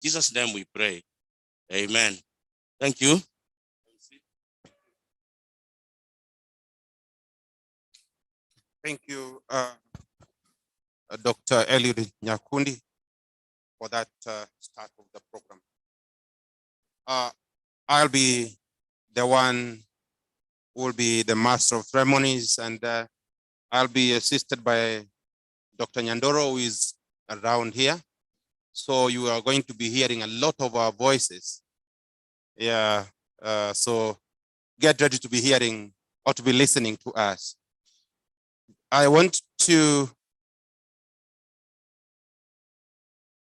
Jesus' name we pray. Amen. Thank you. Thank you, Dr. Eliud Nyakundi, for that start of the program. I'll be the one who will be the master of ceremonies, and I'll be assisted by Dr. Nyandoro, who is around here. So you are going to be hearing a lot of our voices. Yeah, so get ready to be hearing or to be listening to us. I want to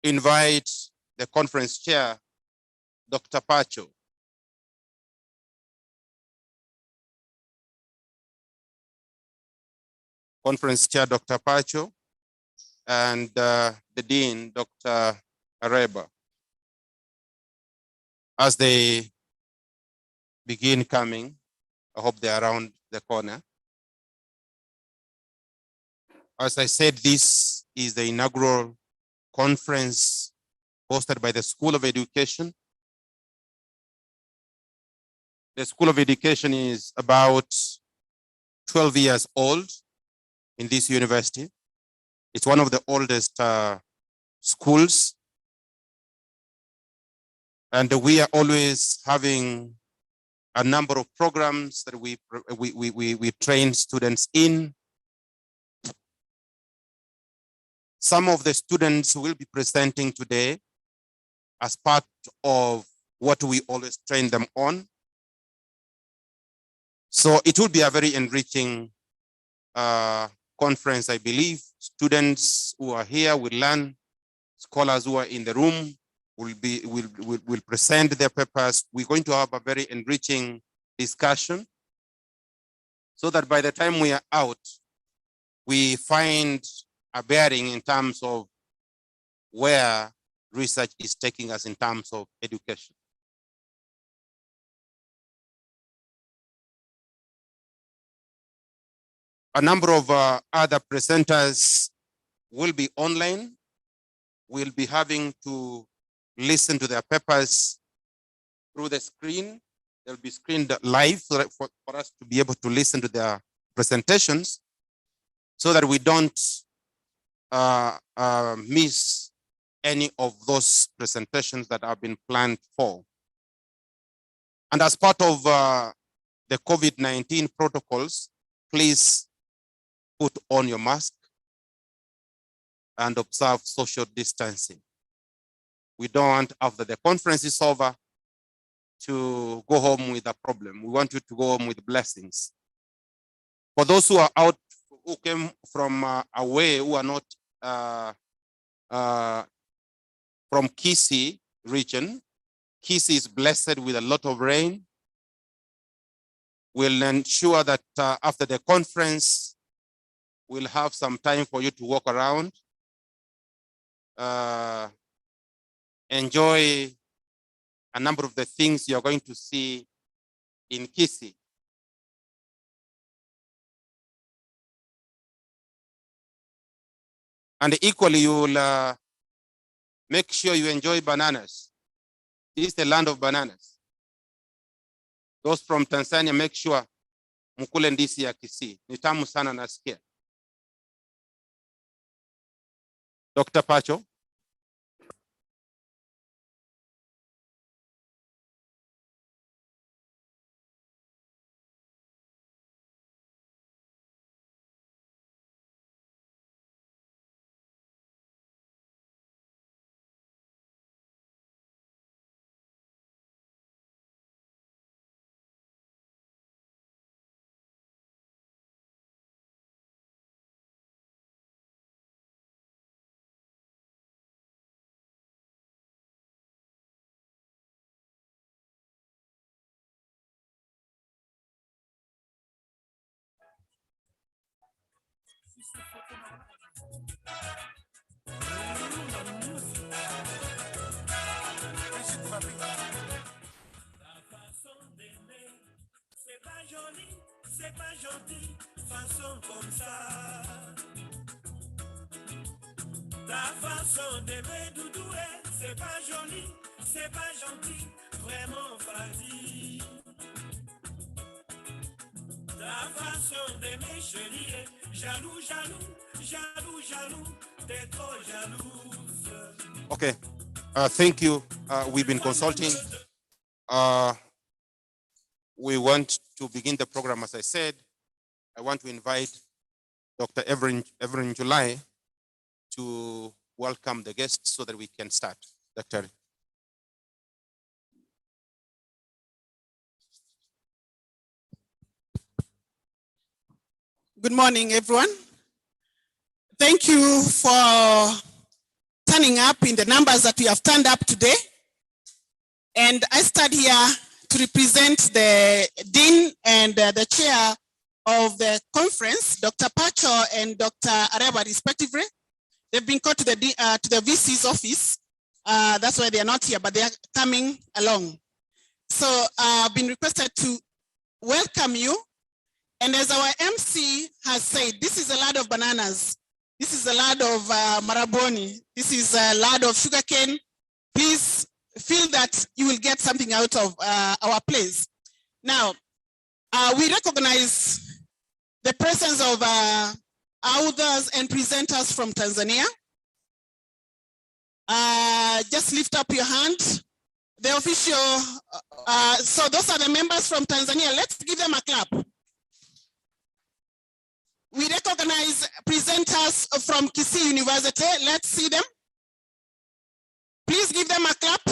invite the conference chair, Dr. Pacho. Conference chair, Dr. Pacho, and the dean, Dr. Areba. As they begin coming, I hope they're around the corner. As I said, this is the inaugural conference hosted by the School of Education. The School of Education is about 12 years old in this university. It's one of the oldest schools. And we are always having a number of programs that we train students in. Some of the students will be presenting today as part of what we always train them on. So it will be a very enriching conference, I believe. Students who are here will learn. Scholars who are in the room will present their papers. We're going to have a very enriching discussion so that by the time we are out, we find a bearing in terms of where research is taking us in terms of education. A number of other presenters will be online. We'll be having to listen to their papers through the screen. They'll be screened live for us to be able to listen to their presentations so that we don't miss any of those presentations that have been planned for. And as part of the COVID-19 protocols, please put on your mask and observe social distancing. We don't want, after the conference is over, to go home with a problem. We want you to go home with blessings. For those who are out, who came from away, who are not from Kisii region, Kisii is blessed with a lot of rain. We'll ensure that after the conference, we'll have some time for you to walk around. Enjoy a number of the things you're going to see in Kisii. And equally, you will make sure you enjoy bananas. This is the land of bananas. Those from Tanzania, make sure mkule ndisi ya Kisii. Ni tamu sana nasikia. Dr. Pacho. C'est pas gentil, façon comme ça. Ta façon d'aimer Doudoué, c'est pas joli, c'est pas gentil, vraiment fatigue. Ta façon d'aimer chérie, jaloux, jaloux, jaloux, jaloux, t'es trop jalouse. Okay, thank you. We've been consulting. We want to begin the program, as I said. I want to invite Dr. Everin July to welcome the guests so that we can start. Dr. Good morning, everyone. Thank you for turning up in the numbers that we have turned up today. And I stand here to represent the Dean and the Chair of the conference, Dr. Pacho and Dr. Areba, respectively. They've been called to the VC's office. That's why they are not here, but they are coming along. So I've been requested to welcome you. And as our MC has said, this is a land of bananas. This is a land of maraboni. This is a land of sugarcane. Please feel that you will get something out of our place. Now, we recognize the presence of authors and presenters from Tanzania. Just lift up your hand. The official, so those are the members from Tanzania. Let's give them a clap. We recognize presenters from Kisii University. Let's see them. Please give them a clap.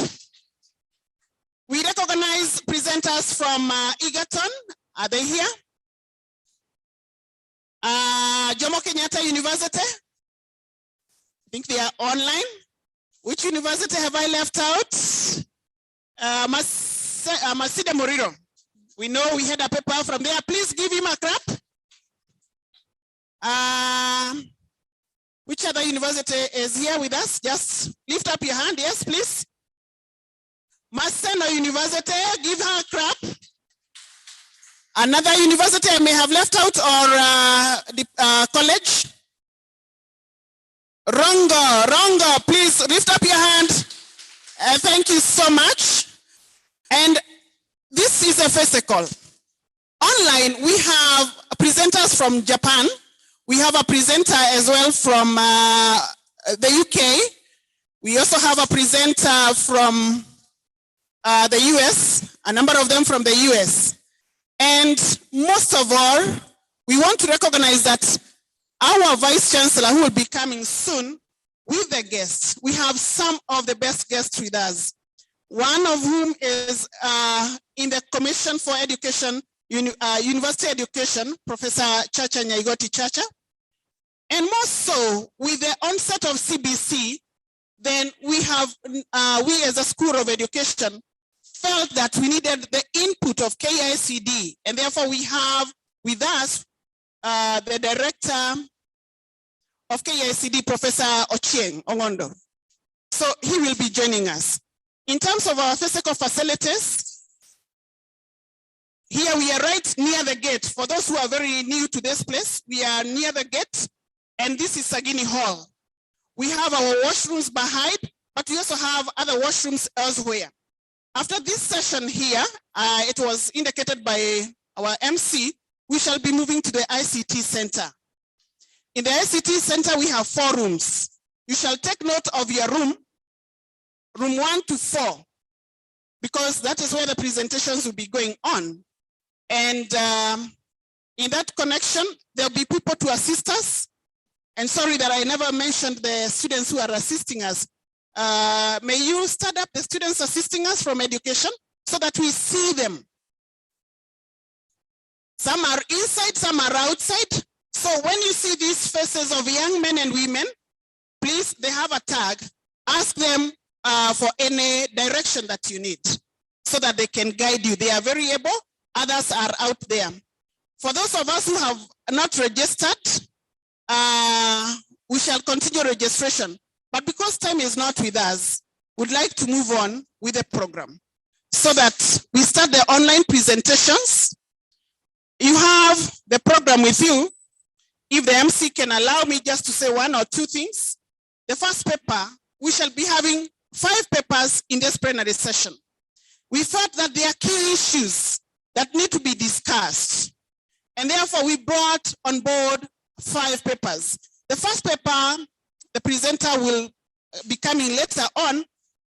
We recognize presenters from Egerton. Are they here? Jomo Kenyatta University. I think they are online. Which university have I left out? Masida Moriro. We know we had a paper from there. Please give him a clap. Which other university is here with us? Just lift up your hand. Yes, please. Maseno University, give her a clap. Another university I may have left out, or the college. Rongo, please lift up your hand. Thank you so much. And this is a physical. Online, we have presenters from Japan. We have a presenter as well from the UK. We also have a presenter from the US, a number of them from the US. And most of all, we want to recognize that our Vice Chancellor, who will be coming soon with the guests, we have some of the best guests with us. One of whom is in the Commission for Education, University Education, Professor Chacha Nyaigoti Chacha. And more so, with the onset of CBC, then we have, we as a School of Education felt that we needed the input of KICD, and therefore we have with us the Director of KICD, Professor Ochieng Ongondo. So he will be joining us. In terms of our physical facilities, here we are right near the gate. For those who are very new to this place, we are near the gate, and this is Sagini Hall. We have our washrooms behind, but we also have other washrooms elsewhere. After this session here, it was indicated by our MC, we shall be moving to the ICT Center. In the ICT Center, we have 4 rooms. You shall take note of your room 1 to 4, because that is where the presentations will be going on. And in that connection, there'll be people to assist us. And sorry that I never mentioned the students who are assisting us. May you stand up the students assisting us from education so that we see them. Some are inside, some are outside. So when you see these faces of young men and women, please, they have a tag. Ask them for any direction that you need so that they can guide you. They are very able, others are out there. For those of us who have not registered, we shall continue registration. But because time is not with us, we'd like to move on with the program so that we start the online presentations. You have the program with you. If the MC can allow me just to say 1 or 2 things, the first paper, we shall be having 5 papers in this plenary session. We thought that there are key issues that need to be discussed. And therefore, we brought on board 5 papers. The first paper, the presenter will be coming later on,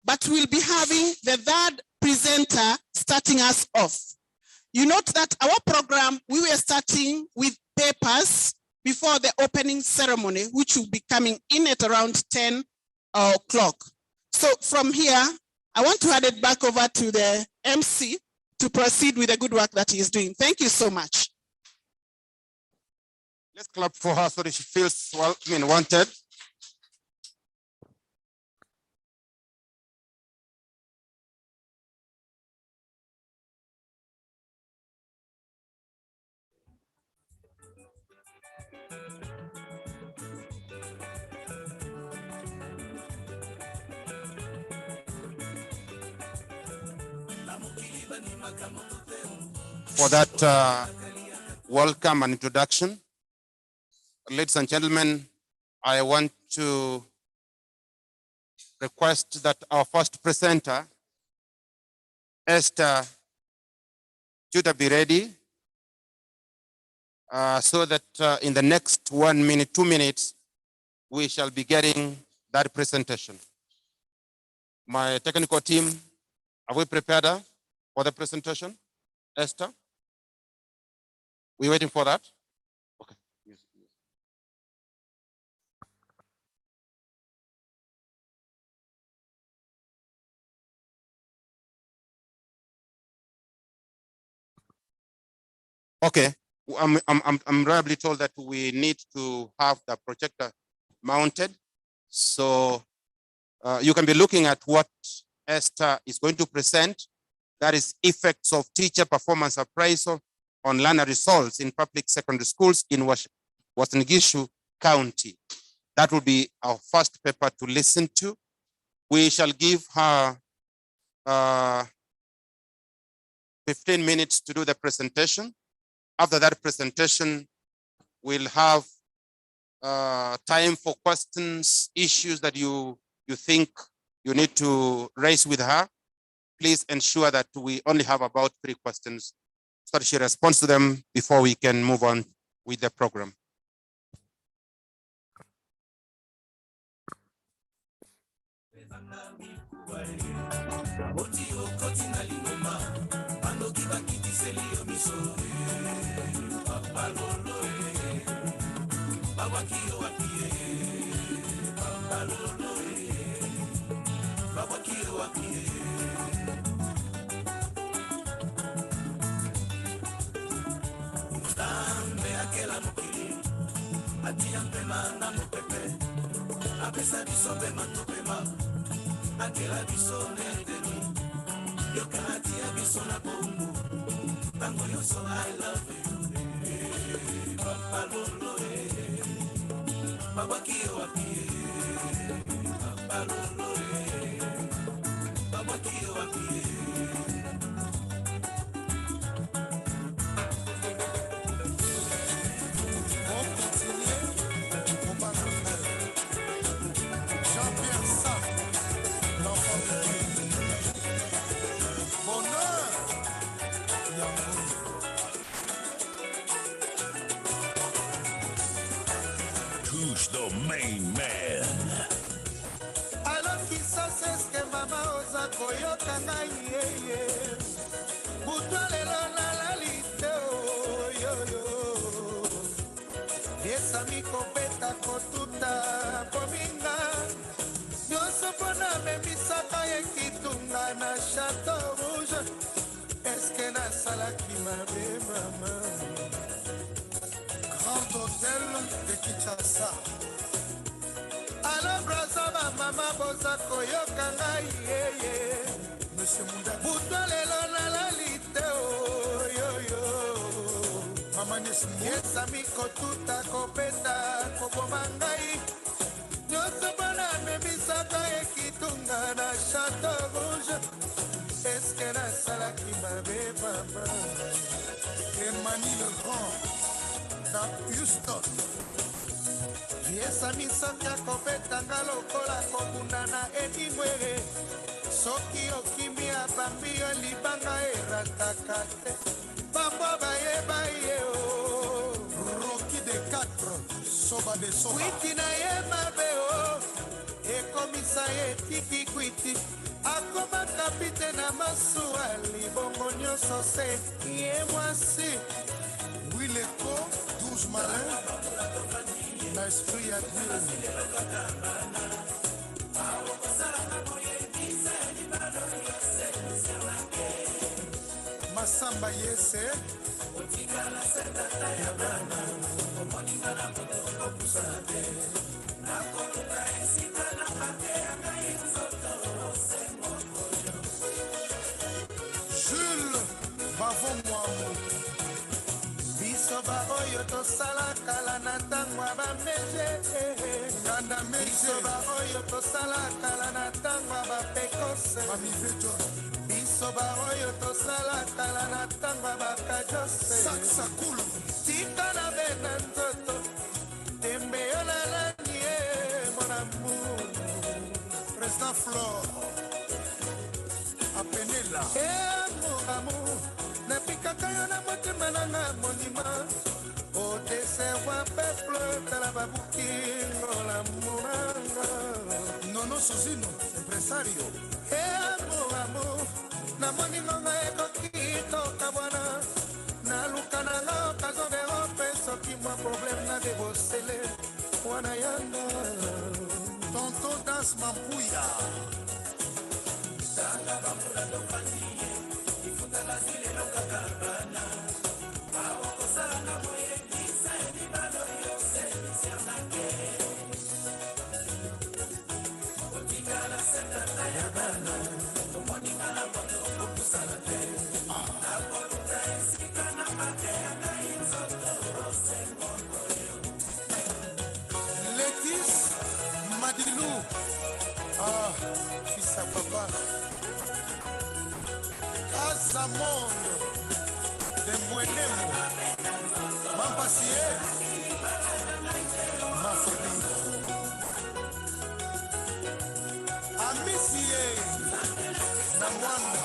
but we'll be having the third presenter starting us off. You note that our program, we were starting with papers before the opening ceremony, which will be coming in at around 10 o'clock. So from here, I want to hand it back over to the MC to proceed with the good work that he is doing. Thank you so much. Let's clap for her so that she feels wanted. For that welcome and introduction. Ladies and gentlemen, I want to request that our first presenter, Esther, Judah, be ready so that in the next 1 minute, 2 minutes, we shall be getting that presentation. My technical team, have we prepared her for the presentation? Esther? We waiting for that? Okay. Yes. Okay. I'm reliably told that we need to have the projector mounted. So you can be looking at what Esther is going to present. That is effects of teacher performance appraisal on learner results in public secondary schools in Uasin Gishu County. That will be our first paper to listen to. We shall give her 15 minutes to do the presentation. After that presentation, we'll have time for questions, issues that you think you need to raise with her. Please ensure that we only have about 3 questions so that she responds to them before we can move on with the program. Who's the main man? Alors qui s'assesse que maman osa koyoka ngai yeye. Butwa lelo na la liste yo yo. Yesa mi kopeta kotuta pominga. Nyonso pona memisaka ye kitunga na Chateau Rouge. Est-ce que nasalaki mabe mama? Grand hôtel de Kinshasa. Alors braza mama boza koyoka ngai yeye. Monsieur Munda butwa lelo na la lite yo yo. Mama yesa mi kotuta kopeta koboma ngai. Nyonso bana memisaka ye kitunga na Chateau Rouge. Est-ce que nasalaki mabe mama? Emmanuel le Grand dans Houston. yesa misoki akobetanga lokola kobunda na edimwere soki okimi abambi yo libanga erataka te bambo bayeba ye o roki de 4 soba de soba kwiti na ye mabe o ekomisa ye tiki kwiti akoma kapite na masuwa libongo nyonso se ye mwasi wileko 12 marin na esprit ya Dieu masamba yese Jules bavomwamu biso baoyo tosala kala na ntango ya bamete nganda biso baoyo tosala kala na ntango ya bapekose biso baoyo tosala kala na ntango ya bakajose sakulu tika na bena nzoto tembe yo nalani ye mon amour président Flore apenela amour napikaka yo na motema nanga monima odeserva peuple tala babukingo lamuranga nono sozino empresario amour namoni ngonga ekoki toka bwana naluka nanga okazo derope soki mwa probleme na debosele wana yanga tonto das mampuya tanga bamula tofandi ifutala zile lokakarana awokosana moye kisa edibalo yose misianake otikala setata ya bana omoningana moto okusala te nakoluta esika na mate yanga inzoto osengokoyo Letis Madilou fils à papa Azamondo de Mwenemo Mampasie Mafobi Amisie Namwanda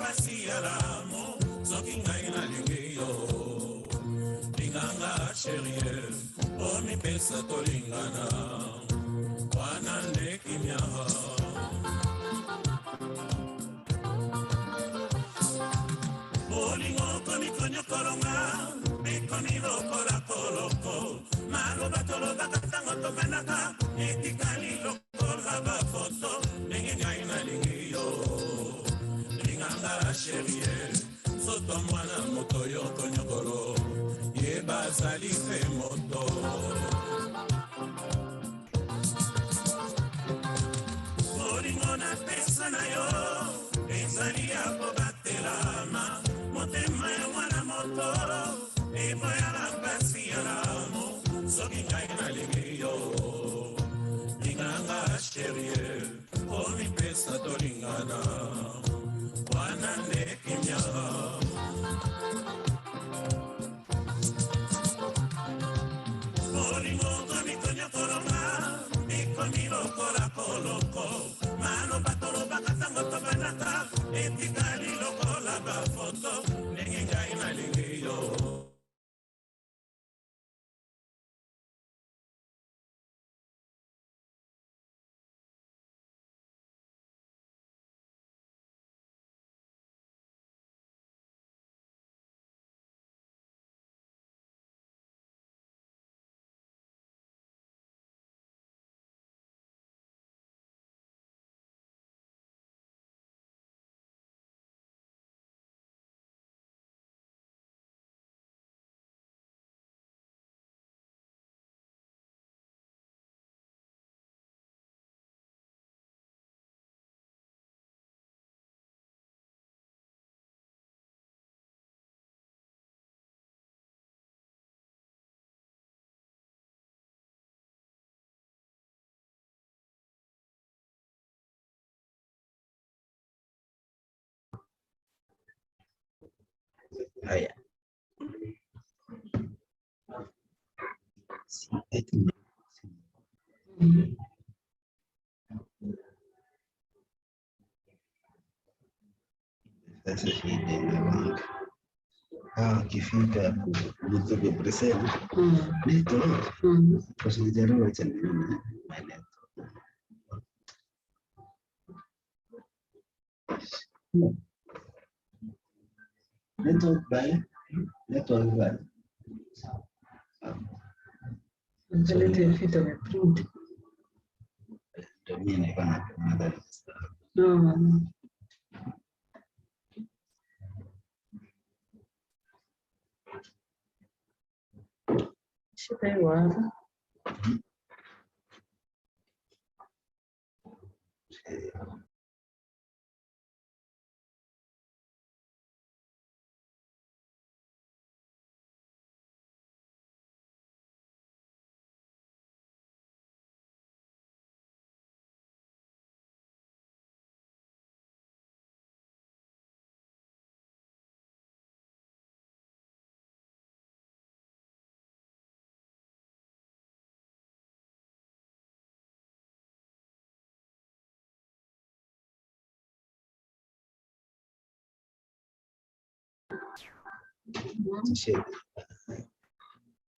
pasi ya lamo soki ngai nalingi yo linganga sherie omipesa tolingana wana nde kimia bolingo konikonyokolonga ekoni lokola koloko maloba tolobaka ntango topendaka etikali lokola bafoto ndenge ngai nalingi yo linganga sherie soto mwana moto yo konyokolo yeba azali mpe moto bolingo na pesa na yo ezali ya kobatelama motema ya mwana moto eboyala mpasi ya lamo soki ngai nalingi yo linganga sherie omipesa tolingana wana nde kimia bolingo konikonyokolonga ekomi lokola koloko maloba tolobaka ntango tobanaka etikali lokola bafoto ndenge ngai nalingi yo Haya. Sasa shida inakuwa ukifika mtoke preseli nito usijarua cha nini maelezo network bale Angelete il fito che print. domine magari No. Ci fai guarda.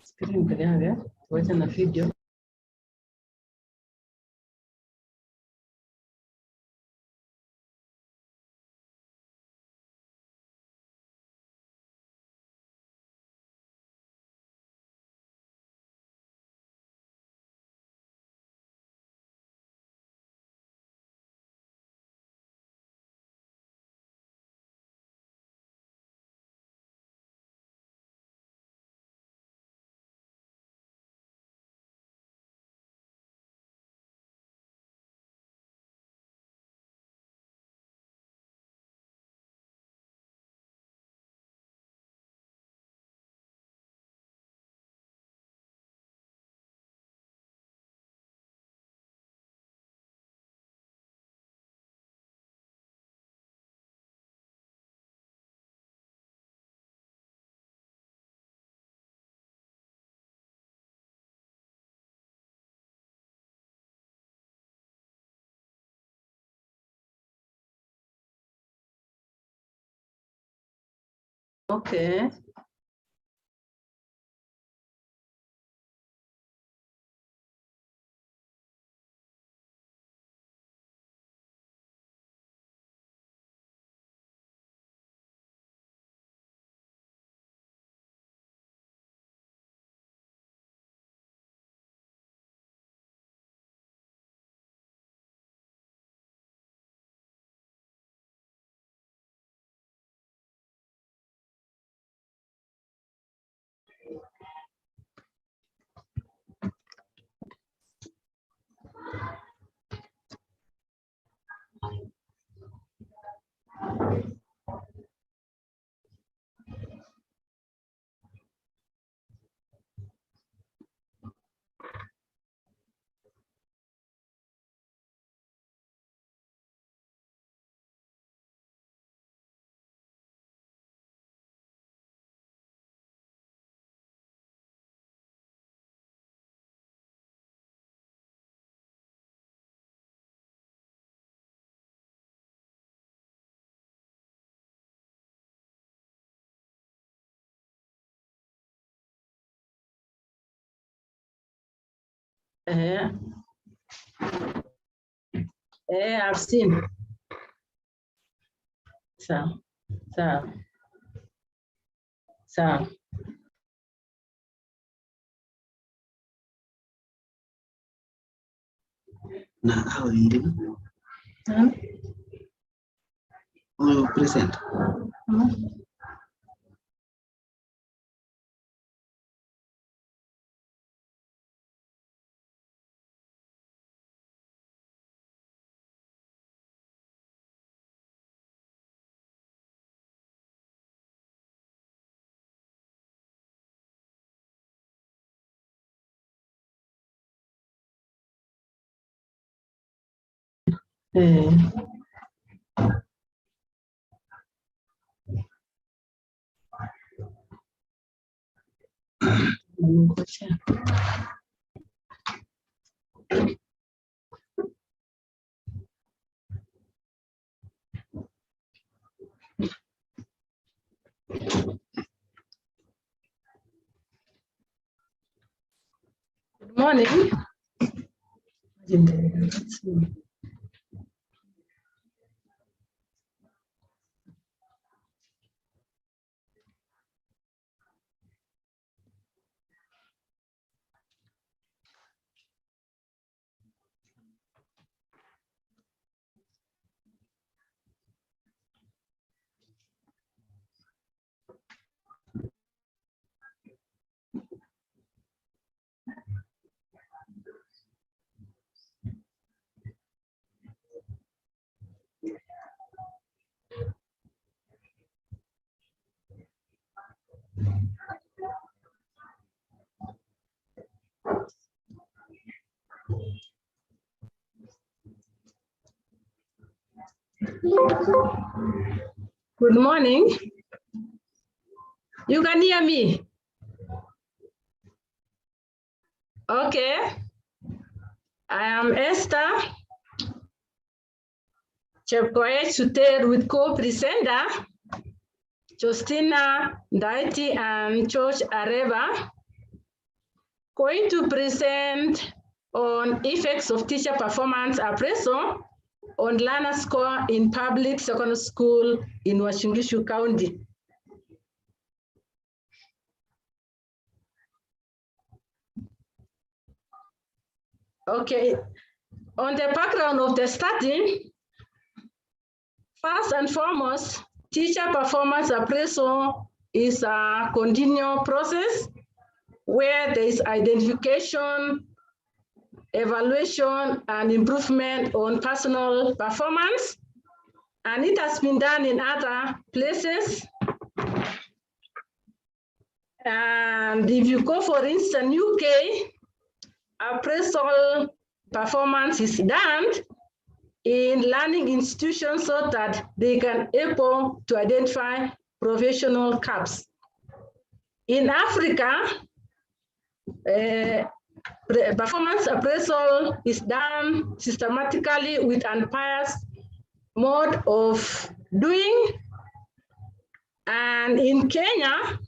Screen kaliaga, wacha na video. Okay. I've seen. So. Na hao wengine present. Good morning. Good morning. You can hear me? Okay. I am Esther Chepkoech Suter with co-presenter Justina Daiti and George Areva, going to present on effects of teacher performance appraisal on learner score in public secondary school in Uasin Gishu County. Okay, on the background of the study, first and foremost, teacher performance appraisal is a continual process where there is identification, evaluation, and improvement on personal performance. And it has been done in other places. And if you go, for instance, UK, appraisal performance is done in learning institutions so that they can able to identify professional gaps. In Africa, performance appraisal is done systematically with unbiased mode of doing, And in Kenya,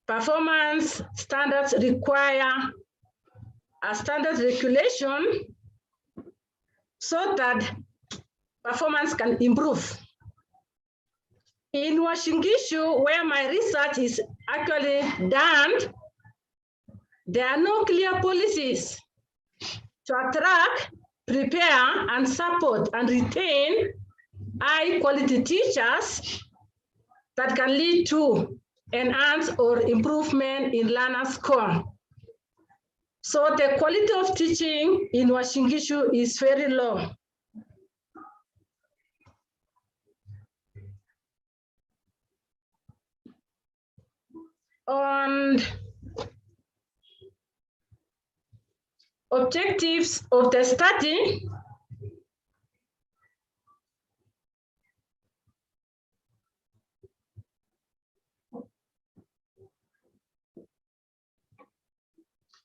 performance standards require a standard regulation so that performance can improve. In Washingishu, where my research is actually done, there are no clear policies to attract, prepare, and support and retain high quality teachers that can lead to enhance or improvement in learner score. So the quality of teaching in Washingishu is very low. On objectives of the study,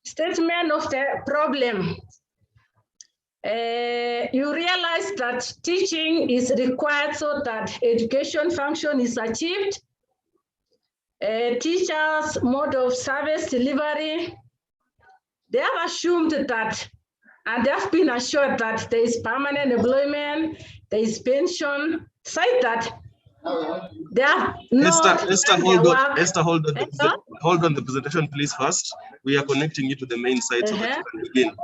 statement of the problem. You realize that teaching is required so that education function is achieved. Teachers' mode of service delivery, they have assumed that, and they have been assured that there is permanent employment, there is pension, cite that they have Esther, hold on. Esther, hold on. Hold on the presentation, please. First, we are connecting you to the main site so that you can begin.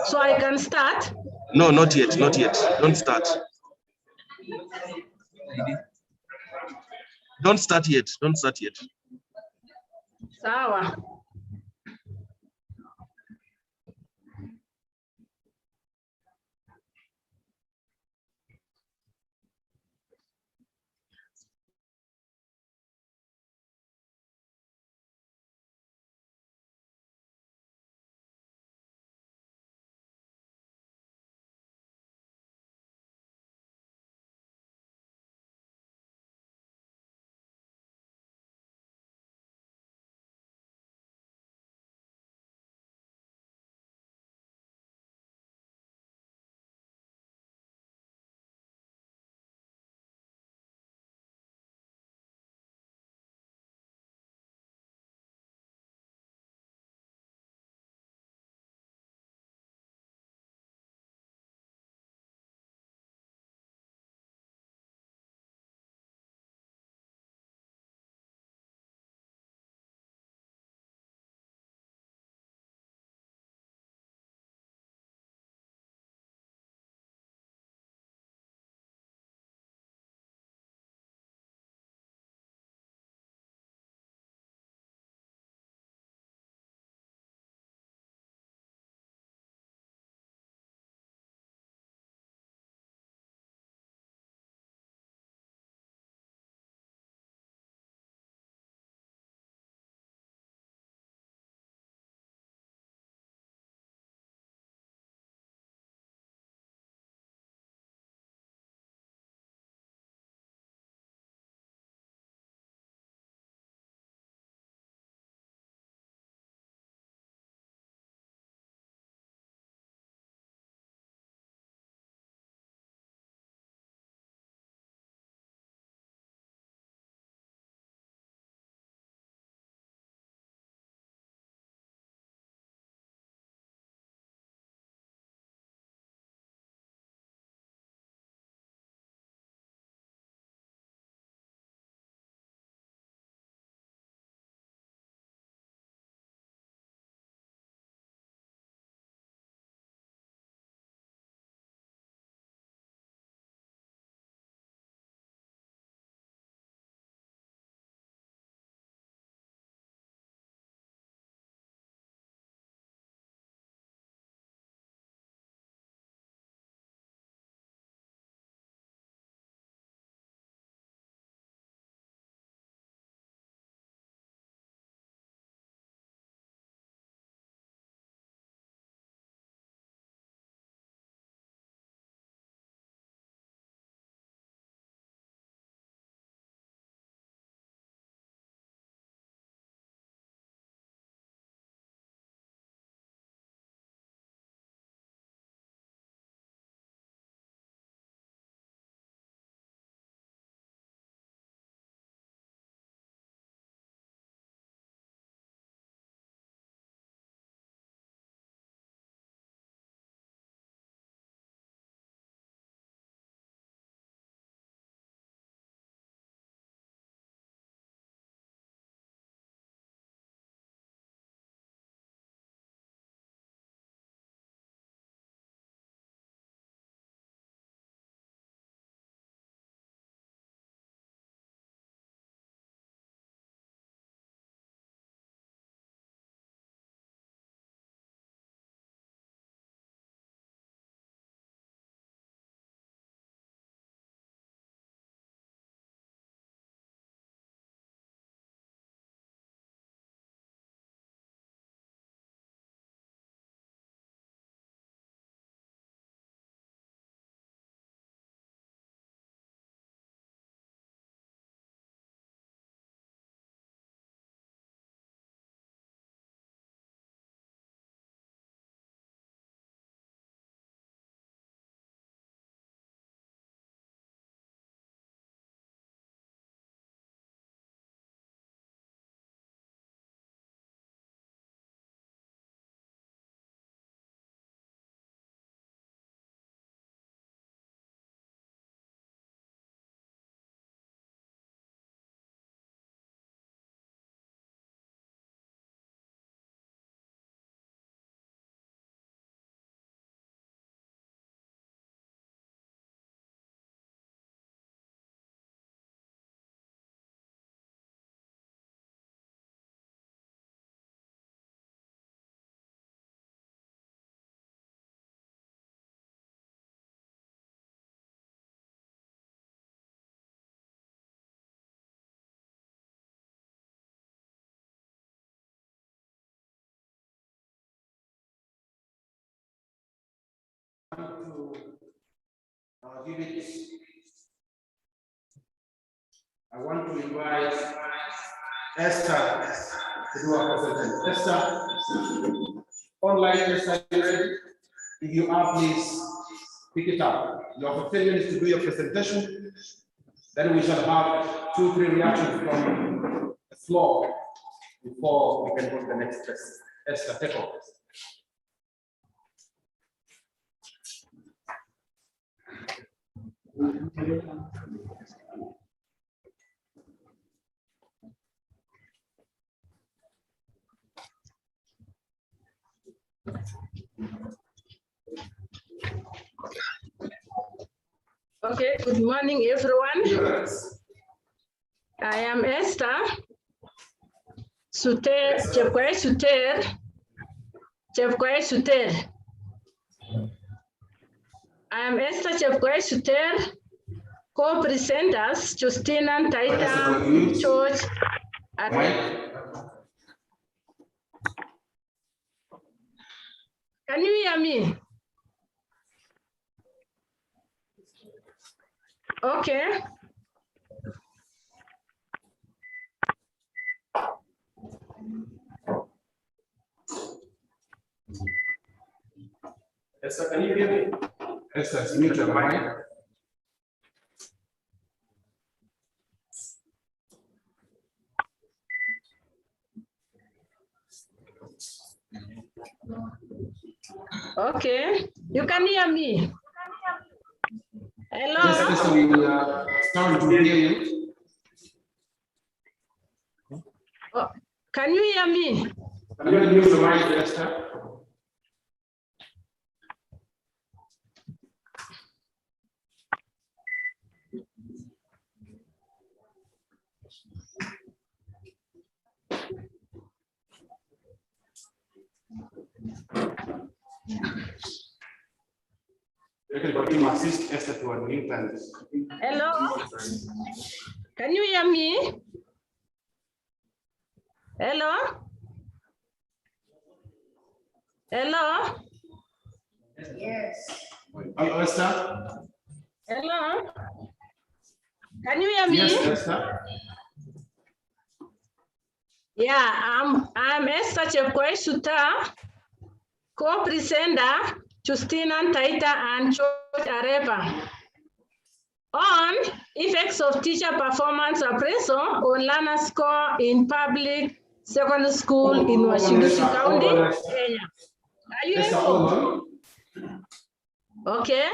So I can start? No, not yet. Not yet. Don't start. Don't start yet. Don't start yet. Sawa. want to invite Esther to do our presentation. Esther, online Esther, you ready? If you are, please pick it up. You have 10 minutes to do your presentation. Then we shall have 2-3 reactions from the floor before we can go to the next test. Esther, take over. Okay, good morning, everyone. Yes. I am Esther Suter, Chepkwai Suter. I am Esther Chepkwai Suter, co-presenters Justina Taita Church at Can you hear me? Okay. Esther, can you hear me? Esther, mute your mic. Okay, you can hear me. Hello. Yes, Esther, we start to hear you. Oh, can you hear me? Can you mute your mic, Esther? Everybody must assist Esther to unmute and. Hello. Can you hear me? Hello. Hello. Yes. Hello, Esther. Hello. Can you hear me? Yes, Esther. Yeah, I'm Esther Chepkwai Suter, co-presenter Justina Taita and George Arepa on effects of teacher performance appraisal on learner score in public secondary school in Washinguti County, Kenya. Are you involved? Okay.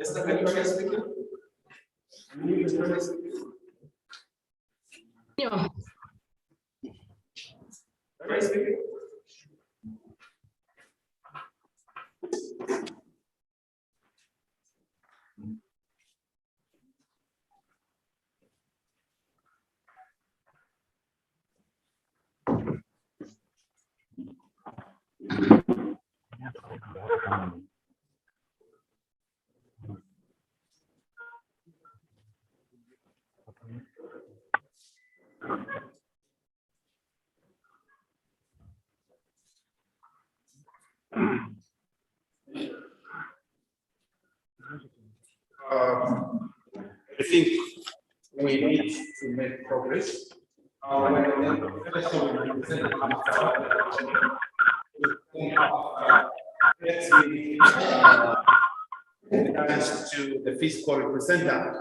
Esther, can you try speaking? Yeah. Try speaking. I think we need to make progress. Let's give to the fiscal representative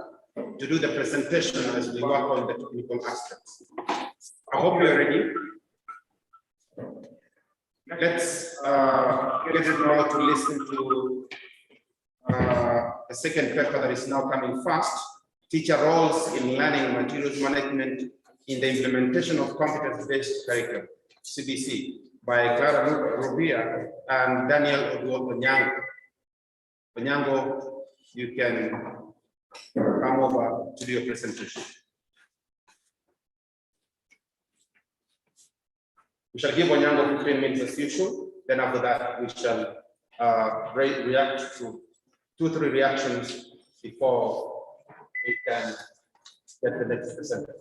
to do the presentation as we work on the technical aspects. I hope you're ready. Let's get it now to listen to the second paper that is now coming fast, teacher roles in learning materials management in the implementation of competence-based curriculum, CBC, by Clara Rubia and Daniel Onyango. Onyango, you can come over to do your presentation. We shall give Onyango 15 minutes as usual. Then after that, we shall react to 2-3 reactions before we can get the next presenter.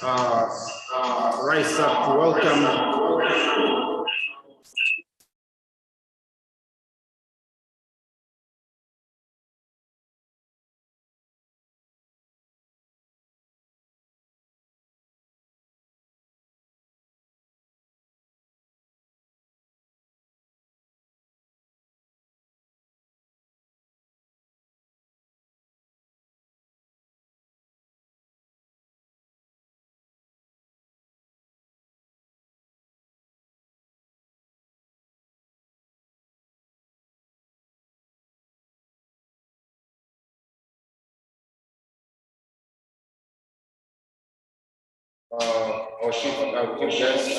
rise up to welcome our chief guest.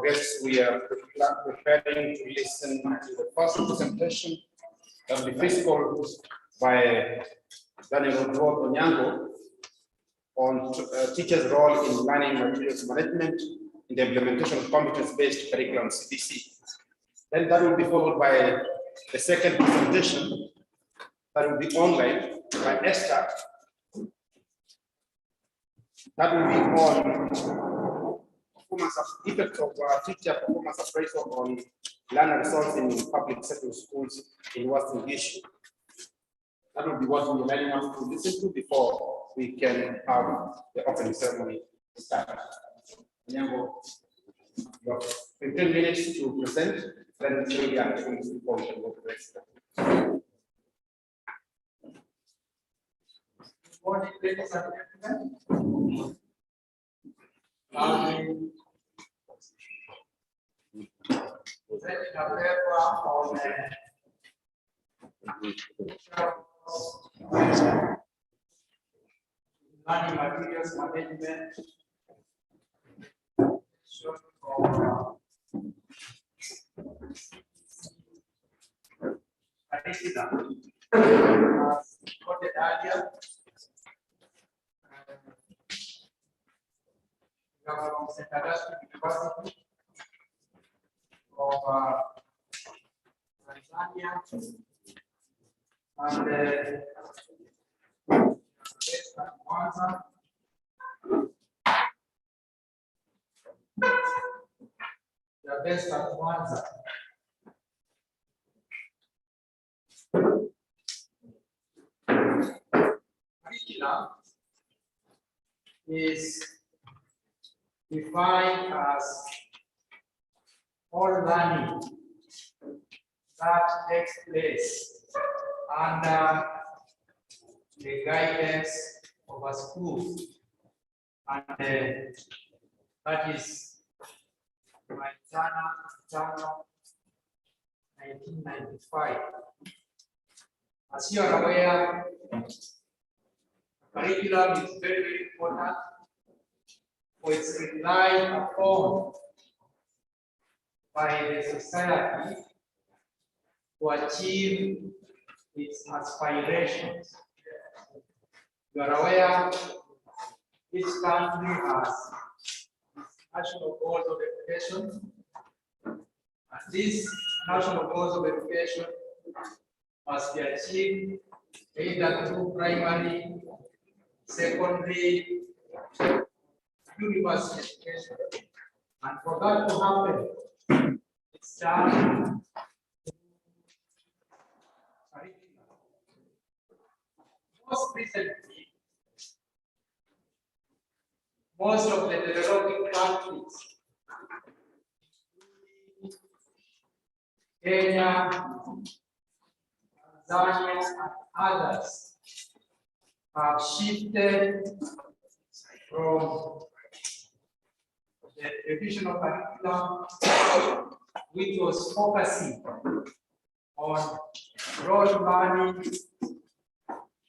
Guests, we are preparing to listen to the first presentation of the physical by Daniel Onyango on teachers' role in learning materials management in the implementation of competence-based curriculum CBC. Then that will be followed by the second presentation that will be online by Esther. That will be on performance of effects of teacher performance appraisal on learner results in public sector schools in Western Issue. That will be what we're lining up to listen to before we can have the opening ceremony start. You have 15 minutes to present, then we are going to before we can go to the next step. Good morning, ladies and gentlemen. Presenting a paper on learning materials management. Curriculum. As quoted earlier, from Central University of Tanzania and Mwanza. The best at Mwanza. Curriculum is defined as all learning that takes place under the guidance of a school, and that is by Channel 1995. As you are aware, curriculum is very, very important for its relied upon by the society to achieve its aspirations. You are aware each country has national goals of education, and these national goals of education must be achieved either through primary, secondary, university education. And for that to happen, it's done. Most recently, most of the developing countries, Kenya, Tanzania, and others have shifted from the traditional curriculum, which was focusing on broad learning,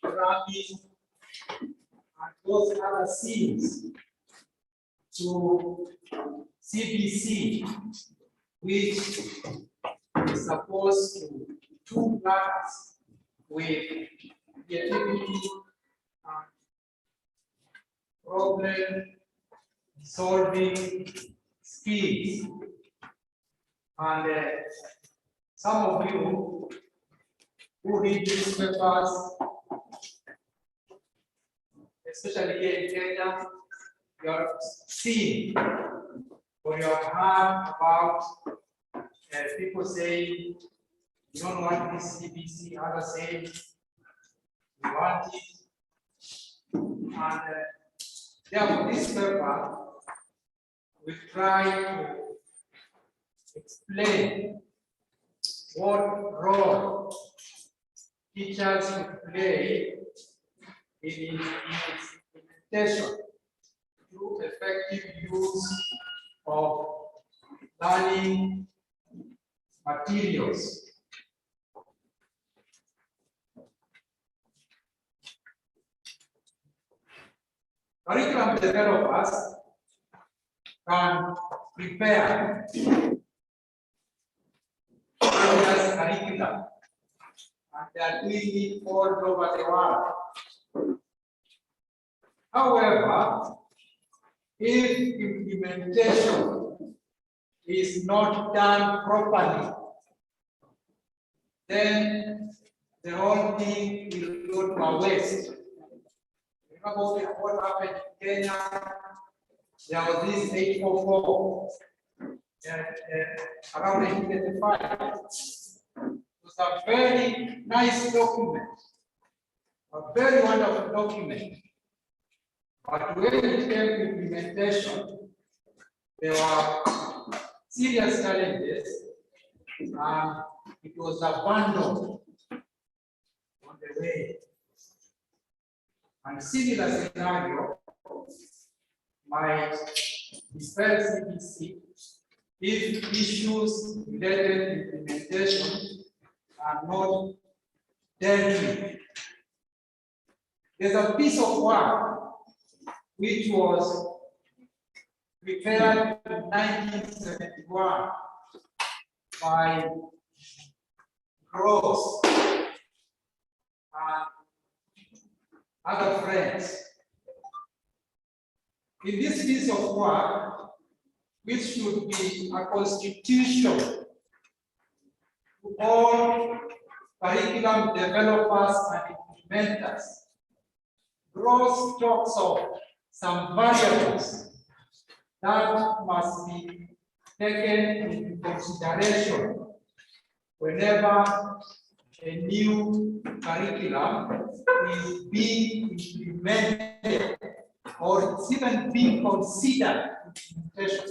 programming, and those other things, to CBC, which is supposed to do class with creativity and problem solving skills. And some of you who read newspapers, especially here in Kenya, you have seen or you have heard about people saying, you don't want this CBC, others say, you want it. And therefore, this paper, we try to explain what role teachers should play in its implementation through effective use of learning materials. Curriculum developers can prepare various curriculum, and they are doing it all over the world. However, if implementation is not done properly, then the whole thing will go to waste. Remember what happened in Kenya? There was this 844 around 1985. It was a very nice document, a very wonderful document. But when it came to implementation, there were serious challenges, and it was abandoned on the way. And similar scenario might dispel CBC if issues related to implementation are not dealt with. There's a piece of work which was prepared in 1971 by Gross and other friends. In this piece of work, which should be a constitution to all curriculum developers and implementers, Gross talks of some variables that must be taken into consideration whenever a new curriculum is being implemented or it's even being considered implementation.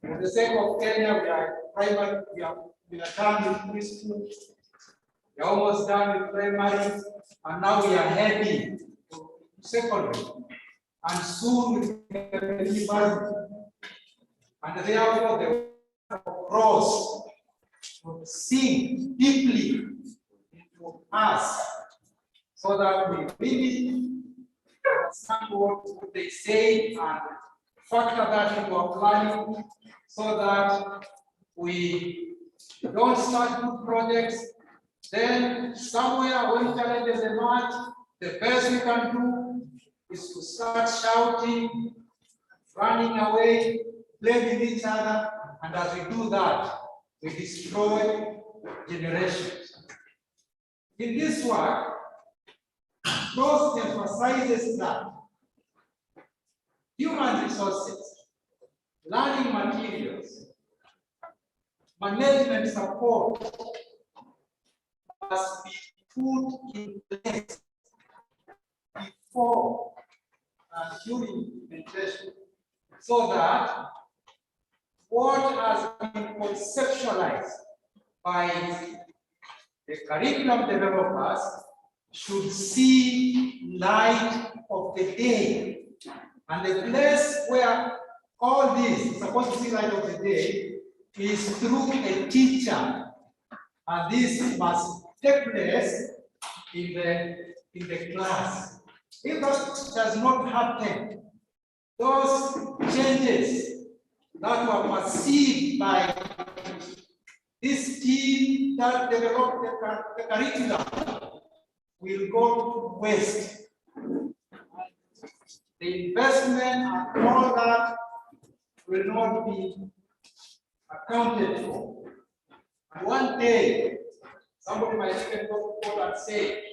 For the sake of Kenya, we are primary, we are done with preschool, we are almost done with primary, and now we are heading to secondary, and soon we will be university. And therefore, the cross would sink deeply into us, so that we really understand what they say and factor that into our planning, so that we don't start good projects. Then somewhere when challenges emerge, the best we can do is to start shouting, running away, blaming each other, and as we do that, we destroy generations. In this work, Gross emphasizes that human resources, learning materials, management support must be put in place before and during implementation, so that what has been conceptualized by the curriculum developers should see light of the day. And the place where all this is supposed to see light of the day is through a teacher. And this must take place in the class. If that does not happen, those changes that were perceived by this team that developed the curriculum will go to waste. The investment and all that will not be accounted for. And one day, somebody might even go to court and say,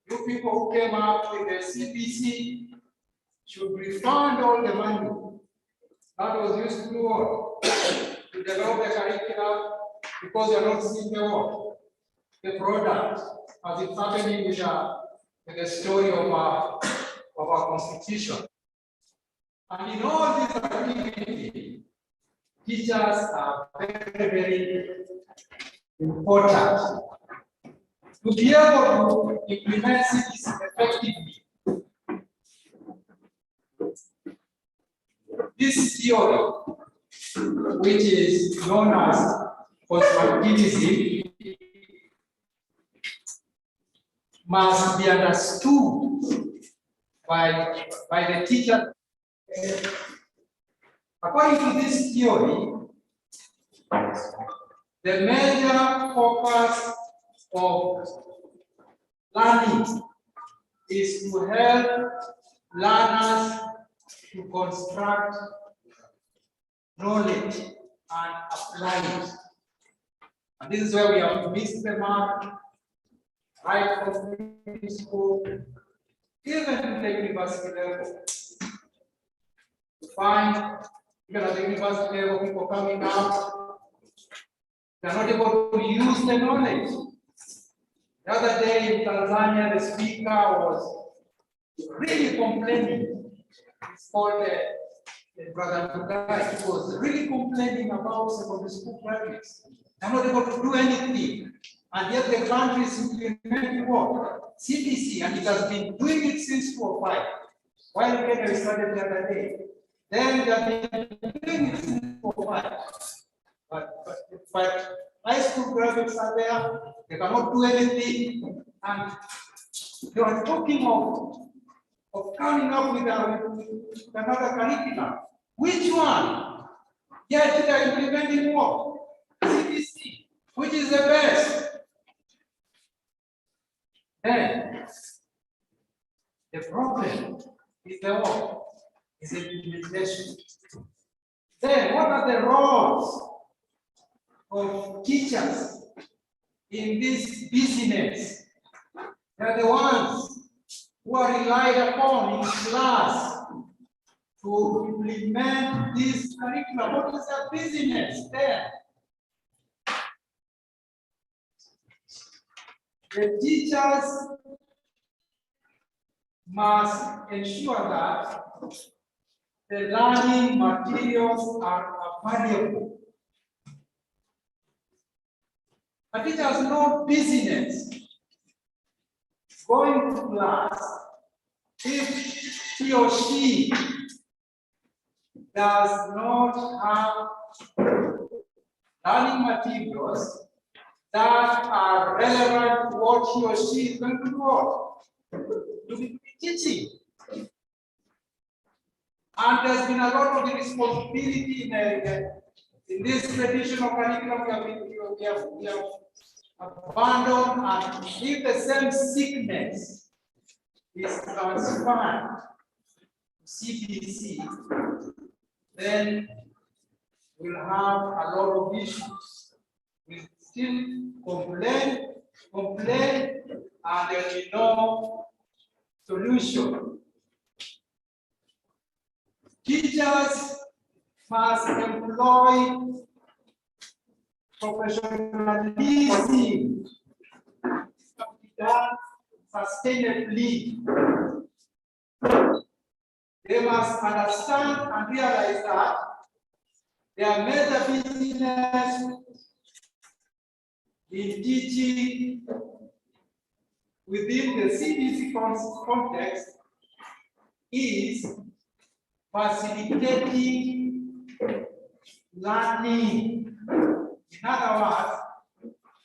you people who came up with the CPC should refund all the money that was used to develop the curriculum, because you are not seeing the product as it's happening with the story of our constitution. And in all this activity, teachers are very, very important. To be able to implement CPC effectively, this theory, which is known as constructivism, must be understood by the teacher. According to this theory, the major focus of learning is to help learners to construct knowledge and apply it. And this is where we have missed the mark, right from school, even to the university level. To find, even at the university level, people coming out, they are not able to use the knowledge. The other day in Tanzania, the speaker was really complaining. It's called Brother Tugai. He was really complaining about secondary school graduates. They're not able to do anything. And yet the country is implementing what? CPC, and it has been doing it since 2005. While Kenya started the other day. Then they have been doing it since 2005. But high school graduates are there, they cannot do anything, and they are talking of coming up with another curriculum. Which one? Yet they are implementing what? CPC, which is the best. Then the problem is the what? Is the implementation. Then what are the roles of teachers in this business? They are the ones who are relied upon in class to implement this curriculum. What is their business there? The teachers must ensure that the learning materials are available. A teacher has no business going to class if he or she does not have learning materials that are relevant to what he or she is going to do, to be teaching. And there's been a lot of responsibility in this traditional curriculum we have abandoned, and if the same sickness is transferred to CPC, then we'll have a lot of issues. We still complain, and there'll be no solution. Teachers must employ professionalism to be done sustainably. They must understand and realize that their major business in teaching within the CBC context is facilitating learning. In other words,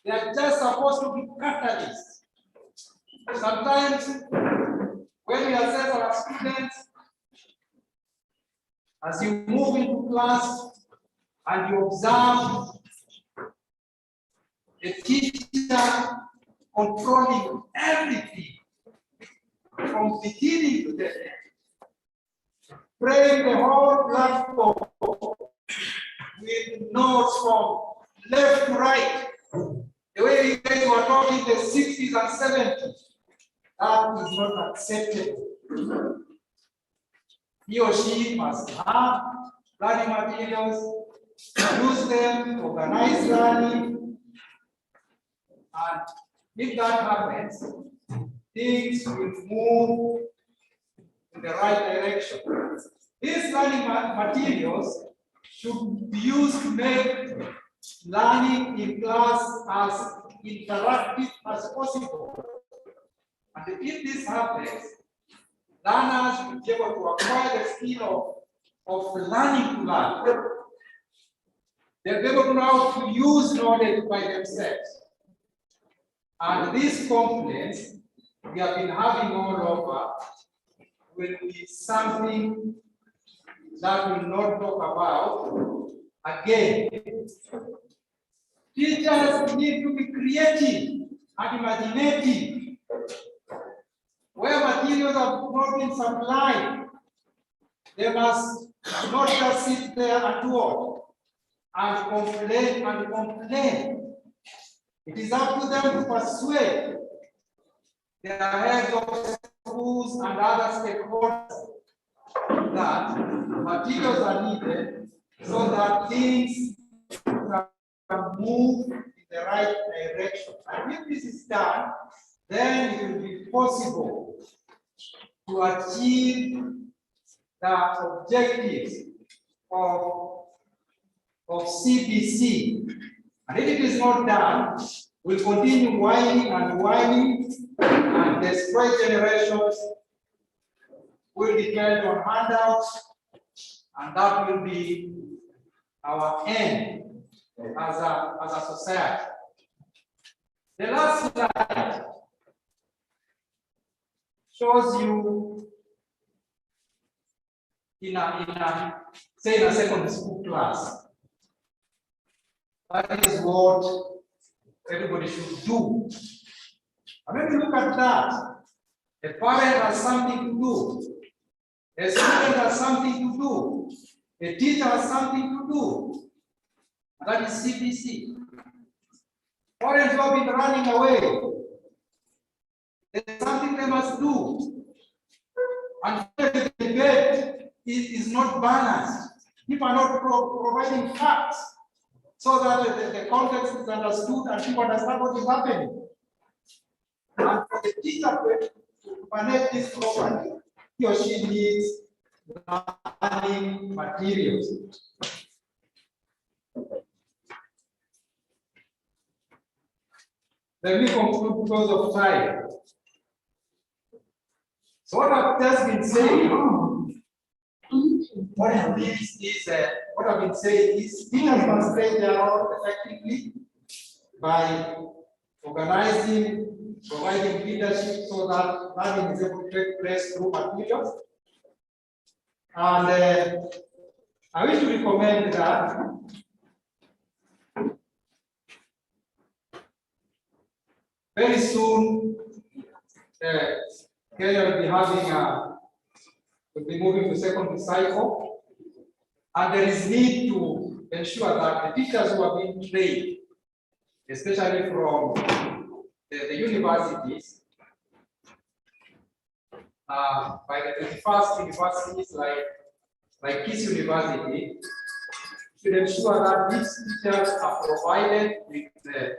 they are just supposed to be catalysts. Sometimes when we assess our students, as you move into class and you observe the teacher controlling everything from beginning to the end, spraying the whole platform with notes from left to right, the way you guys were talking in the 60s and 70s, that is not acceptable. He or she must have learning materials, use them, organize learning, and if that happens, things will move in the right direction. These learning materials should be used to make learning in class as interactive as possible. And if this happens, learners will be able to acquire the skill of learning to learn. They'll be able to know how to use knowledge by themselves. And these complaints we have been having all over will be something that we'll not talk about again. Teachers need to be creative and imaginative. Where materials have not been supplied, they must not just sit there and do and complain and complain. It is up to them to persuade their heads of schools and other stakeholders that materials are needed so that things can move in the right direction. And if this is done, then it will be possible to achieve the objectives of CBC. And if it is not done, we'll continue whining and whining, and destroy generations will depend on handouts, and that will be our end as a society. The last slide shows you in a secondary school class. That is what everybody should do. And when you look at that, a parent has something to do, a student has something to do, a teacher has something to do. And that is CBC. Parents who have been running away, there's something they must do. And the debate is not balanced. People are not providing facts so that the context is understood and people understand what is happening. And for the teacher to manage this properly, he or she needs learning materials. Let me conclude because of time. So what I've just been saying, what it means is what I've been saying is teachers must play their role effectively by organizing, providing leadership so that learning is able to take place through materials. And I wish to recommend that very soon Kenya will be having will be moving to secondary cycle, and there is need to ensure that the teachers who are being trained, especially from the universities, by the 21st universities like Kisii University, should ensure that these teachers are provided with the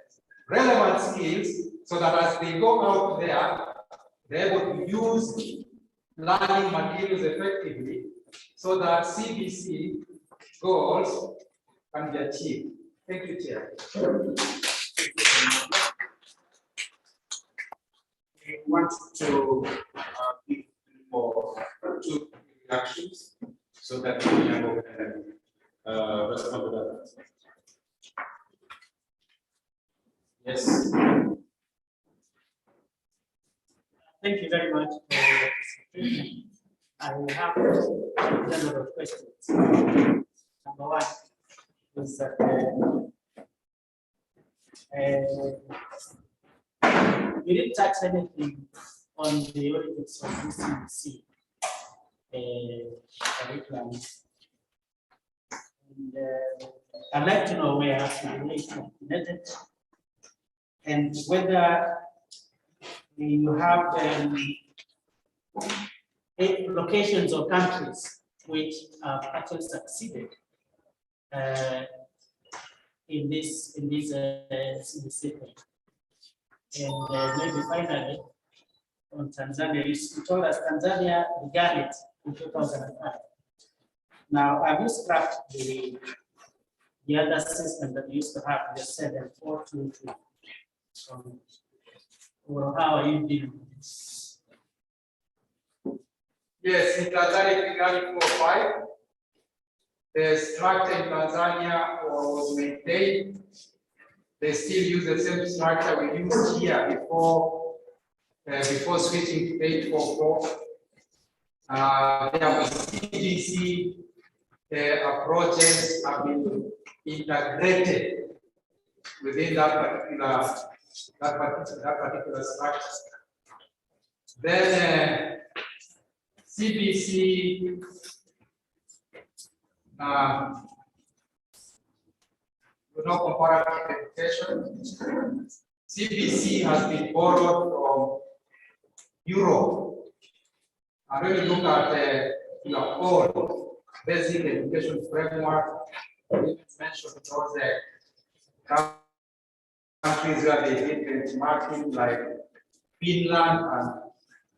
relevant skills so that as they go out there, they're able to use learning materials effectively so that CBC goals can be achieved. Thank you, Chair. We want to give for 2 reactions so that we can respond to that. Yes. Thank you very much for your presentation. I have a number of questions. Number one is that you didn't touch anything on the origins of this CBC curriculum. And I'd like to know where it's implemented and whether you have locations or countries which have actually succeeded in this thing. And maybe finally on Tanzania, you told us Tanzania began it in 2005. Now, have you scrapped the other system that you used to have, the 7-4-2-2? Or how are you dealing with this? Yes, in Tanzania it began in 2005. The structure in Tanzania was maintained. They still use the same structure we used here before switching to 844. Their CDC approaches have been integrated within that particular structure. Then CBC comparative education. CBC has been borrowed from Europe. And when you look at your own basic education framework, it's mentioned those countries where they did benchmarking like Finland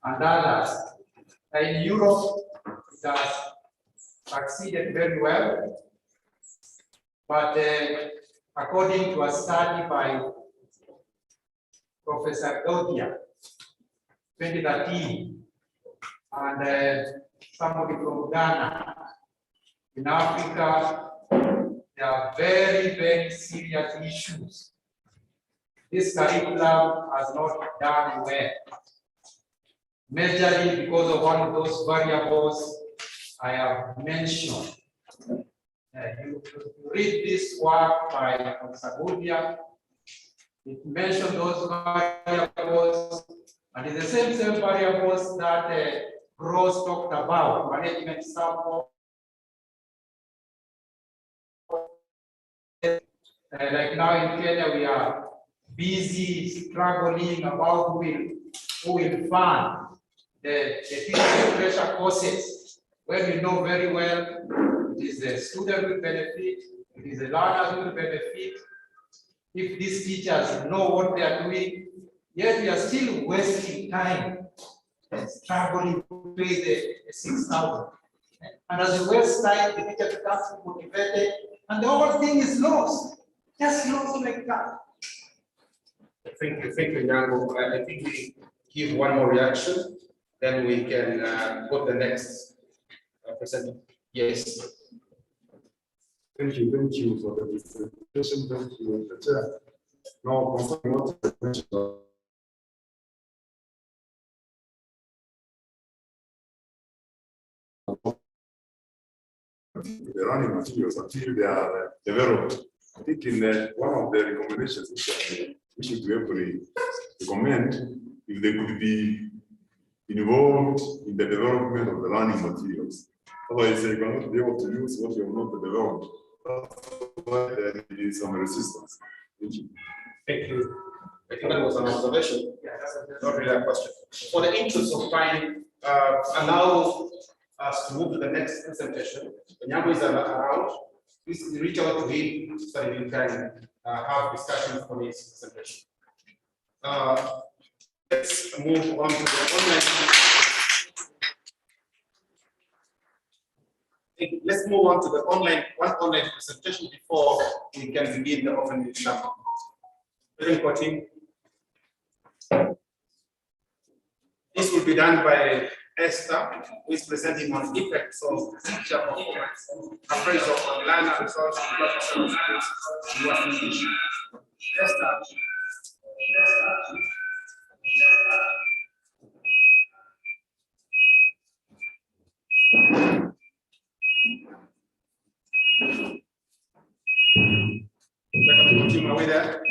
and others. In Europe, it has succeeded very well. But according to a study by Professor Dodia, 2013, and somebody from Ghana, in Africa, there are very, very serious issues. This curriculum has not done well, majorly because of one of those variables I have mentioned. You read this work by Sagudia, it mentions those variables, and it's the same variables that Gross talked about, management sample. Like now in Kenya, we are busy struggling about who will fund the teacher pressure courses, when we know very well it is the student will benefit, it is the learner who will benefit. If these teachers know what they are doing, yet we are still wasting time and struggling to pay the 6,000. And as we waste time, the teacher becomes motivated, and the whole thing is lost. Just lost like that. Thank you, Nyango. I think we give one more reaction, then we can go to the next presenter. Yes. Thank you for the presentation. Thank you, the chair. Now, concerning what the question the running materials until they are developed. I think in one of the recommendations we should be able to recommend if they could be involved in the development of the learning materials. Otherwise, they cannot be able to use what you have not developed. That's why there is some resistance. Thank you. Thank you. I think that was an observation. Yeah, that's not really a question. For the interest of time, allow us to move to the next presentation. Nyango is around. Please reach out to him so that we can have discussions on his presentation. Let's move on to the online. Let's move on to the online presentation before we can begin the opening exam. reporting. This will be done by Esther, who is presenting on effects of teacher performance, appraisal on learner results, and professional skills in working English. Esther. Are we there?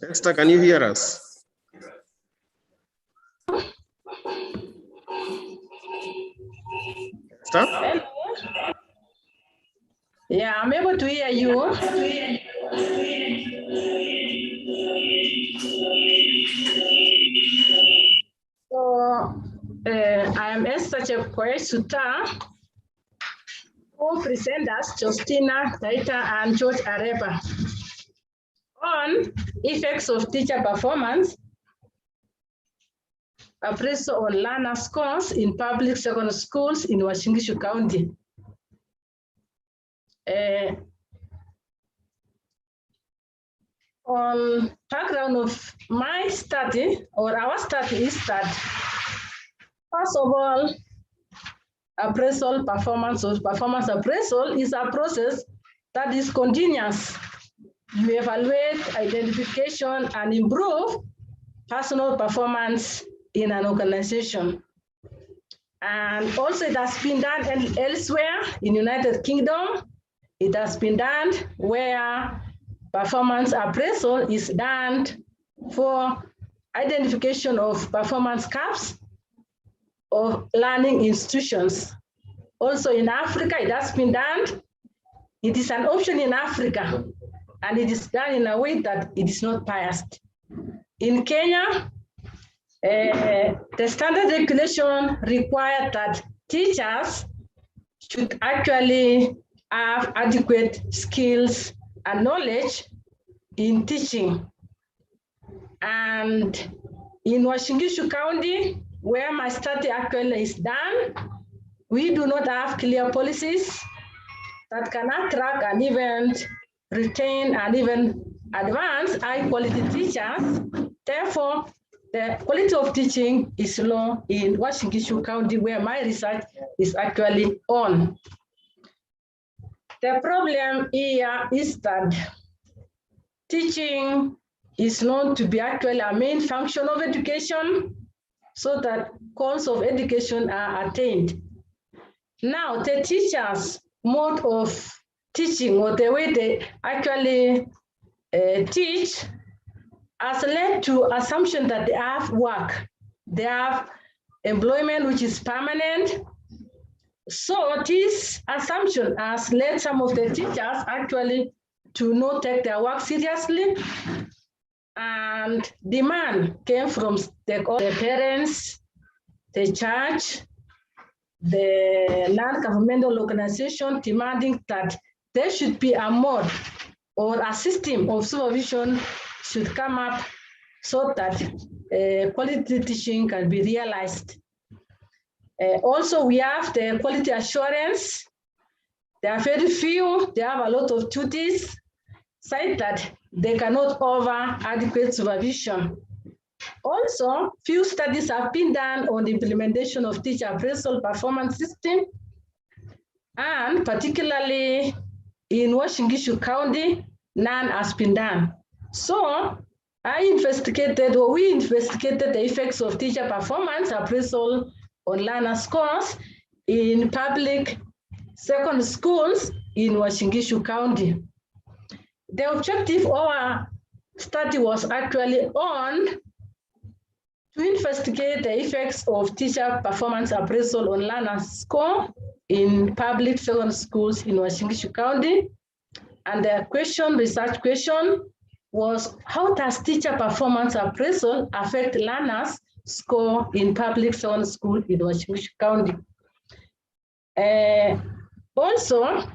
Esther, can you hear us? Esther? Hello. Yeah, I'm able to hear you. So, I am Esther Chepkoech Suta, who present us Justina Taita and George Areba on effects of teacher performance, appraisal on learner scores in public secondary schools in Uasin Gishu County. On background of my study or our study is that, first of all, appraisal performance or performance appraisal is a process that is continuous. You evaluate, identification, and improve personal performance in an organization. And also it has been done elsewhere in United Kingdom. It has been done where performance appraisal is done for identification of performance gaps of learning institutions. Also in Africa, it has been done. It is an option in Africa, and it is done in a way that it is not biased. In Kenya, the standard regulation required that teachers should actually have adequate skills and knowledge in teaching. And in Uasin Gishu County, where my study actually is done, we do not have clear policies that can attract and even retain and even advance high quality teachers. Therefore, the quality of teaching is low in Uasin Gishu County, where my research is actually on. The problem here is that teaching is known to be actually a main function of education, so that goals of education are attained. Now, the teachers' mode of teaching, or the way they actually teach, has led to assumption that they have work, they have employment which is permanent. So this assumption has led some of the teachers actually to not take their work seriously, and demand came from the parents, the church, the non-governmental organization, demanding that there should be a mode or a system of supervision should come up so that quality teaching can be realized. Also, we have the quality assurance. There are very few, they have a lot of duties, such that they cannot offer adequate supervision. Also, few studies have been done on the implementation of teacher appraisal performance system, and particularly in Uasin Gishu County, none has been done. So we investigated the effects of teacher performance appraisal on learner scores in public secondary schools in Uasin Gishu County. The objective of our study was actually on to investigate the effects of teacher performance appraisal on learners' score in public secondary schools in Uasin Gishu County. And the research question was, how does teacher performance appraisal affect learners' score in public secondary school in Uasin Gishu County? Also,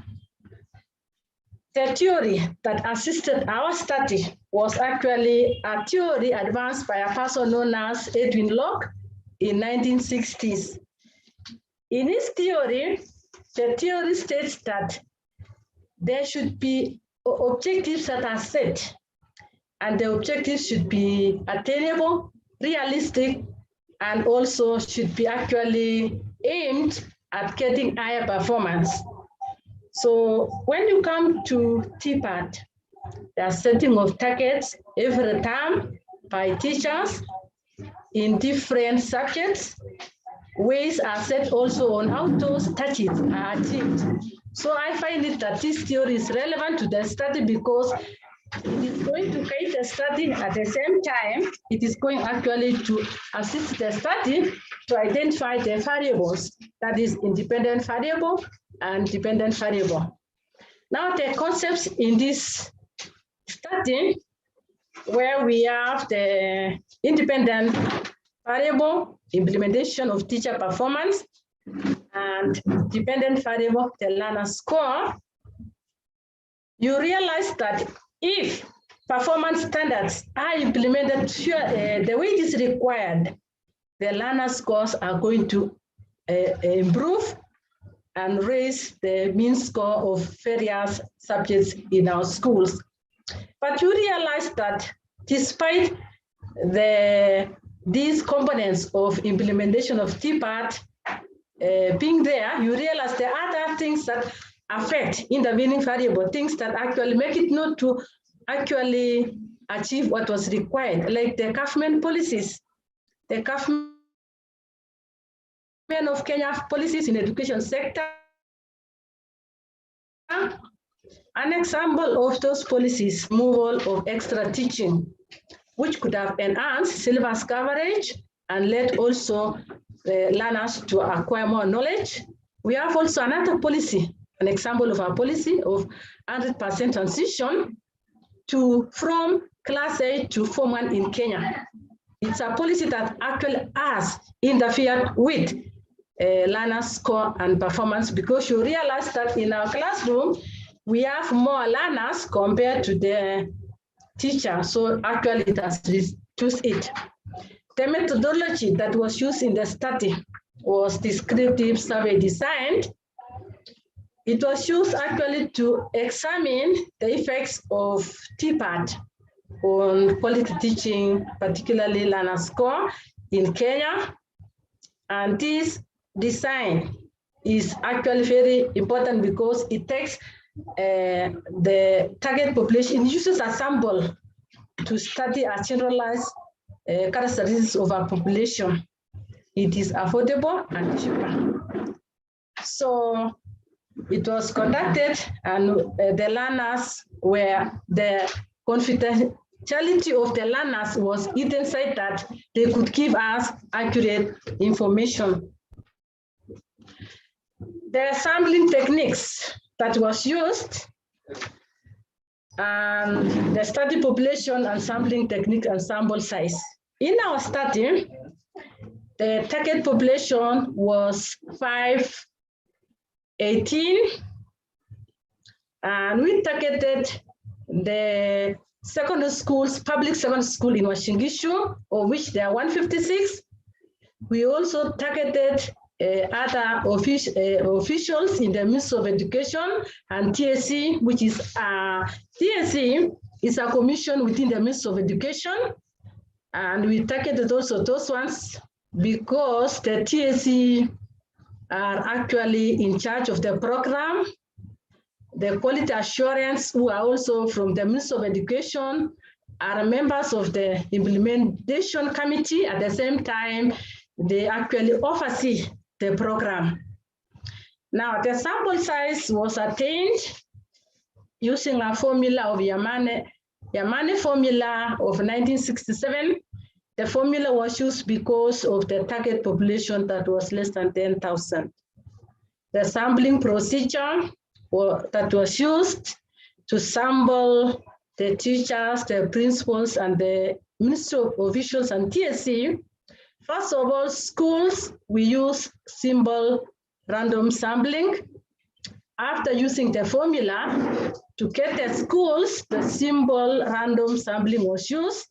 the theory that assisted our study was actually a theory advanced by a person known as Edwin Locke in 1960s. In his theory, the theory states that there should be objectives that are set, and the objectives should be attainable, realistic, and also should be actually aimed at getting higher performance. So when you come to TPAT, there are setting of targets every term by teachers in different subjects. Ways are set also on how those targets are achieved. So I find it that this theory is relevant to the study because it is going to guide the study at the same time. It is going actually to assist the study to identify the variables, that is independent variable and dependent variable. Now the concepts in this study, where we have the independent variable, implementation of teacher performance, and dependent variable, the learner score, you realize that if performance standards are implemented the way it is required, the learner scores are going to improve and raise the mean score of various subjects in our schools. But you realize that despite these components of implementation of TPAT being there, you realize there are other things that affect intervening variable, things that actually make it not to actually achieve what was required, like the government policies. The government of Kenya policies in education sector. An example of those policies, removal of extra teaching, which could have enhanced syllabus coverage and led also learners to acquire more knowledge. We have also another policy, an example of our policy of 100% transition from class 8 to Form 1 in Kenya. It's a policy that actually has interfered with learner score and performance, because you realize that in our classroom, we have more learners compared to the teacher. So actually it has reduced it. The methodology that was used in the study was descriptive survey design. It was used actually to examine the effects of TPAT on quality teaching, particularly learner score in Kenya. And this design is actually very important because it takes the target population, it uses a sample to study a generalized characteristics of our population. It is affordable and cheaper. So it was conducted, and the learners were, the confidentiality of the learners was hidden inside that they could give us accurate information. The sampling techniques that was used, and the study population and sampling technique and sample size. In our study, the target population was 518, and we targeted the secondary schools, public secondary school in Uasin Gishu, of which there are 156. We also targeted other officials in the Ministry of Education and TSC, which is TSC is a commission within the Ministry of Education, and we targeted also those ones because the TSC are actually in charge of the program. The quality assurance, who are also from the Ministry of Education, are members of the implementation committee. At the same time, they actually oversee the program. Now, the sample size was attained using a formula of Yamane formula of 1967. The formula was used because of the target population that was less than 10,000. The sampling procedure that was used to sample the teachers, the principals, and the Ministry of Officials and TSC. First of all, schools, we use symbol random sampling. After using the formula to get the schools, the symbol random sampling was used,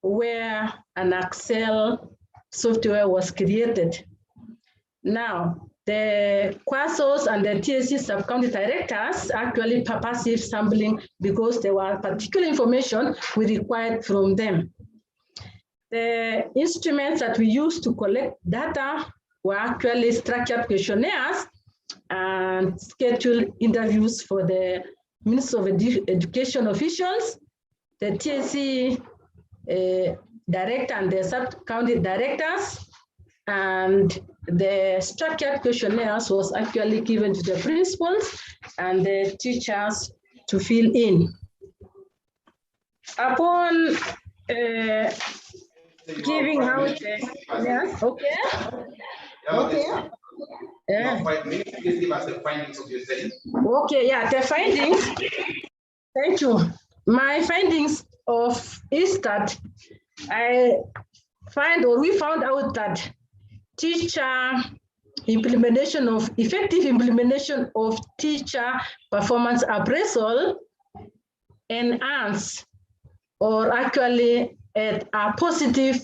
where an Excel software was created. Now, the QASOs and the TSC sub-county directors actually passive sampling because there were particular information we required from them. The instruments that we used to collect data were actually structured questionnaires and scheduled interviews for the Ministry of Education officials, the TSC director and the sub-county directors, and the structured questionnaires was actually given to the principals and the teachers to fill in. Upon giving out the, yes, okay. Okay. Yeah. Please give us the findings of your study. Okay, yeah, the findings. Thank you. My findings is that we found out that effective implementation of teacher performance appraisal enhance or actually had a positive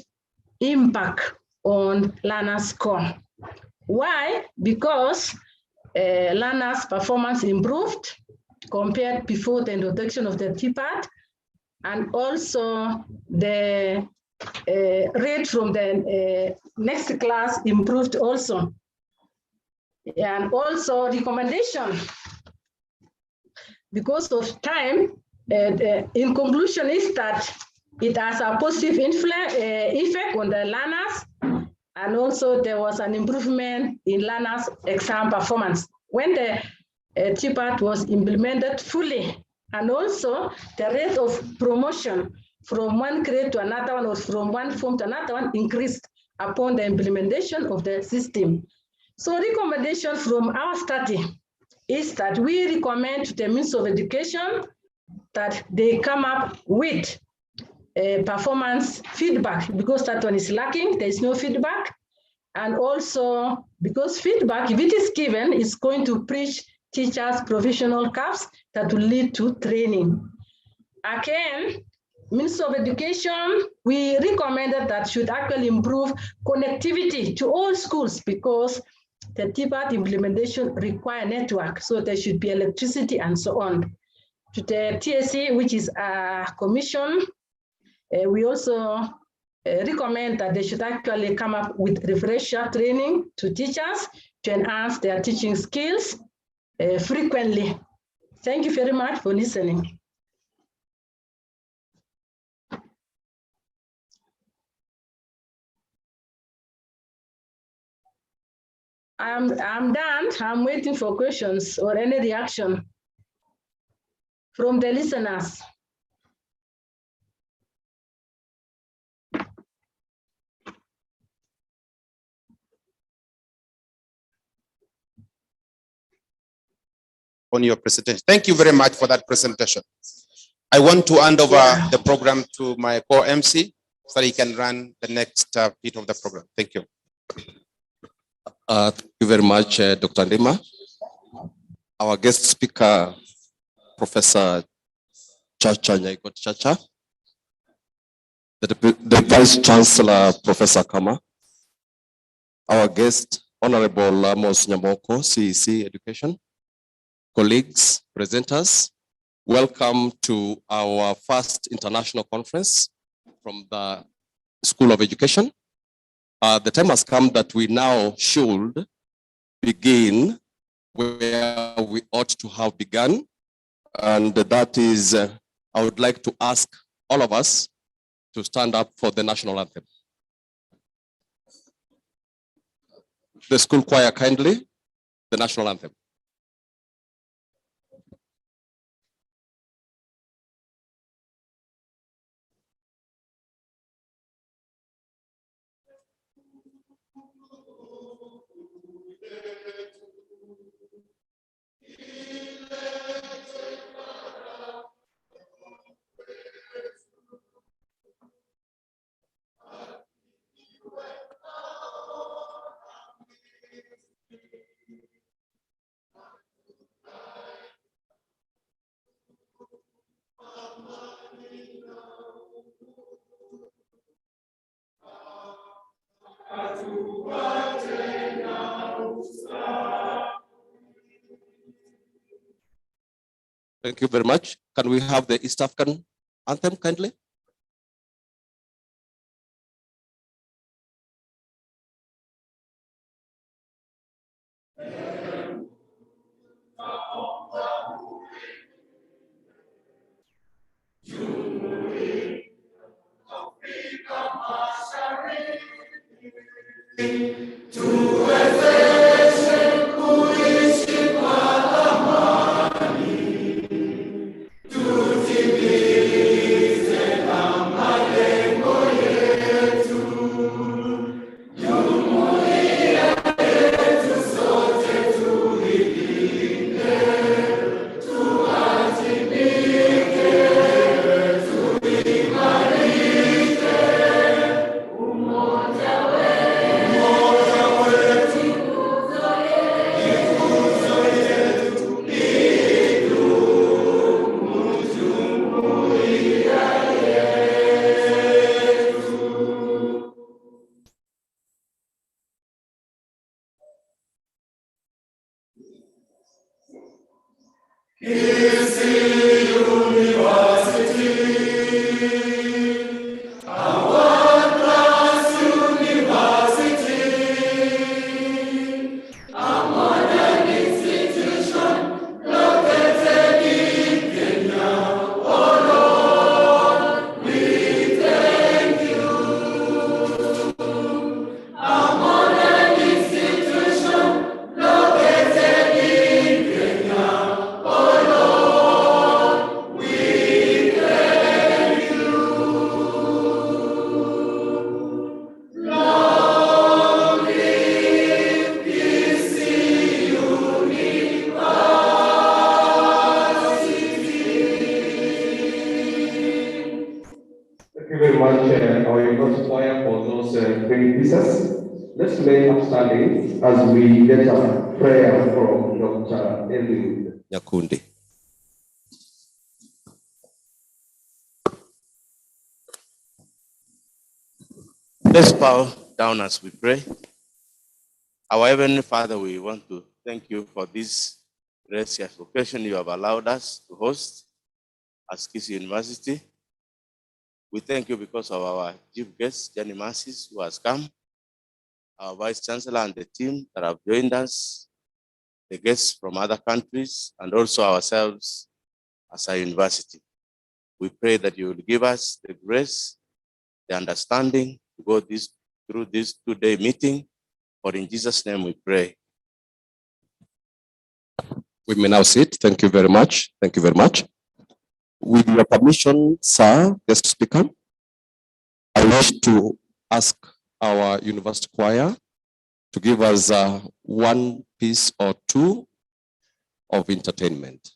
impact on learners' score. Why? Because learners' performance improved compared before the introduction of the TPAT, and also the rate from the next class improved also. And also recommendation, because of time, in conclusion is that it has a positive effect on the learners, and also there was an improvement in learners' exam performance when the TPAT was implemented fully, and also the rate of promotion from one grade to another one or from one form to another one increased upon the implementation of the system. So recommendation from our study is that we recommend to the Ministry of Education that they come up with performance feedback, because that one is lacking, there is no feedback. And also because feedback, if it is given, is going to preach teachers professional curves that will lead to training. Again, Ministry of Education, we recommended that should actually improve connectivity to all schools, because the TPAT implementation require network, so there should be electricity and so on. To the TSC, which is a commission, we also recommend that they should actually come up with refresher training to teachers to enhance their teaching skills frequently. Thank you very much for listening. I'm done. I'm waiting for questions or any reaction from the listeners. On your presentation. Thank you very much for that presentation. I want to hand over the program to my co-MC so he can run the next bit of the program. Thank you. Thank you very much, Dr. Ndima. Our guest speaker, Professor Chacha Nyaikot Chacha, the Vice Chancellor, Professor Kama, our guest, Honorable Amos Nyamoko, CEC Education, colleagues, presenters, welcome to our first international conference from the School of Education. The time has come that we now should begin where we ought to have begun. And that is, I would like to ask all of us to stand up for the national anthem. The school choir, kindly, the national anthem. Thank you very much. Can we have the East African anthem kindly? Thank you very much, our University Choir, for those great pieces. Let's remain upstanding as we get a prayer from Dr. Edwin Nyakundi. Let's bow down as we pray. Our Heavenly Father, we want to thank you for this gracious occasion you have allowed us to host as Kisii University. We thank you because of our chief guest, Jenny Massis, who has come, our Vice Chancellor and the team that have joined us, the guests from other countries, and also ourselves as a university. We pray that you will give us the grace, the understanding to go through this two-day meeting. For in Jesus' name we pray. We may now sit. Thank you very much. Thank you very much. With your permission, sir, guest speaker, I wish to ask our university choir to give us one piece or two of entertainment.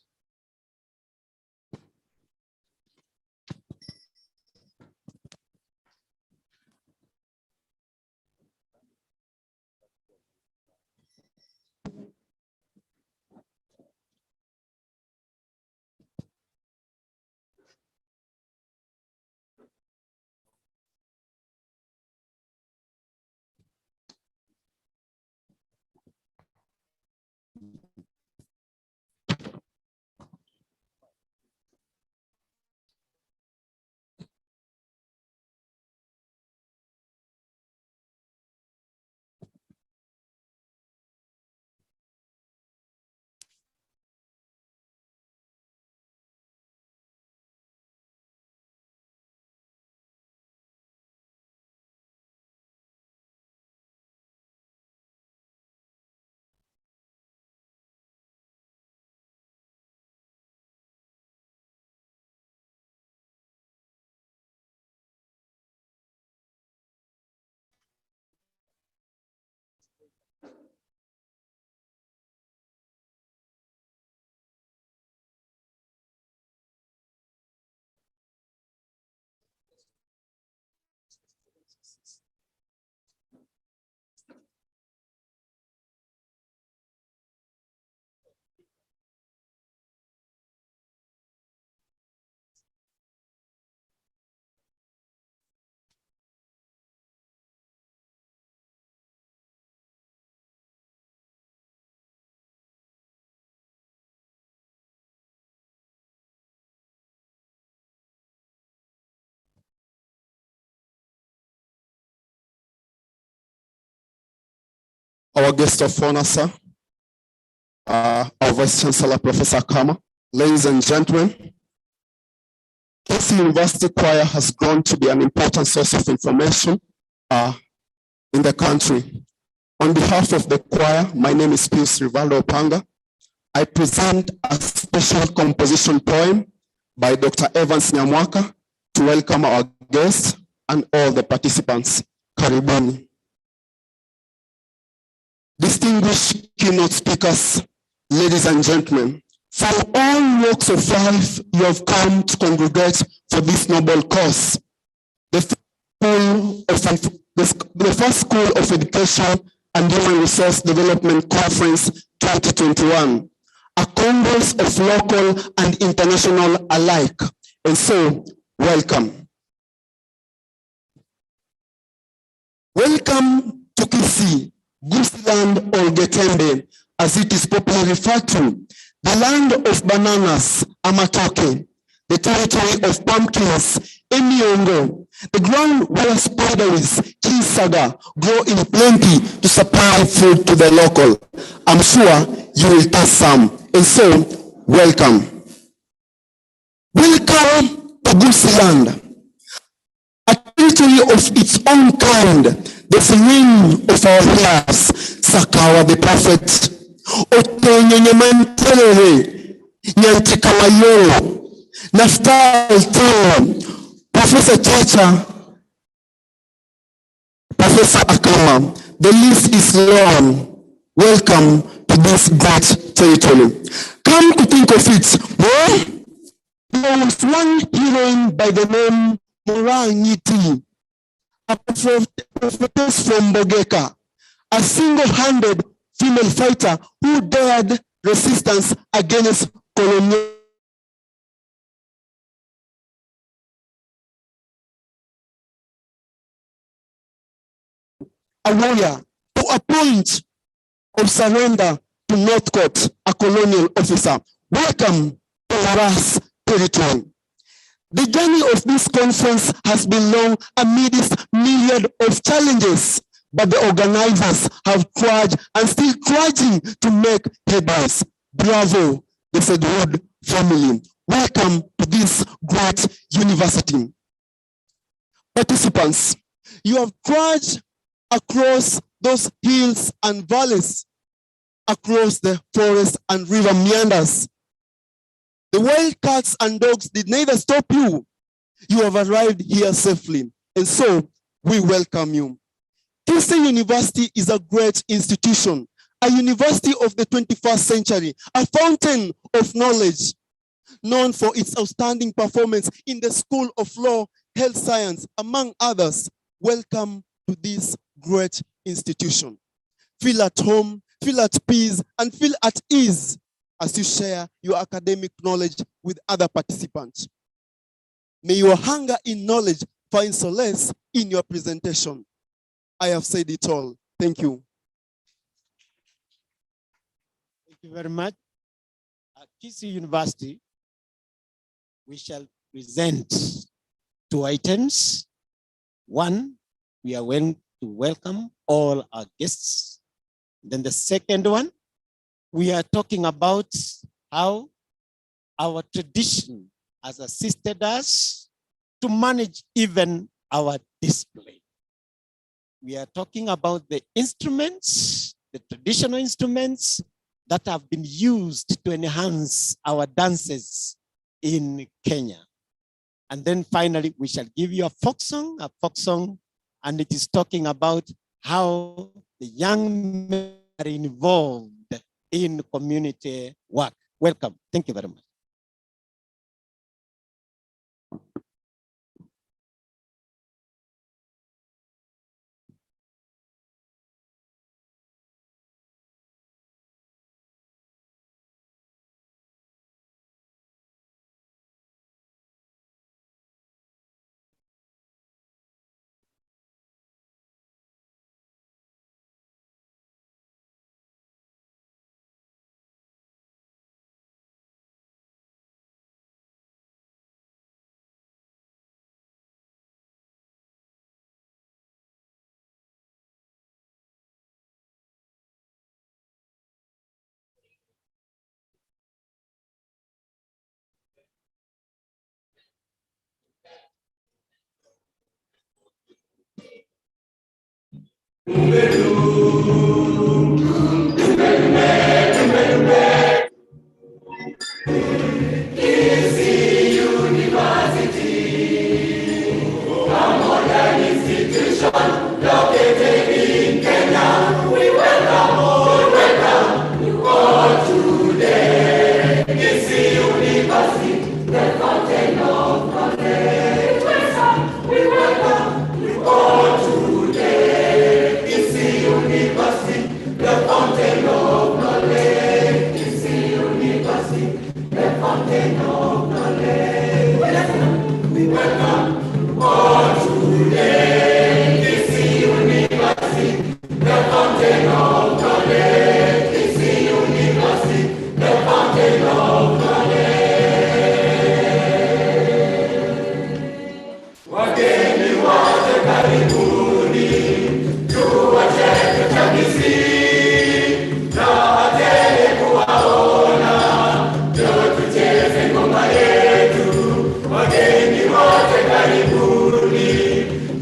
our guest of honor, sir, our Vice Chancellor, Professor Kama, ladies and gentlemen, Kisii University Choir has grown to be an important source of information in the country. On behalf of the choir, my name is Pius Rivaldo Opanga. I present a special composition poem by Dr. Evans Nyamwaka to welcome our guests and all the participants. Karibuni. Distinguished keynote speakers, ladies and gentlemen, from all walks of life, you have come to congregate for this noble cause. The first School of Education and Human Resource Development Conference 2021, a congress of local and international alike. And so, welcome. Welcome to Kisii, Gusiland or Getembe, as it is popularly referred to, the land of bananas, Amatoke, the territory of pumpkins, Emiongo, the ground where spideries, Kisii, grow in plenty to supply food to the local. I'm sure you will taste some. And so, welcome. Welcome to Gusiland, a territory of its own kind, the serene of our lives, Sakawa the prophet, Otenyemantere, Nyantikamayo, Naftal Tao, Professor Chacha, Professor Akama. The list is long. Welcome to this great territory. Come to think of it, well, there was one heroine by the name Mora Nyiti, a prophetess from Bogeka, a single-handed female fighter who dared resistance against colonial. A warrior to a point of surrender to Northcote, a colonial officer. Welcome to Laras territory. The journey of this conference has been long amidst myriad of challenges, but the organizers have tried and still trudging to make headway. Bravo, the Sedwood family. Welcome to this great university. Participants, you have trudged across those hills and valleys, across the forest and river meanders. The wild cats and dogs did neither stop you. You have arrived here safely, and so we welcome you. Kisii University is a great institution, a university of the 21st century, a fountain of knowledge, known for its outstanding performance in the School of Law, Health Science, among others. Welcome to this great institution. Feel at home, feel at peace, and feel at ease as you share your academic knowledge with other participants. May your hunger in knowledge find solace in your presentation. I have said it all. Thank you. Thank you very much. At Kisii University, we shall present 2 items. One, we are going to welcome all our guests. Then the second one, we are talking about how our tradition has assisted us to manage even our display. We are talking about the instruments, the traditional instruments that have been used to enhance our dances in Kenya. And then finally, we shall give you a folk song, and it is talking about how the young men are involved in community work. Welcome. Thank you very much. Kisii University, a modern institution located in Kenya. We welcome you all today. Kisii University, the fountain of knowledge. We welcome you all today. Kisii University, the fountain of knowledge. Kisii University, the fountain of knowledge. We welcome all today. Kisii University, the fountain of knowledge. Kisii University, the fountain of knowledge. Wageni wote karibuni, chuo chetu cha Kisii, raha tele kuwaona, njoo tucheze ngoma yetu. Wageni wote karibuni,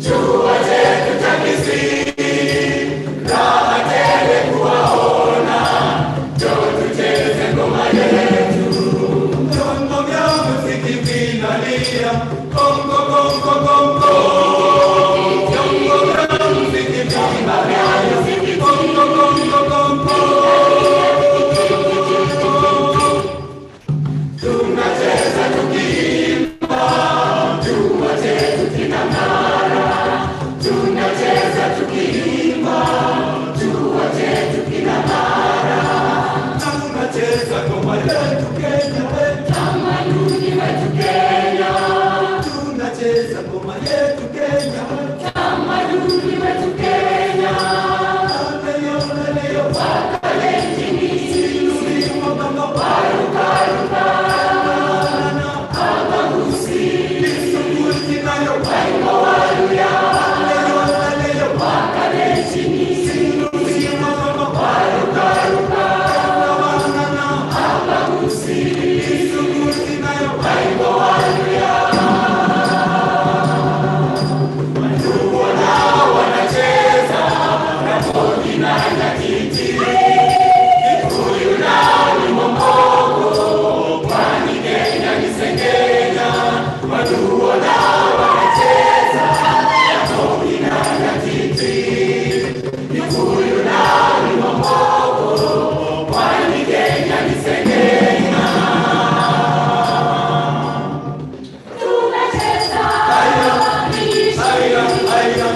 chuo chetu cha Kisii, raha tele kuwaona, njoo tucheze ngoma yetu. Vyombo vya muziki vinalia, kongo kongo kongo. Vyombo vya muziki vinalia, kongo kongo kongo. Tunacheza tukiimba, jua chetu kinang'ara. Tunacheza tukiimba, jua chetu kinang'ara. Tunacheza ngoma yetu Kenya, tamaduni wetu Kenya. Tunacheza ngoma yetu Kenya, tamaduni wetu Kenya. Leo leo wakalenjini, sisi mabamba waruka ruka. Abagusi, isukuti nayo waimba waluya. Leo wakalenjini, sisi mabamba waruka ruka. Abagusi, isukuti nayo waimba waluya. Waluo nao wanacheza na bodi na nyatiti. Kikuyu nao ni momoko, pwani Kenya ni sengenya. Waluo nao wanacheza na bodi na nyatiti. Kikuyu nao ni momoko, pwani Kenya ni sengenya. Tunacheza haya haya haya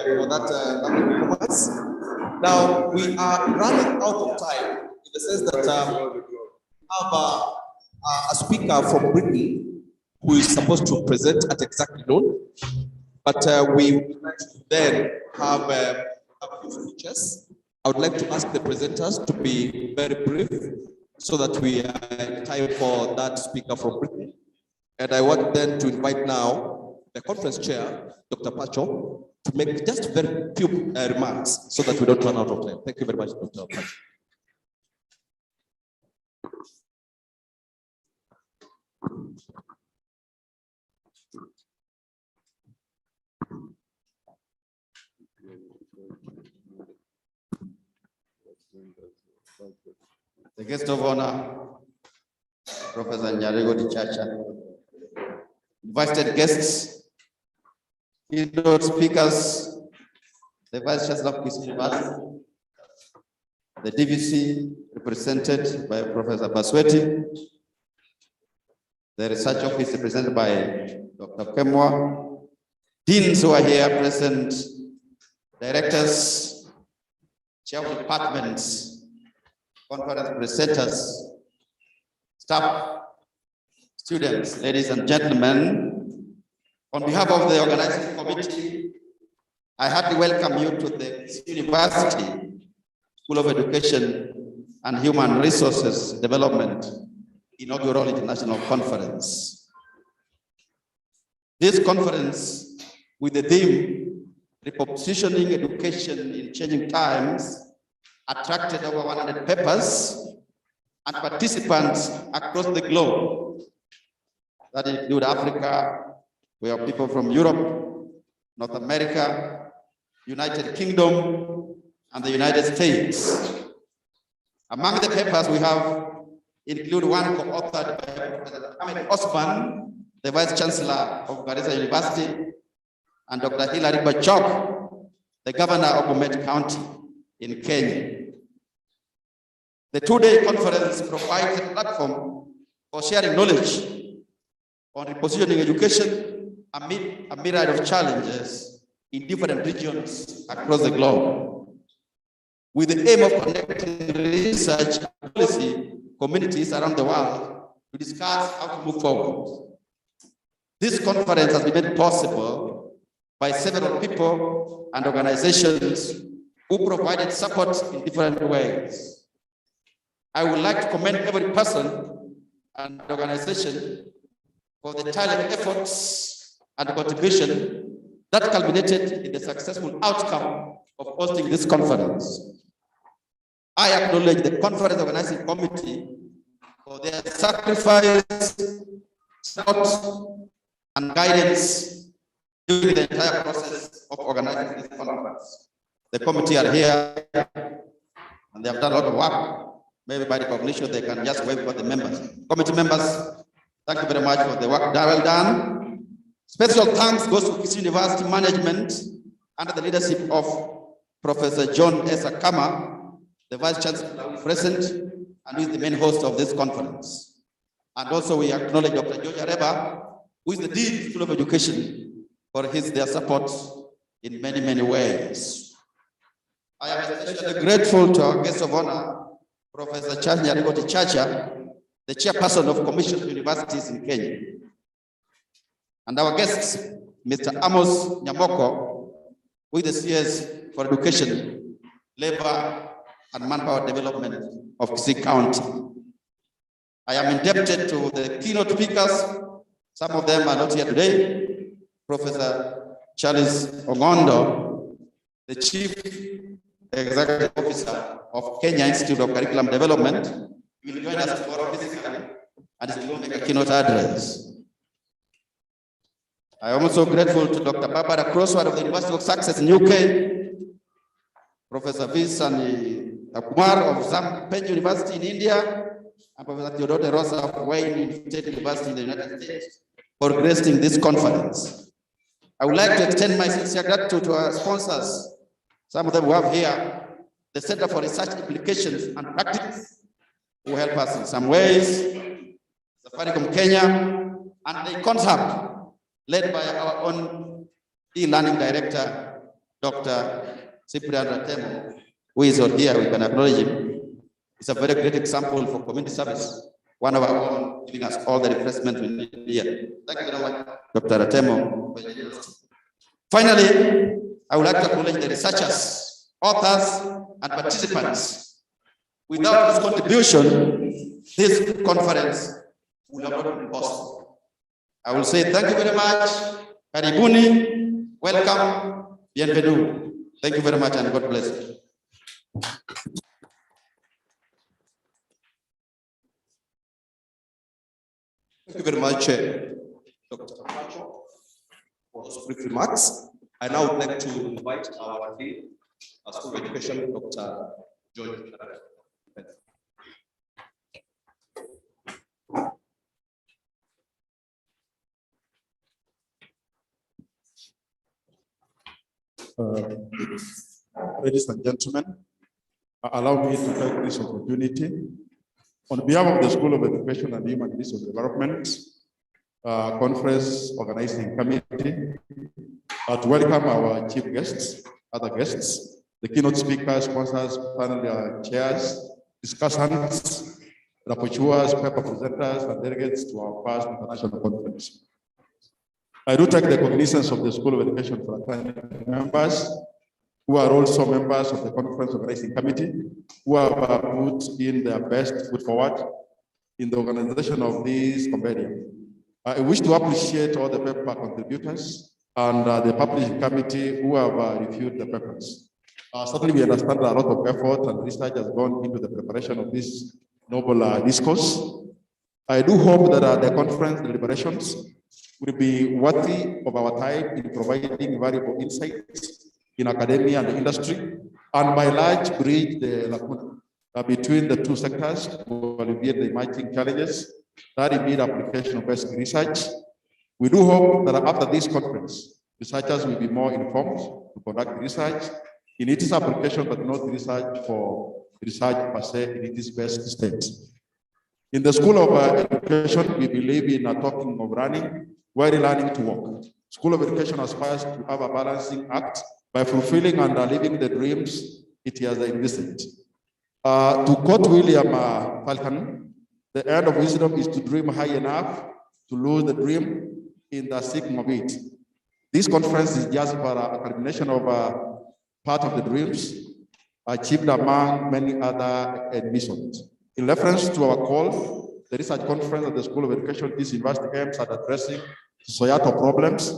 For that lovely performance. Now we are running out of time in the sense that have a speaker from Britain who is supposed to present at exactly noon, but we would like to then have a few speeches. I would like to ask the presenters to be very brief so that we are in time for that speaker from Britain. And I want then to invite now the conference chair, Dr. Pacho, to make just very few remarks so that we don't run out of time. Thank you very much, Dr. Pacho. The guest of honor, Professor Nyarego Dichacha, invited guests, keynote speakers, the Vice Chancellor of Kisii University, the DVC represented by Professor Basweti, the research office represented by Dr. Kemwa, deans who are here present, directors, chair of departments, conference presenters, staff, students, ladies and gentlemen, on behalf of the organizing committee, I heartily welcome you to the Kisii University School of Education and Human Resources Development Inaugural International Conference. This conference, with the theme, Repositioning Education in Changing Times, attracted over 100 papers and participants across the globe. That include Africa, we have people from Europe, North America, United Kingdom, and the United States. Among the papers we have include one co-authored by Professor Ahmed Osman, the Vice Chancellor of Garissa University, and Dr. Hilary Bachok, the Governor of Bomet County in Kenya. The two-day conference provides a platform for sharing knowledge on repositioning education amid a myriad of challenges in different regions across the globe, with the aim of connecting research and policy communities around the world to discuss how to move forward. This conference has been made possible by several people and organizations who provided support in different ways. I would like to commend every person and organization for the tireless efforts and contribution that culminated in the successful outcome of hosting this conference. I acknowledge the conference organizing committee for their sacrifice, support, and guidance during the entire process of organizing this conference. The committee are here and they have done a lot of work. Maybe by recognition, they can just wave for the members. Committee members, thank you very much for the work well done. Special thanks goes to Kisii University management under the leadership of Professor John S. Akama, the Vice Chancellor present and who is the main host of this conference. And also we acknowledge Dr. George Areba, who is the Dean of School of Education, for their support in many, many ways. I am especially grateful to our guest of honor, Professor Chanya Rigoti Chacha, the chairperson of Commission of Universities in Kenya. And our guest, Mr. Amos Nyamoko, who is the CS for Education, Labor, and Manpower Development of Kisii County. I am indebted to the keynote speakers. Some of them are not here today. Professor Charles Ongondo, the Chief Executive Officer of Kenya Institute of Curriculum Development, will join us tomorrow physically and will make a keynote address. I am also grateful to Dr. Barbara Crossword of the University of Sussex in UK, Professor Visan Kumar of Zampage University in India, and Professor Theodore Rosa of Wayne State University in the United States for gracing this conference. I would like to extend my sincere gratitude to our sponsors. Some of them we have here, the Center for Research Applications and Practice, who help us in some ways, Safaricom Kenya, and the Concept, led by our own e-learning director, Dr. Cyprian Ratemo, who is on here, we can acknowledge him. It's a very great example for community service, one of our own, giving us all the refreshment we need here. Thank you very much, Dr. Ratemo. Finally, I would like to acknowledge the researchers, authors, and participants. Without this contribution, this conference would have not been possible. I will say thank you very much. Karibuni, welcome, bienvenue. Thank you very much and God bless you. Thank you very much, Dr. Pacho, for those brief remarks. I now would like to invite our Dean of School of Education, Dr. George. Ladies and gentlemen, allow me to take this opportunity on behalf of the School of Education and Human Resource Development Conference Organizing Committee to welcome our chief guests, other guests, the keynote speakers, sponsors, panel chairs, discussants, rapporteurs, paper presenters, and delegates to our first international conference. I do take the cognizance of the School of Education for members who are also members of the conference organizing committee, who have put in their best foot forward in the organization of this compendium. I wish to appreciate all the paper contributors and the publishing committee who have reviewed the papers. Certainly we understand that a lot of effort and research has gone into the preparation of this noble discourse. I do hope that the conference deliberations will be worthy of our time in providing valuable insights in academia and industry, and by large bridge the lacuna between the two sectors to alleviate the emerging challenges that impede application of basic research. We do hope that after this conference, researchers will be more informed to conduct research in its application, but not research for research per se in its best state. In the School of Education, we believe in talking of running, while learning to walk. School of Education aspires to have a balancing act by fulfilling and living the dreams it has envisaged. To quote William Falcon, the end of wisdom is to dream high enough to lose the dream in the seeking of it. This conference is just for a culmination of part of the dreams achieved among many other ambitions. In reference to our call, the research conference at the School of Education, this university aims at addressing societal problems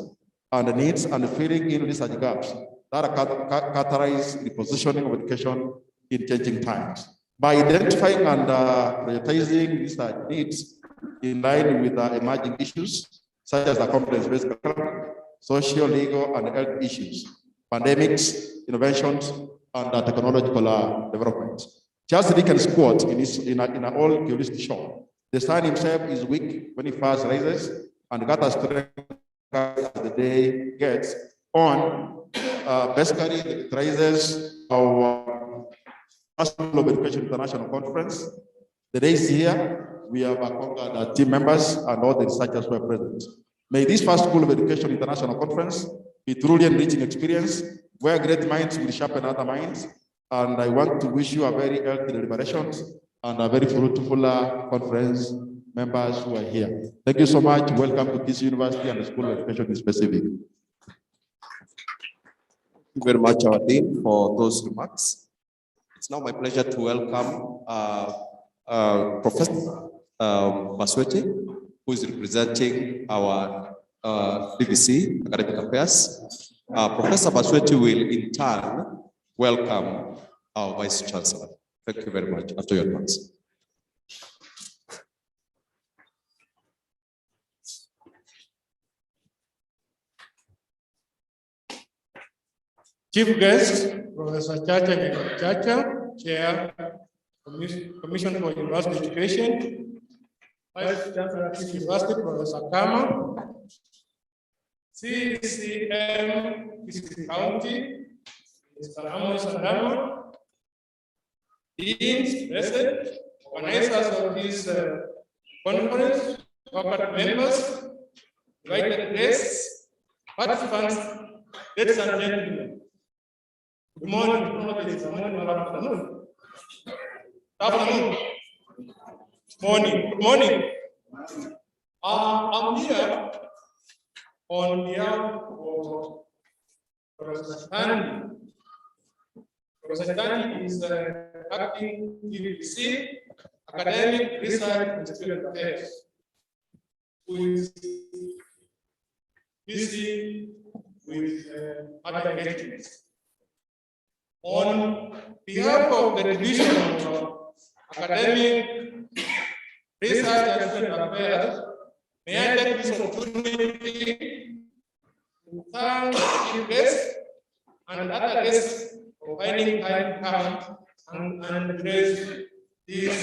and needs and filling in research gaps that characterize the positioning of education in changing times. By identifying and prioritizing research needs in line with the emerging issues, such as the competence-based curriculum, social, legal, and health issues, pandemics, innovations, and technological development. Charles Dickens' quote in an old Theolist show, "The sun himself is weak when he first rises, and gathers strength as the day gets on." Basically, it raises our School of Education International Conference. The day is here. We have conquered our team members and all the researchers who are present. May this first School of Education International Conference be truly enriching experience where great minds will sharpen other minds. And I want to wish you a very healthy deliberations and a very fruitful conference members who are here. Thank you so much. Welcome to Kisii University and the School of Education in specific. Thank you very much, our Dean, for those remarks. It's now my pleasure to welcome Professor Basweti, who is representing our DVC, Academic Affairs. Professor Basweti will in turn welcome our Vice Chancellor. Thank you very much. After your remarks. Chief guest, Professor Chacha, Chair, Commission for University Education, Vice Chancellor of Kisii University, Professor Kama, CCM, Kisii County, Mr. Amos Adama, Deans, present, organizers of this conference, corporate members, invited guests, participants, ladies and gentlemen. Good morning, good morning, or afternoon. Afternoon. Morning, good morning. I'm here on behalf of Professor Stanley. Professor Stanley is acting DVC, Academic Research and Student Affairs, who is busy with other engagements. On behalf of the Division of Academic Research and Student Affairs, may I take this opportunity to thank the guests and other guests for finding time to come and grace this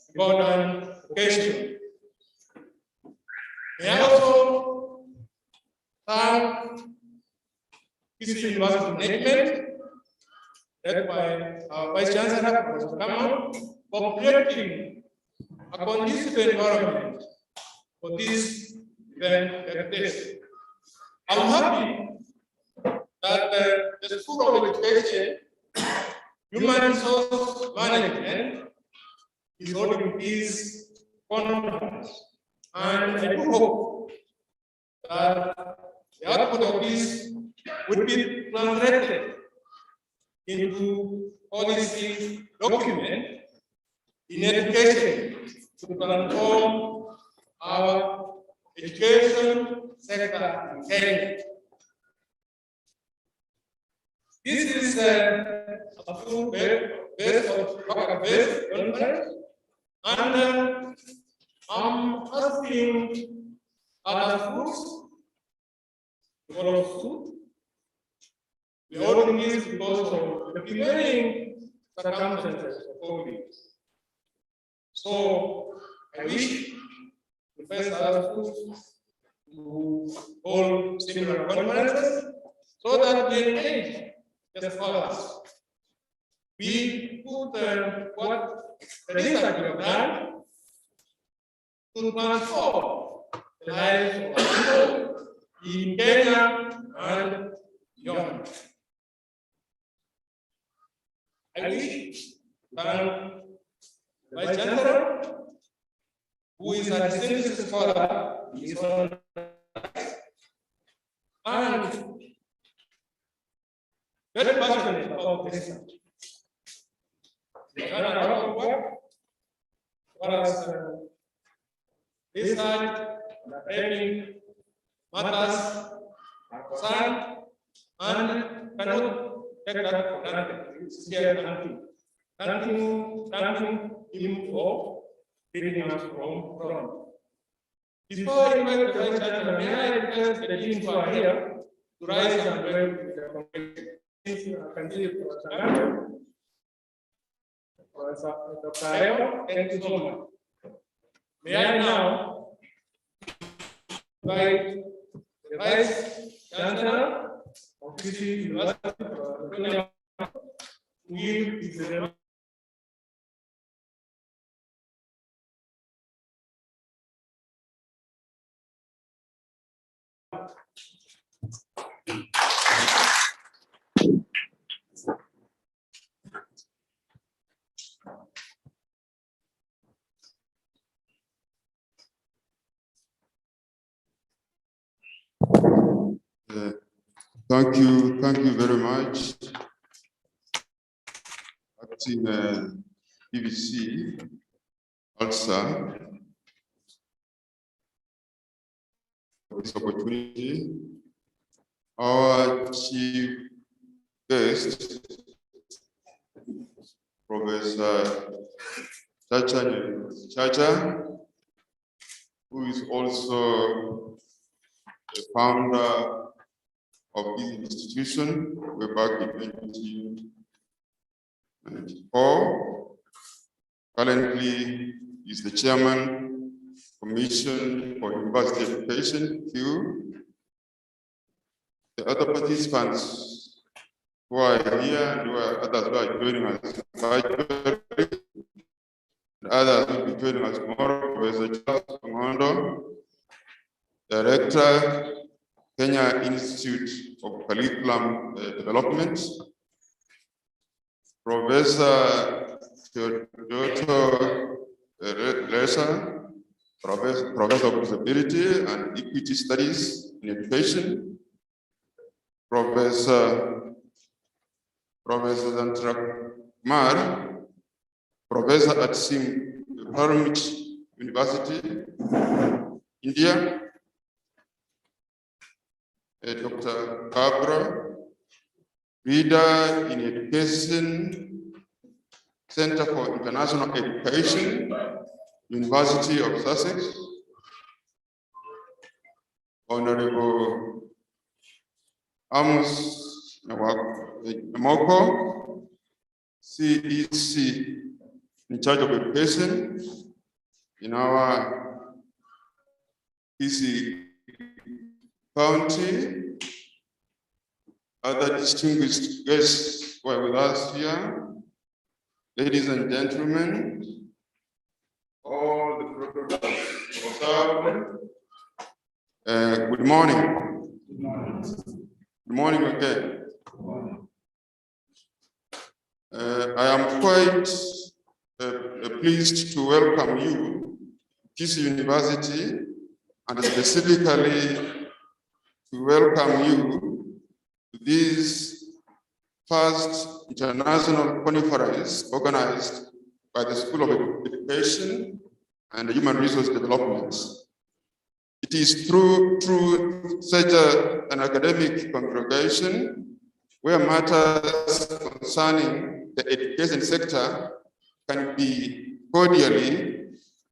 important occasion. May I also thank Kisii University Management, led by our Vice Chancellor, Professor Kama, for creating a conducive environment for this event like this. I'm happy that the School of Education, Human Resource Management is holding this conference, and I do hope that the output of this would be translated into policy document in education to transform our education sector in Kenya. This is a full-based conference, and I'm asking other schools to follow suit The only thing is because of the prevailing circumstances of COVID. So I wish the first other schools to hold similar conferences so that we engage the scholars. We put what the research we have done to transform the lives of people in Kenya and beyond. I wish to thank the Vice Chancellor, who is a distinguished scholar in his own right, and very passionate about research. They have done a lot of work as far as research and academic matters are concerned, and cannot take that for granted. Thanking him for leading us from front. Before I invite the Vice Chancellor, may I request the deans who are here to rise and welcome the congregation. I can see Professor Gandhi, Professor Dr. Ayo, thank you so much. May I now invite the Vice Chancellor of Kisii University, to give his remarks. Thank you very much. Acting PVC, also, for this opportunity. Our chief guest, Professor Chacha, who is also the founder of this institution way back in 1994. Currently is the chairman, Commission for University Education, Q. The other participants who are here and others who are joining us virtually, and others will be joining us tomorrow, Professor Charles Mondo, Director, Kenya Institute of Curriculum Development, Professor Theodore Lesa, Professor of Disability and Equity Studies in Education, Professor Zantrak Professor at Parliament University, India, Dr. Barbara, Reader in Education, Center for International Education, University of Sussex, Honorable Amos Namoko, CEC, in charge of education in our Kisii County. Other distinguished guests who are with us here, ladies and gentlemen, all the protocols observed. Good morning. Good morning again. I am quite pleased to welcome you, Kisii University, and specifically to welcome you to this first international conference organized by the School of Education and Human Resource Development. It is through such an academic congregation where matters concerning the education sector can be cordially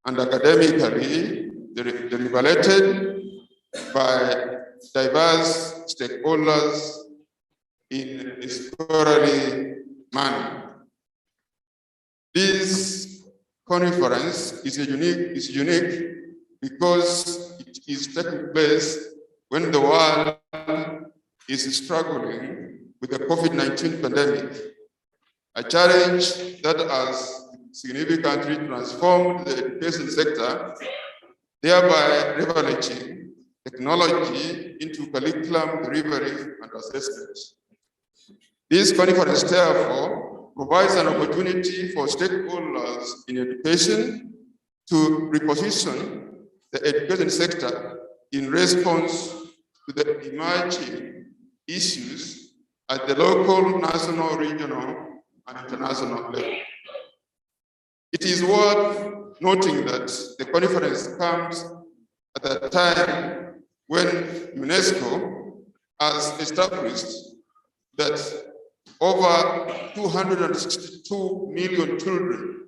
and academically deliberated by diverse stakeholders in a scholarly manner. This conference is unique because it is taking place when the world is struggling with the COVID-19 pandemic, a challenge that has significantly transformed the education sector, thereby leveraging technology into curriculum delivery and assessment. This conference, therefore, provides an opportunity for stakeholders in education to reposition the education sector in response to the emerging issues at the local, national, regional, and international level. It is worth noting that the conference comes at a time when UNESCO has established that over 262 million children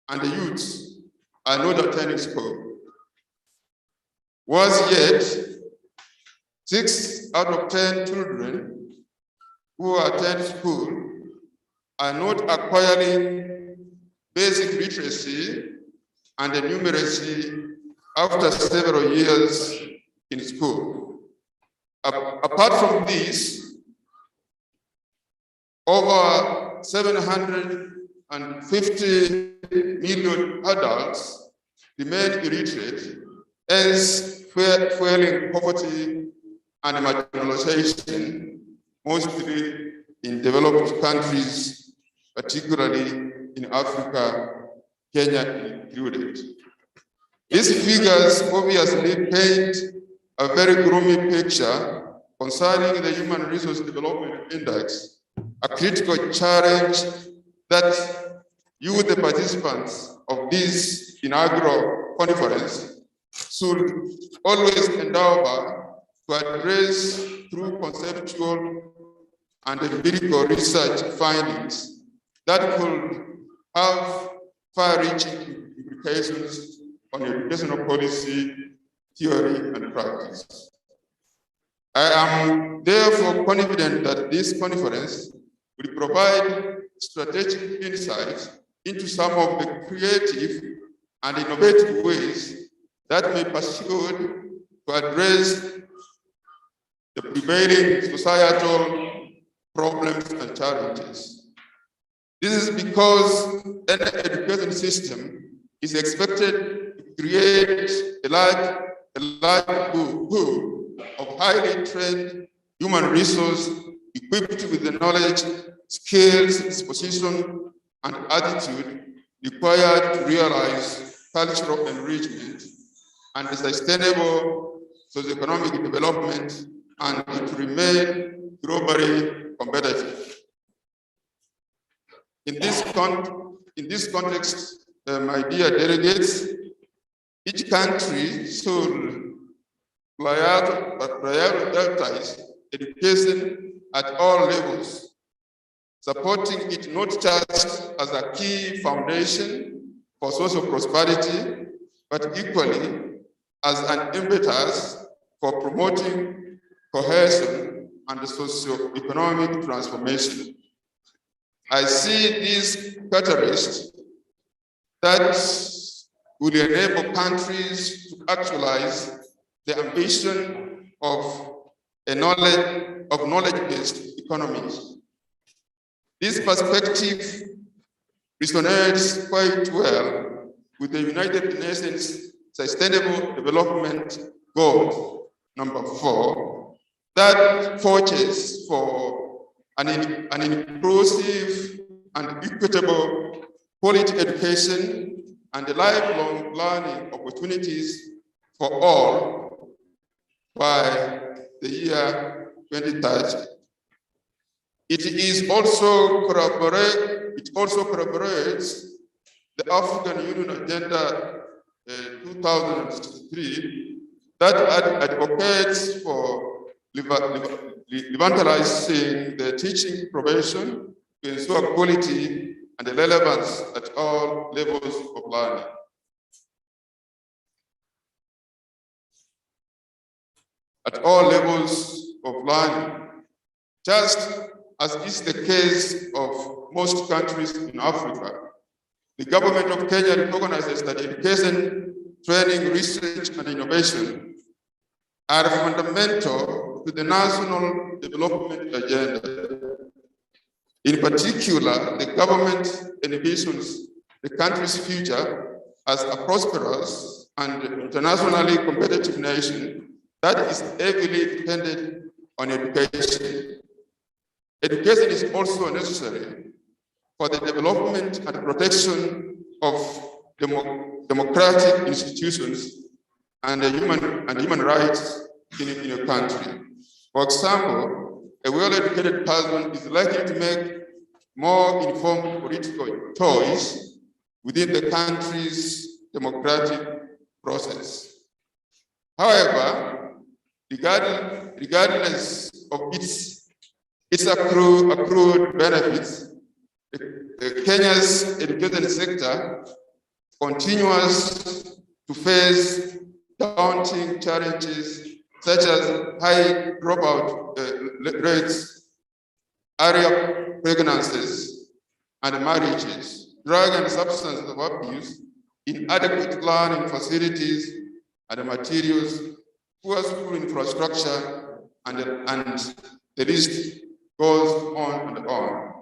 and youths are not attending school. Worse yet, 6 out of 10 children who attend school are not acquiring basic literacy and numeracy after several years in school. Apart from this, over 750 million adults remain illiterate, hence fueling poverty and marginalization, mostly in developed countries, particularly in Africa, Kenya included. These figures obviously paint a very gloomy picture concerning the Human Resource Development Index, a critical challenge that you, the participants of this inaugural conference, should always endeavor to address through conceptual and empirical research findings that could have far-reaching implications on educational policy, theory, and practice. I am therefore confident that this conference will provide strategic insights into some of the creative and innovative ways that may be pursued to address the prevailing societal problems and challenges. This is because an education system is expected to create a large pool of highly trained human resources equipped with the knowledge, skills, disposition, and attitude required to realize cultural enrichment and sustainable socioeconomic development and to remain globally competitive. In this context, my dear delegates, each country should prioritize education at all levels, supporting it not just as a key foundation for social prosperity, but equally as an impetus for promoting cohesion and socio-economic transformation. I see these catalysts that will enable countries to actualize the ambition of knowledge-based economies. This perspective resonates quite well with the United Nations Sustainable Development Goal number 4 that forges for an inclusive and equitable quality education and lifelong learning opportunities for all by the year 2030. It also corroborates the African Union Agenda 2063 that advocates for revitalizing the teaching profession to ensure quality and relevance at all levels of learning. At all levels of learning, Just as is the case of most countries in Africa, the government of Kenya recognizes that education, training, research, and innovation are fundamental to the national development agenda. In particular, the government envisions the country's future as a prosperous and internationally competitive nation that is heavily dependent on education. Education is also necessary for the development and protection of democratic institutions and human rights in a country. For example, a well-educated person is likely to make more informed political choice within the country's democratic process. However, regardless of its accrued benefits, Kenya's education sector continues to face daunting challenges such as high dropout rates, early pregnancies and marriages, drug and substance abuse, inadequate learning facilities and materials, poor school infrastructure, and the list goes on and on.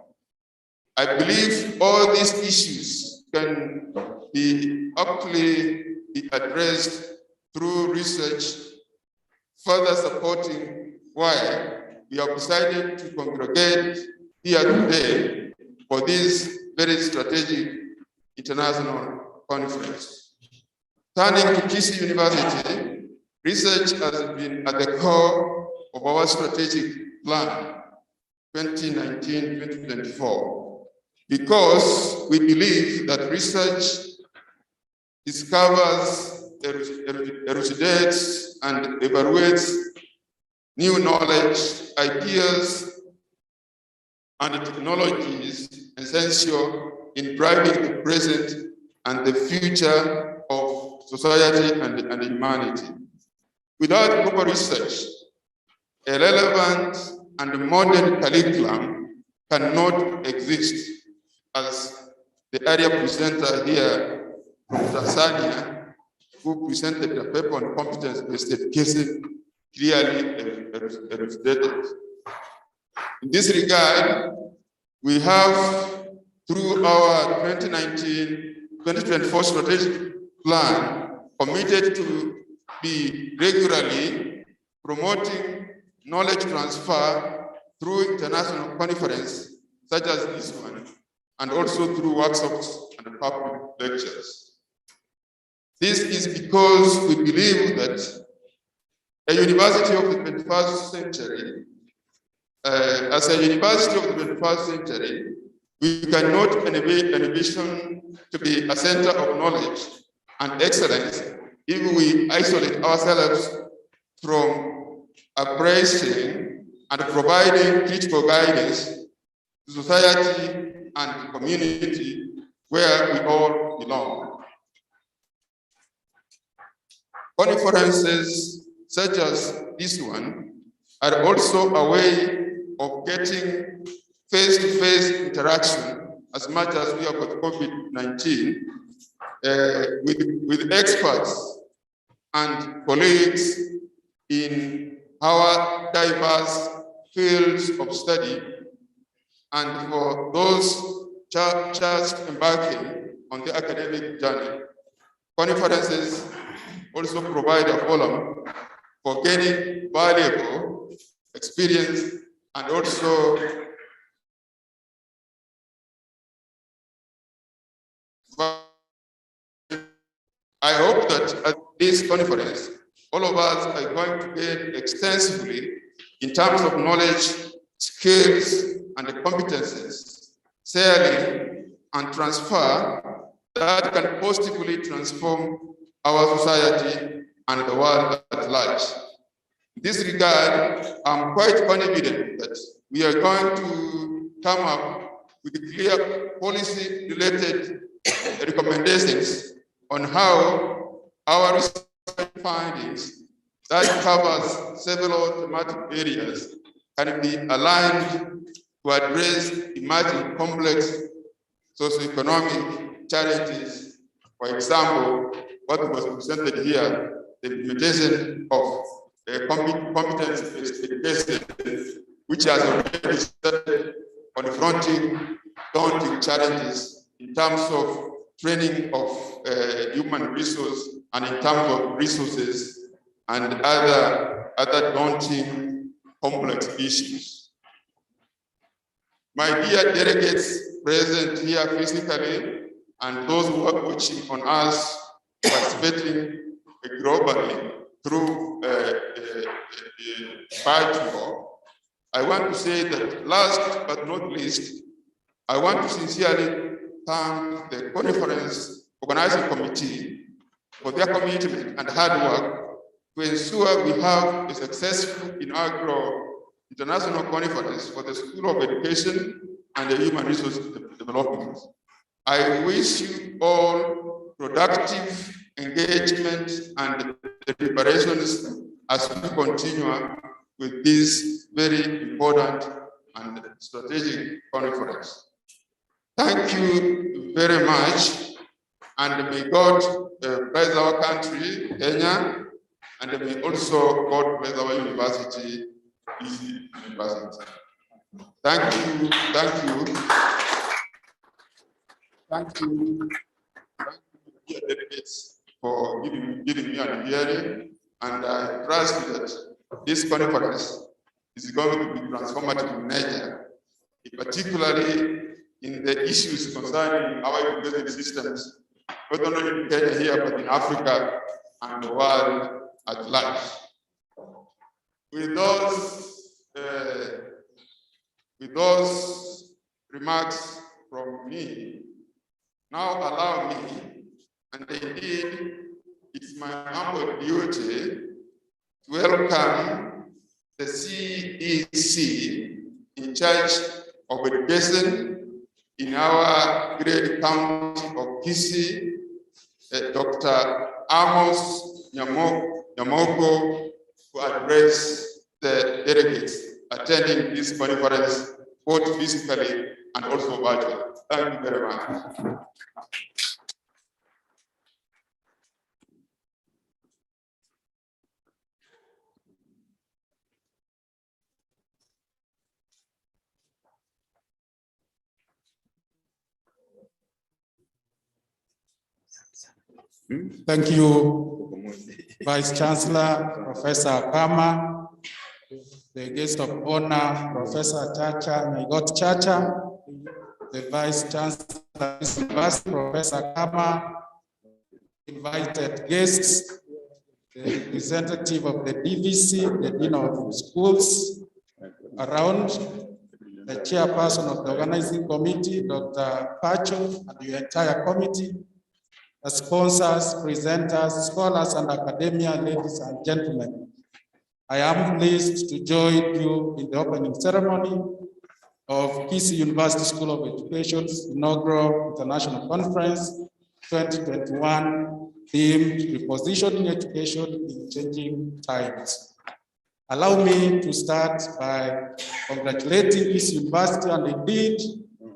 I believe all these issues can be aptly addressed through research, further supporting why we have decided to congregate here today for this very strategic international conference. Turning to Kisii University, research has been at the core of our strategic plan 2019-2024 because we believe that research discovers, elucidates, and evaluates new knowledge, ideas, and technologies essential in driving the present and the future of society and humanity. Without proper research, a relevant and modern curriculum cannot exist, as the area presenter here from Tanzania, who presented the paper on competence-based education, clearly elucidated. In this regard, we have, through our 2019-2024 strategic plan, committed to be regularly promoting knowledge transfer through international conferences such as this one, and also through workshops and public lectures. This is because we believe that a university of the 21st century, as a university of the 21st century, we cannot envision to be a center of knowledge and excellence if we isolate ourselves from appraising and providing critical guidance to society and community where we all belong. Conferences such as this one are also a way of getting face-to-face interaction as much as we have got COVID-19 with experts and colleagues in our diverse fields of study, and for those just embarking on the academic journey. Conferences also provide a forum for gaining valuable experience and also I hope that at this conference, all of us are going to gain extensively in terms of knowledge, skills, and competences, sharing and transfer that can positively transform our society and the world at large. In this regard, I'm quite confident that we are going to come up with clear policy-related recommendations on how our research findings that covers several thematic areas can be aligned to address emerging complex socioeconomic challenges. For example, what was presented here, the implementation of competence-based education, which has already started confronting daunting challenges in terms of training of human resources and in terms of resources and other daunting complex issues. My dear delegates present here physically and those who are watching on us participating globally through virtual, I want to say that last but not least, I want to sincerely thank the conference organizing committee for their commitment and hard work to ensure we have a successful inaugural international conference for the School of Education and the Human Resource Development. I wish you all productive engagement and the preparations as we continue with this very important and strategic conference. Thank you very much, and may God bless our country, Kenya, and may also God bless our university, Kisii University. Thank you, thank you. Thank you, dear delegates, for giving me an hearing, and I trust that this conference is going to be transformative in nature, particularly in the issues concerning our education systems, not only in Kenya here, but in Africa and the world at large. With those remarks from me, now allow me, and indeed it's my humble duty, to welcome the CEC in charge of education in our great county of Kisii, Dr. Amos Nyamoko, to address the delegates attending this conference, both physically and also virtually. Thank you very much. Thank you, Vice Chancellor, Professor Kama, the guest of honor, Professor Chacha, Naigot Chacha, the Vice Chancellor of this University, Professor Kama, invited guests, the representative of the DVC, the Dean of Schools around, the chairperson of the organizing committee, Dr. Pacho, and the entire committee, the sponsors, presenters, scholars, and academia, ladies and gentlemen. I am pleased to join you in the opening ceremony of Kisii University School of Education's Inaugural International Conference 2021, themed Repositioning Education in Changing Times. Allow me to start by congratulating Kisii University and indeed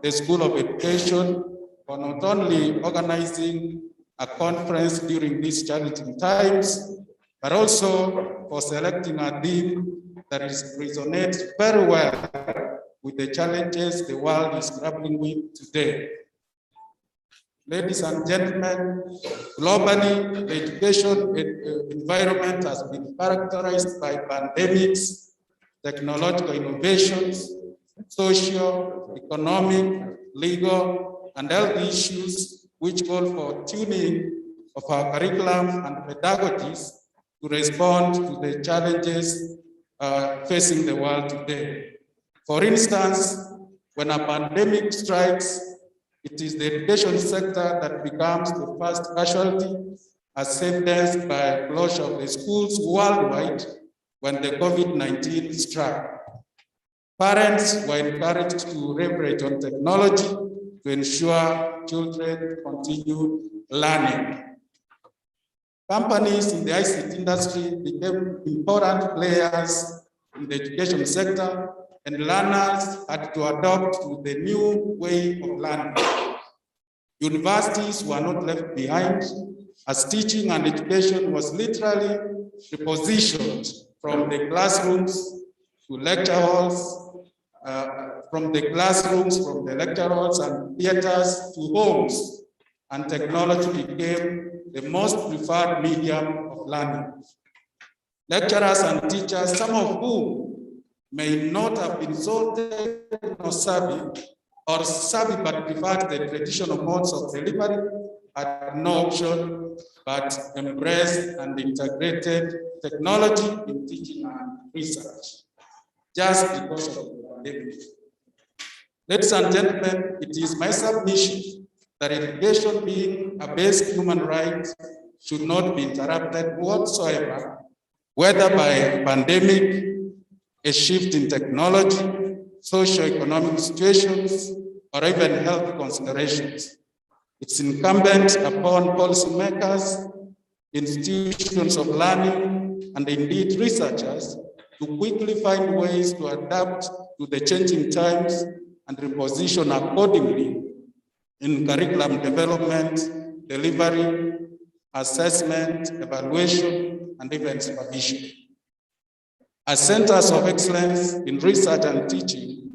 the School of Education for not only organizing a conference during these challenging times, but also for selecting a theme that resonates very well with the challenges the world is grappling with today. Ladies and gentlemen, globally, the education environment has been characterized by pandemics, technological innovations, social, economic, legal, and health issues, which call for tuning of our curriculum and pedagogies to respond to the challenges facing the world today. For instance, when a pandemic strikes, it is the education sector that becomes the first casualty, as evidenced by closure of the schools worldwide when the COVID-19 struck. Parents were encouraged to leverage on technology to ensure children continue learning. Companies in the ICT industry became important players in the education sector, and learners had to adopt to the new way of learning. Universities were not left behind, as teaching and education was literally repositioned from the classrooms to lecture halls, from the lecture halls and theaters to homes, and technology became the most preferred medium of learning. Lecturers and teachers, some of whom may not have been so savvy but preferred the traditional modes of delivery, had no option but embraced and integrated technology in teaching and research, just because of the pandemic. Ladies and gentlemen, it is my submission that education, being a basic human right, should not be interrupted whatsoever, whether by a pandemic, a shift in technology, socio-economic situations, or even health considerations. It's incumbent upon policymakers, institutions of learning, and indeed researchers to quickly find ways to adapt to the changing times and reposition accordingly in curriculum development, delivery, assessment, evaluation, and even supervision. As centers of excellence in research and teaching,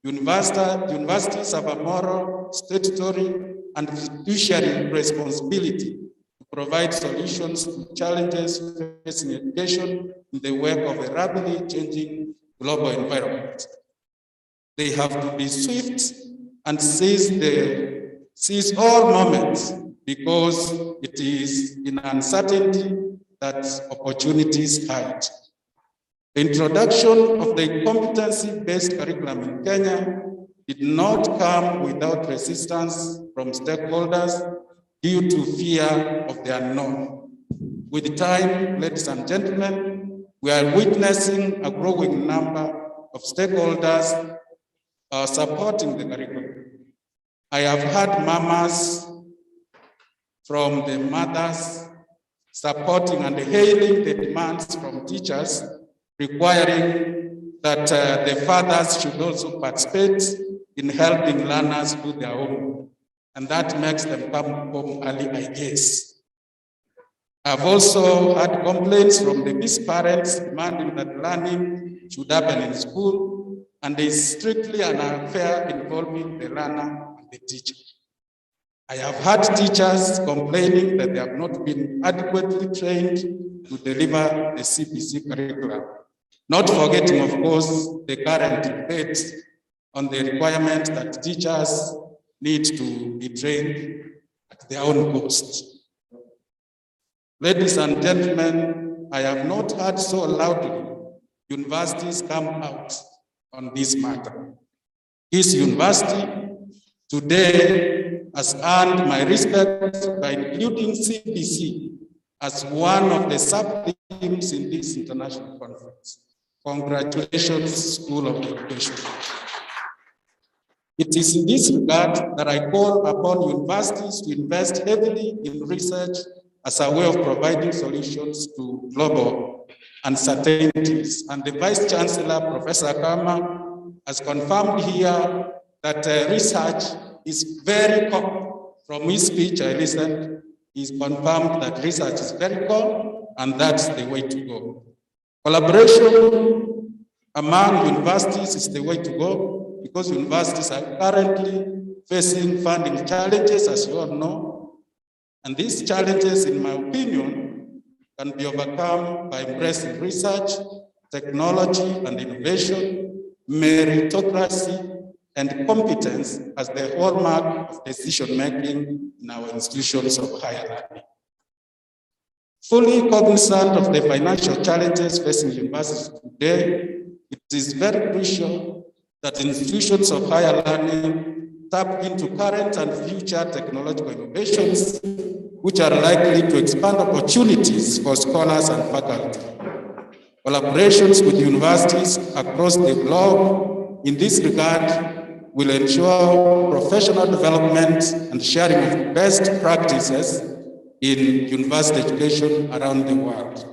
universities have a moral, statutory, and fiduciary responsibility to provide solutions to challenges facing education in the wake of a rapidly changing global environment. They have to be swift and seize all moments, because it is in uncertainty that opportunities hide. The introduction of the competency-based curriculum in Kenya did not come without resistance from stakeholders due to fear of the unknown. With time, ladies and gentlemen, we are witnessing a growing number of stakeholders supporting the curriculum. I have had mamas from the mothers supporting and hailing the demands from teachers, requiring that the fathers should also participate in helping learners do their homework. And that makes them come home early, I guess. I've also had complaints from the Miss parents demanding that learning should happen in school, and is strictly an affair involving the learner and the teacher. I have had teachers complaining that they have not been adequately trained to deliver the CBC curriculum, not forgetting, of course, the current debate on the requirement that teachers need to be trained at their own cost. Ladies and gentlemen, I have not heard so loudly universities come out on this matter. This university today has earned my respect by including CBC as one of the sub-themes in this international conference. Congratulations, School of Education. It is in this regard that I call upon universities to invest heavily in research as a way of providing solutions to global uncertainties. And the Vice Chancellor, Professor Kama, has confirmed here that research is very core. From his speech I listened, he's confirmed that research is very core, and that's the way to go. Collaboration among universities is the way to go, because universities are currently facing funding challenges, as you all know. And these challenges, in my opinion, can be overcome by embracing research, technology and innovation, meritocracy, and competence as the hallmark of decision-making in our institutions of higher learning. Fully cognizant of the financial challenges facing universities today, it is very crucial that institutions of higher learning tap into current and future technological innovations, which are likely to expand opportunities for scholars and faculty. Collaborations with universities across the globe in this regard will ensure professional development and sharing of best practices in university education around the world.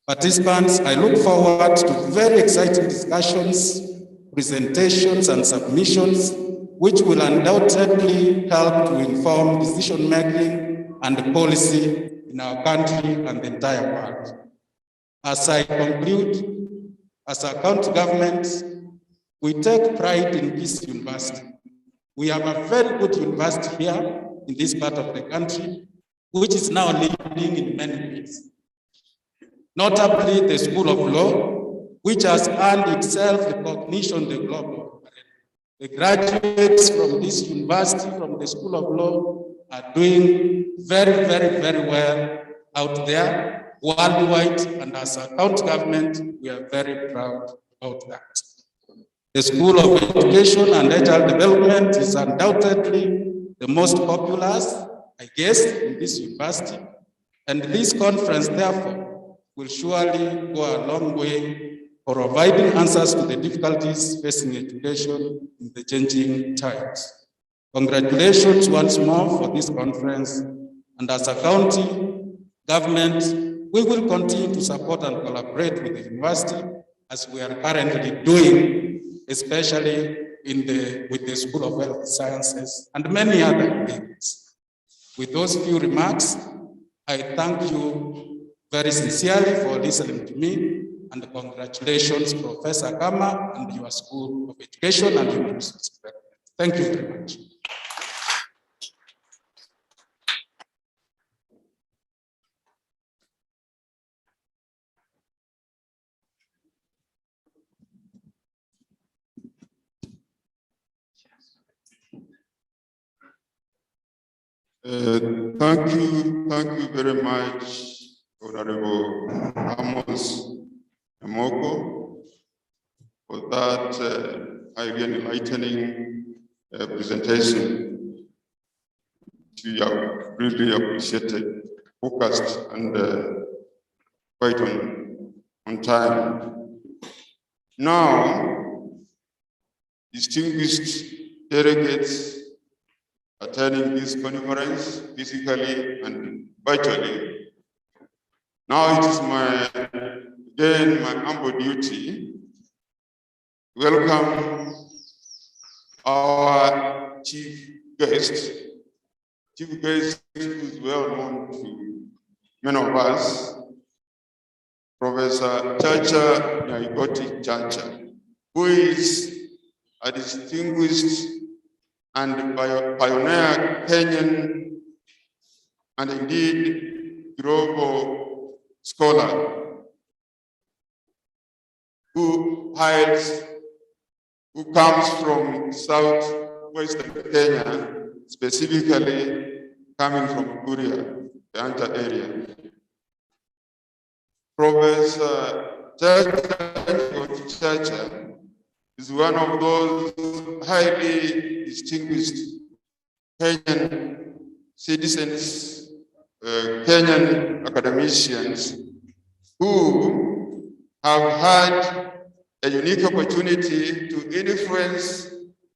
Participants, I look forward to very exciting discussions, presentations, and submissions, which will undoubtedly help to inform decision-making and policy in our country and the entire world. As I conclude, as a county government, we take pride in Kisii University. We have a very good university here in this part of the country, which is now leading in many ways. Notably, the School of Law, which has earned itself recognition the global. The graduates from this university, from the School of Law, are doing very, very, very well out there, worldwide, and as a county government, we are very proud about that. The School of Education and Agile Development is undoubtedly the most populous, I guess, in this university, and this conference, therefore, will surely go a long way for providing answers to the difficulties facing education in the changing times. Congratulations once more for this conference, and as a county government, we will continue to support and collaborate with the university as we are currently doing, especially with the School of Health Sciences and many other things. With those few remarks, I thank you very sincerely for listening to me, and congratulations, Professor Kama, and your School of Education and Human Resources Development. Thank you very much. Thank you very much, Honorable Amos Amoko, for that highly enlightening presentation. We have really appreciated, focused, and quite on time. Now, distinguished delegates attending this conference physically and virtually. Now it is my humble duty to welcome our chief guest who is well known to many of us, Professor Chacha Nyaigoti Chacha, who is a distinguished and pioneer Kenyan and indeed global scholar who comes from southwestern Kenya, specifically coming from Kuria, the Anta area. Professor Chacha is one of those highly distinguished Kenyan citizens, Kenyan academicians who have had a unique opportunity to influence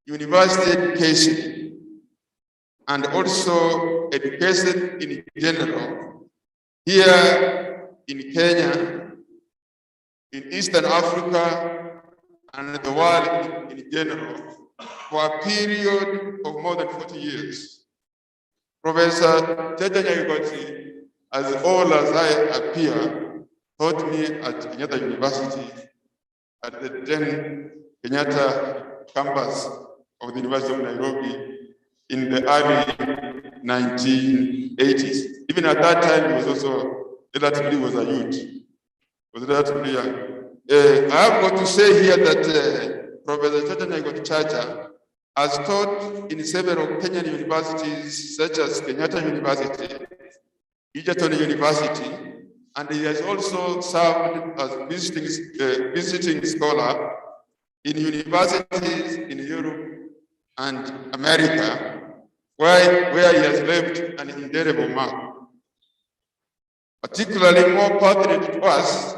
university education and also education in general here in Kenya, in Eastern Africa, and the world in general for a period of more than 40 years. Professor Chacha Nyaigoti, as old as I appear, taught me at Kenyatta University at the then Kenyatta campus of the University of Nairobi in the early 1980s. Even at that time, he was also relatively a youth. Was relatively young. I have got to say here that Professor Chacha Nyaigoti Chacha has taught in several Kenyan universities, such as Kenyatta University, Egerton University, and he has also served as visiting scholar in universities in Europe and America, where he has left an indelible mark. Particularly more pertinent to us,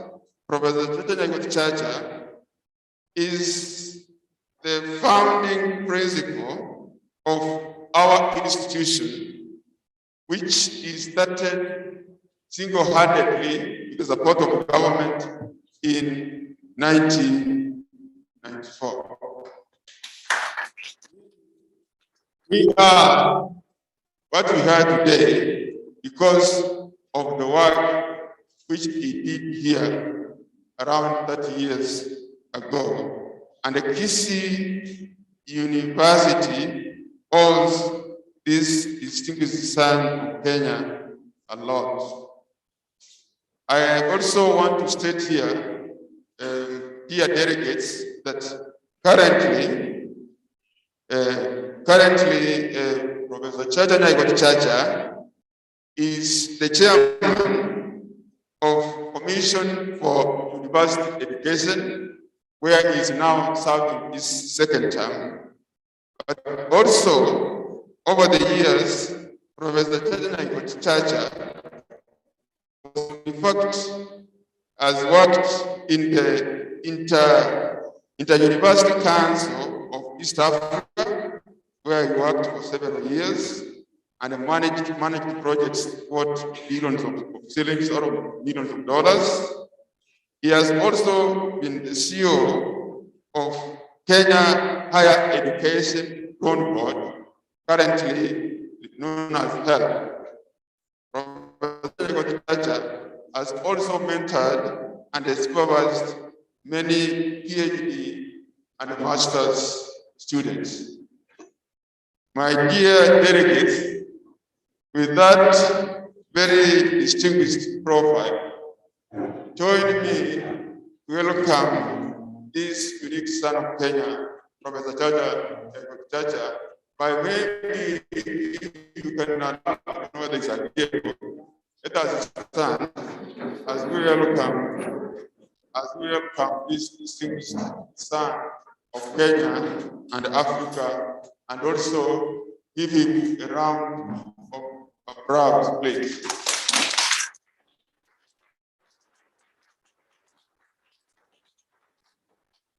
Professor Chacha Nyaigoti Chacha is the founding principle of our institution, which is started single-handedly with the support of the government in 1994. We are what we are today because of the work which he did here around 30 years ago. And the Kisii University owes this distinguished son of Kenya a lot. I also want to state here, dear delegates, that currently, Professor Chacha Nyaigoti Chacha is the chairman of Commission for University Education, where he is now serving his second term. But also, over the years, Professor Chacha Nyaigoti Chacha, in fact, has worked in the Inter-University Council of East Africa, where he worked for several years and managed projects worth billions of shillings or millions of dollars. He has also been the CEO of Kenya Higher Education Loan Board, currently known as HELP. Professor Chacha has also mentored and supervised many PhD and master's students. My dear delegates, with that very distinguished profile, join me to welcome this unique son of Kenya, Professor Chacha, by maybe you cannot know this again. Let us stand as we welcome this distinguished son of Kenya and Africa, and also give him a round of applause, please.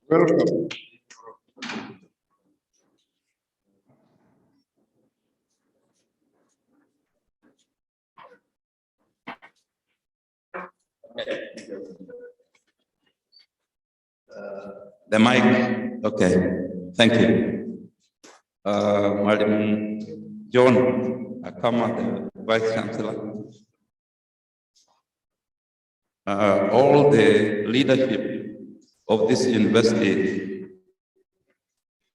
Welcome. The mic, okay, thank you. Madam John Akama, the Vice Chancellor, all the leadership of this university,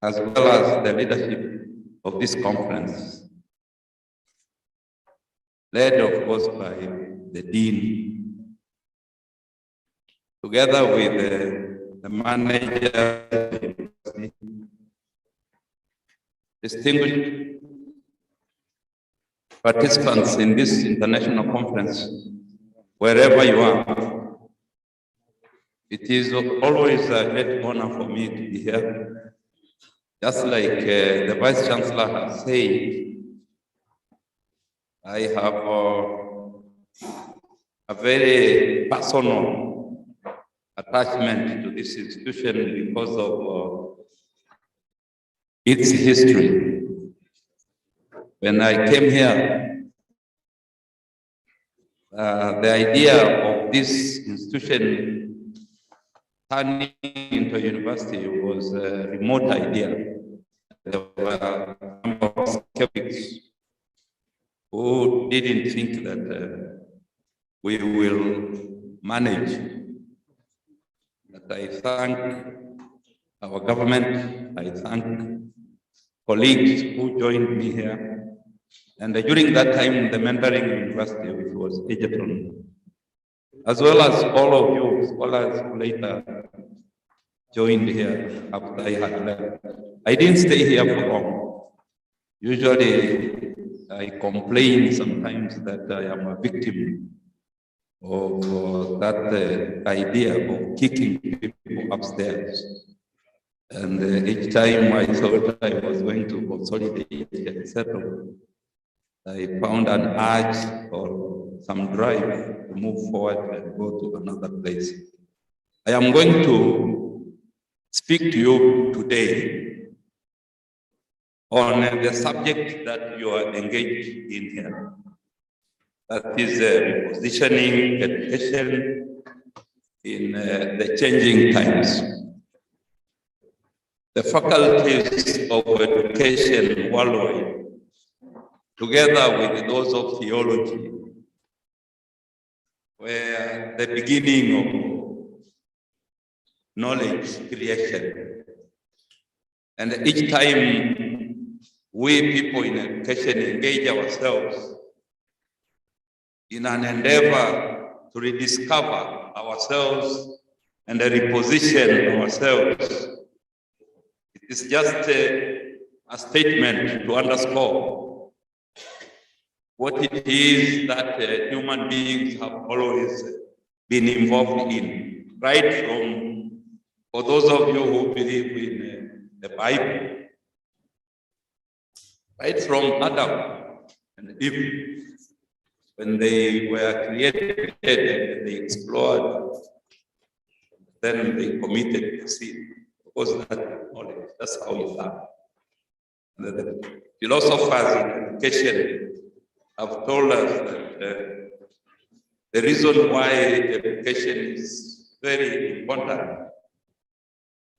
as well as the leadership of this conference, led of course by the Dean, together with the manager, distinguished participants in this international conference, wherever you are. It is always a great honor for me to be here. Just like the Vice Chancellor has said, I have a very personal attachment to this institution because of its history. When I came here, the idea of this institution turning into a university was a remote idea. There were a number of skeptics who didn't think that we will manage. But I thank our government, I thank colleagues who joined me here. And during that time, the mentoring university, which was Egyptian, as well as all of you scholars who later joined here after I had left. I didn't stay here for long. Usually, I complain sometimes that I am a victim of that idea of kicking people upstairs. And each time I thought I was going to consolidate and settle, I found an urge or some drive to move forward and go to another place. I am going to speak to you today on the subject that you are engaged in here. that is repositioning education in the changing times. The faculties of education worldwide, together with those of theology, were the beginning of knowledge creation. And each time we people in education engage ourselves in an endeavor to rediscover ourselves and reposition ourselves, it is just a statement to underscore what it is that human beings have always been involved in, right from, for those of you who believe in the Bible, right from Adam and Eve, when they were created and they explored, then they committed sin. Because that knowledge, that's how you learn. The philosophers in education have told us that the reason why education is very important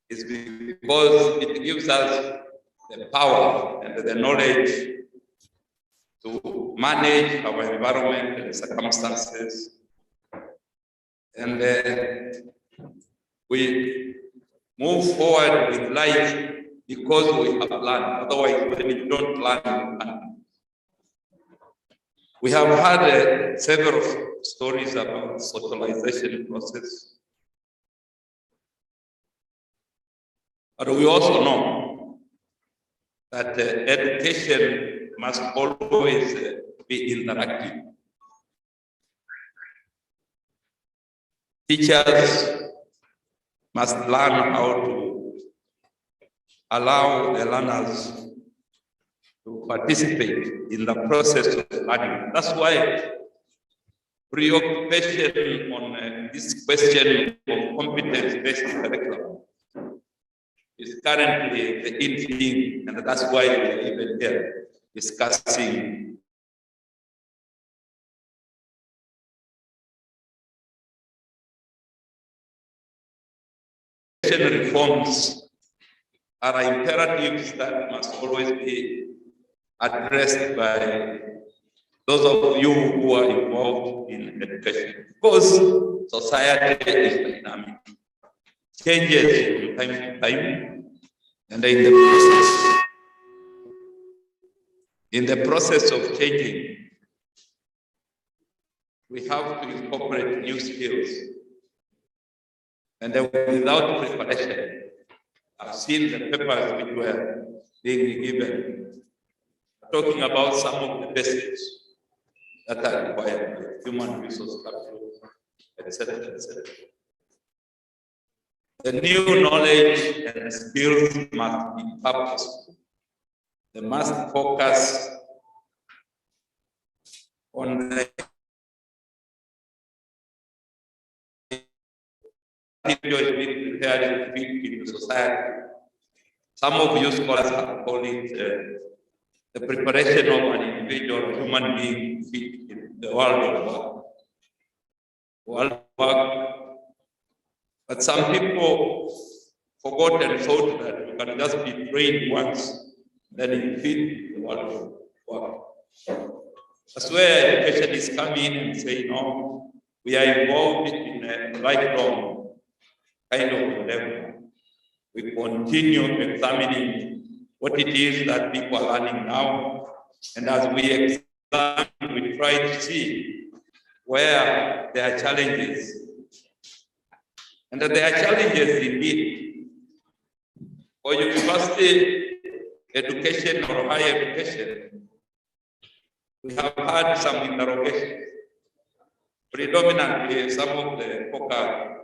is because it gives us the power and the knowledge to manage our environment and circumstances. And we move forward with life because we have learned. Otherwise, when you don't learn, you can't. We have had several stories about socialization process. But we also know that education must always be interactive. Teachers must learn how to allow the learners to participate in the process of learning. That's why preoccupation on this question of competence-based curriculum is currently the in thing, and that's why we're even here discussing reforms are imperatives that must always be addressed by those of you who are involved in education, because society is dynamic, changes from time to time, and in the process of changing, we have to incorporate new skills. And without preparation, I've seen the papers which were being given, talking about some of the basics that are required by human resource capital, etc., etc. The new knowledge and skills must be purposeful. They must focus on the individual being prepared to fit in the society. Some of you scholars have called it the preparation of an individual human being fit in the world of work. But some people forgot and thought that you can just be trained once, then you fit the world of work. That's where education is coming in and saying, no, we are involved in a lifelong kind of endeavor. We continue examining what it is that people are learning now. And as we examine, we try to see where there are challenges. And that there are challenges indeed. For university education or higher education, we have had some interrogations. Predominantly, some of the focus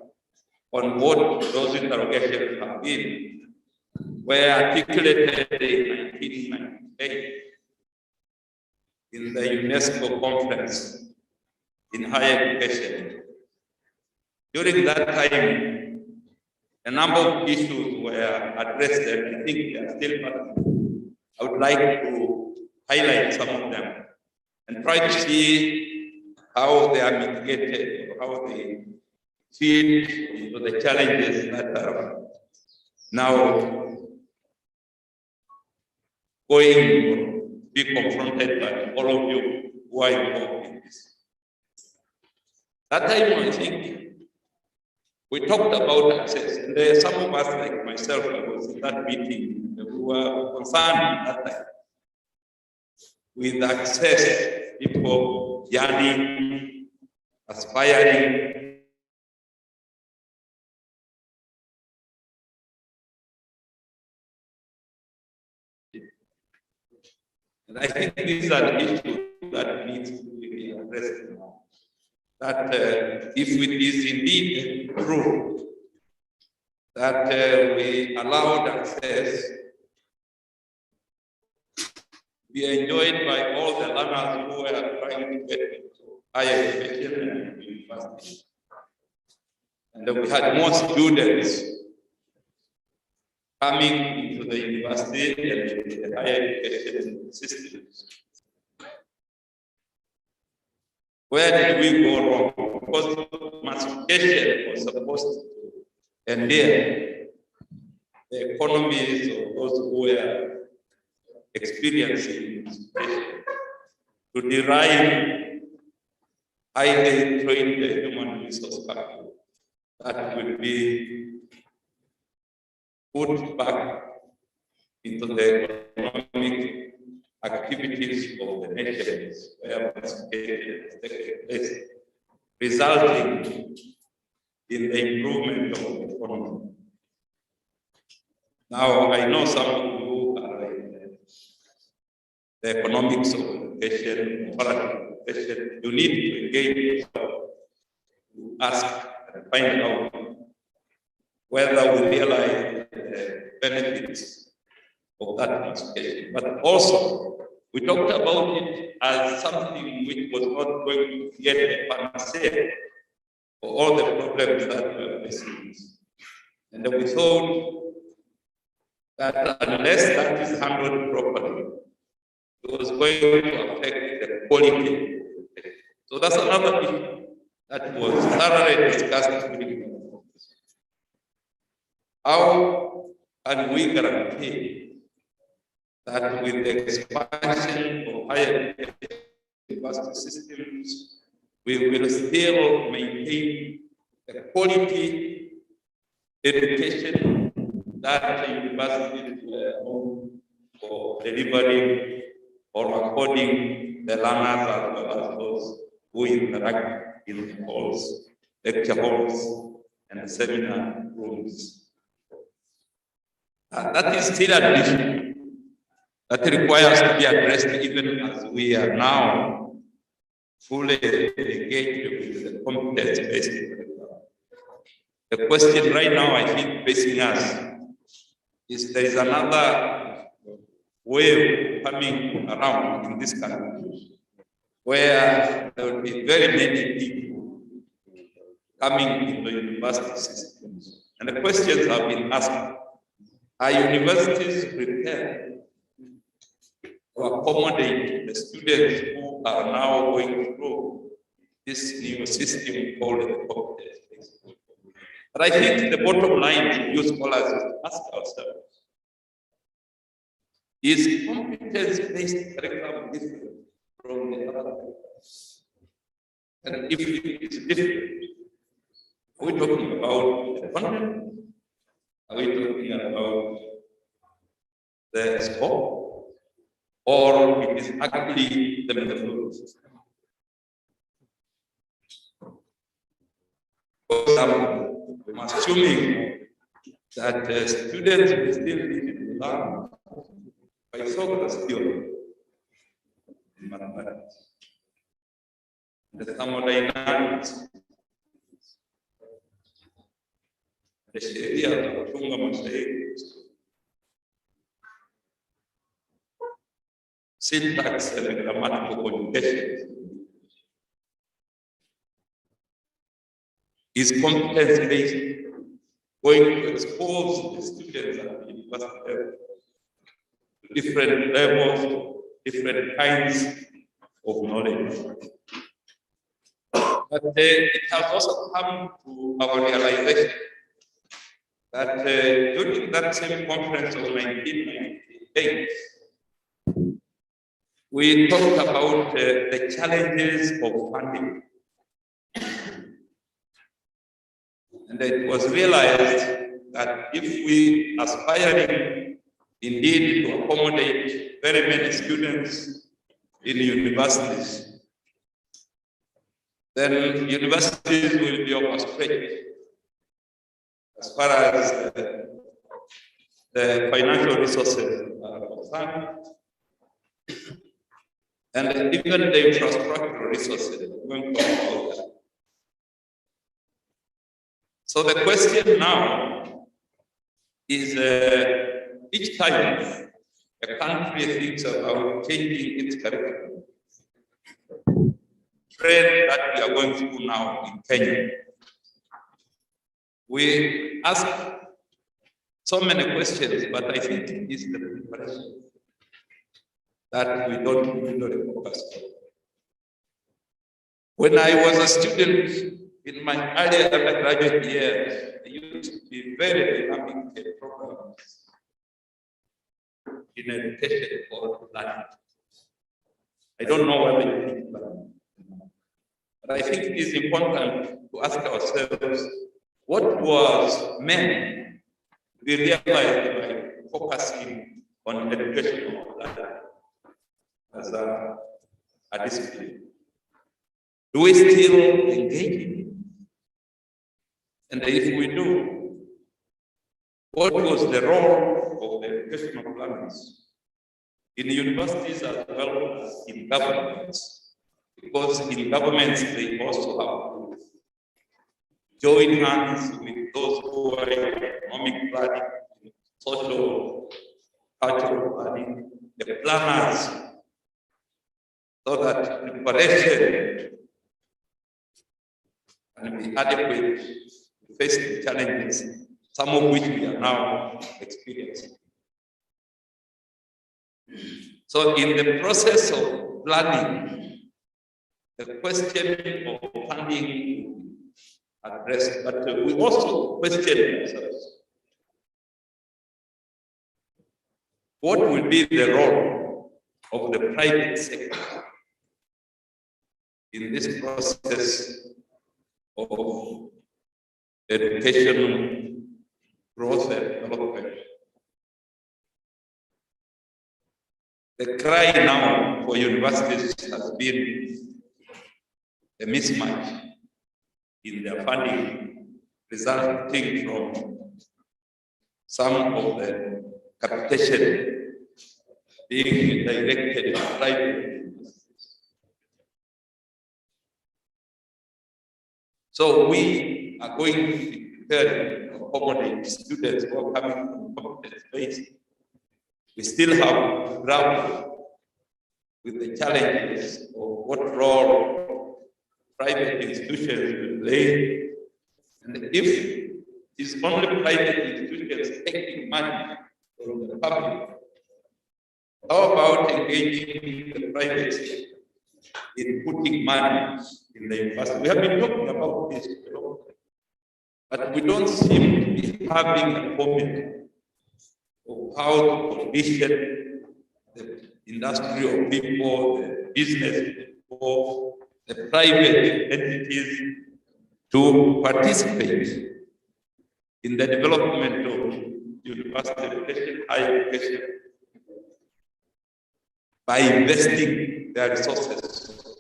on what those interrogations have been were articulated in 1998 in the UNESCO conference in higher education. During that time, a number of issues were addressed, and I think they are still I would like to highlight some of them and try to see how they are mitigated, or how they feed into the challenges that are now going or be confronted by all of you who are involved in this. That time, I think, we talked about access, and there are some of us, like myself, I was in that meeting, who were concerned at that time with access, people yearning, aspiring. And I think this is an issue that needs to be addressed now. That if it is indeed true that we allowed access to be enjoyed by all the learners who are trying to get into higher education and university, and we had more students coming into the university and into the higher education systems. Where did we go wrong? Because massification was supposed to endear the economies of those who were experiencing massification, to derive highly trained human resource capital that will be put back into the economic activities of the nations where massification has taken place, resulting in the improvement of the economy. Now, I know some of you are in the economics of education, comparative education. You need to engage, to ask and find out whether we realize the benefits of that massification. But also, we talked about it as something which was not going to create a panacea for all the problems that we are facing. And we thought that unless that is handled properly, it was going to affect the quality. So that's another issue that was thoroughly discussed during the conference. How can we guarantee that with the expansion of higher university systems, we will still maintain the quality education that the universities were known for delivering or according the learners as well as those who interact in the halls, lecture halls, and seminar rooms. That is still an issue that requires to be addressed even as we are now fully engaged with the competence-based curriculum. The question right now, I think, facing us is there is another wave coming around in this country where there will be very many people coming into university systems. And the questions have been asked, are universities prepared to accommodate the students who are now going through this new system called the competence-based? But I think the bottom line, you scholars, is to ask ourselves, is competence-based curriculum different from the other curriculums? And if it is different, are we talking about the content? Are we talking about the scope? Or it is actually the methodology? I'm assuming that students will still need to learn by Socrates' theory in mathematics, the thermodynamics, the sheria za kutunga mashairi, syntax and grammatical conjugations. Is competence-based going to expose the students at the university level to different levels, different kinds of knowledge? But it has also come to our realization that during that same conference of 1998, we talked about the challenges of funding. And it was realized that if we aspiring indeed to accommodate very many students in universities, then universities will be overstretched as far as the financial resources are concerned, and even the infrastructural resources. So the question now is, each time a country thinks about changing its curriculum, trend that we are going through now in Kenya, we ask so many questions, but I think it is the preparation that we don't usually focus on. When I was a student in my early undergraduate years, I used to be very dynamic programs in education for learning. I don't know whether you think that, but I think it is important to ask ourselves what was meant to be realized by focusing on education of learning as a discipline. Do we still engage in it? And if we do, what was the role of the educational planners in universities as well as in governments? Because in governments, they also have to join hands with those who are in economic planning, social, cultural planning, the planners, so that preparation can be adequate to face the challenges, some of which we are now experiencing. So in the process of planning, the question of funding addressed, but we also question ourselves. What will be the role of the private sector in this process of educational growth and development? The cry now for universities has been a mismatch in their funding, resulting from some of the capitation being directed to private universities. So we are going to be prepared to accommodate students who are coming from competence-based. We still have to grapple with the challenges of what role private institutions will play. And if it's only private institutions taking money from the public, how about engaging the private sector in putting money in the university? We have been talking about this for a long time, but we don't seem to be having a formula of how to condition the industrial people, the business people, the private entities to participate in the development of university education, higher education, by investing their resources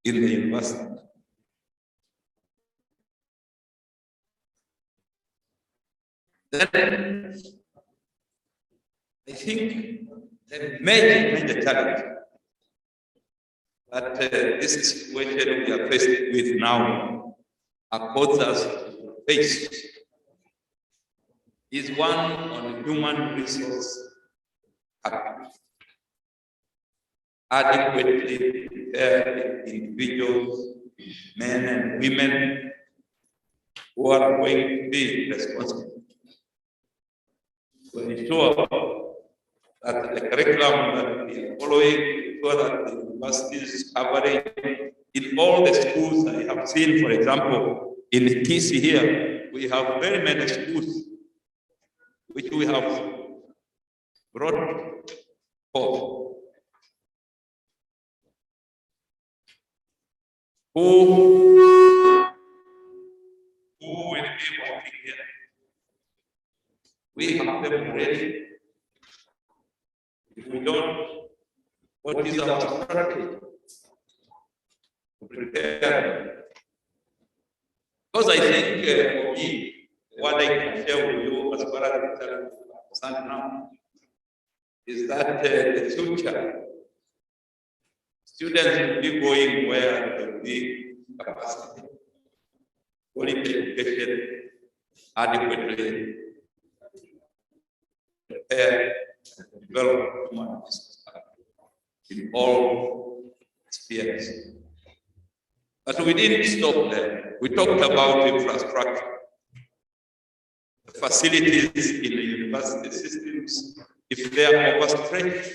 in the university. Then I think the major challenge that this situation we are faced with now accords us to face is one on human resource capital. Adequately prepared individuals, men and women, who are going to be responsible to ensure that the curriculum that we are following, ensure that the university is covering in all the schools I have seen, for example, in Kisii here, we have very many schools which we have brought forth. Who will be working here? We have them already. If we don't, what is our strategy to prepare? Because I think for me, what I can share with you as far as the challenge is concerned now is that the future students will be going where there will be capacity, quality education, adequately prepared, develop human resources in all spheres. But we didn't stop there. We talked about infrastructure, the facilities in the university systems, if they are overstretched.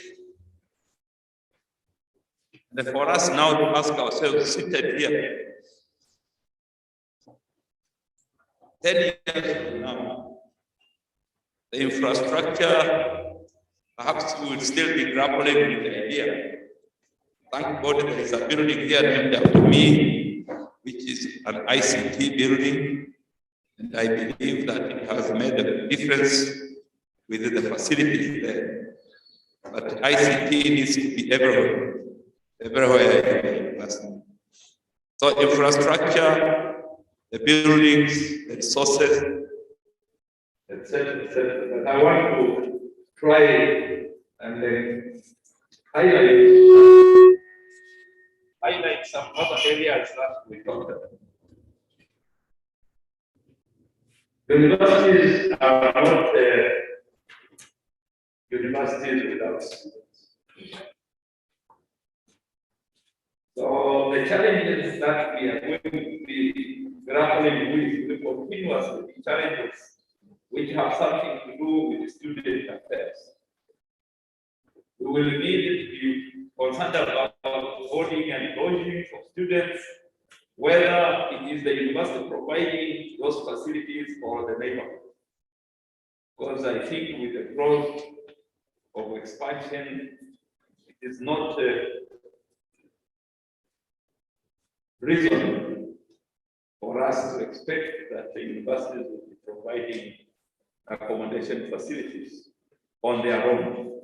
And for us now to ask ourselves, seated here, 10 years from now, the infrastructure, perhaps we will still be grappling with the idea. Thank God there is a building here named after me, which is an ICT building. And I believe that it has made a difference with the facilities there. But ICT needs to be everywhere in the university. So infrastructure, the buildings, the resources, etc., etc. But I want to try and then highlight some other areas that we talked about. Universities are not universities without students. So the challenges that we are going to be grappling with the continuously challenges which have something to do with student affairs. We will need to be concerned about boarding and lodging for students, whether it is the university providing those facilities or the neighborhood. Because I think with the growth of expansion, it is not reasonable for us to expect that the universities will be providing accommodation facilities on their own.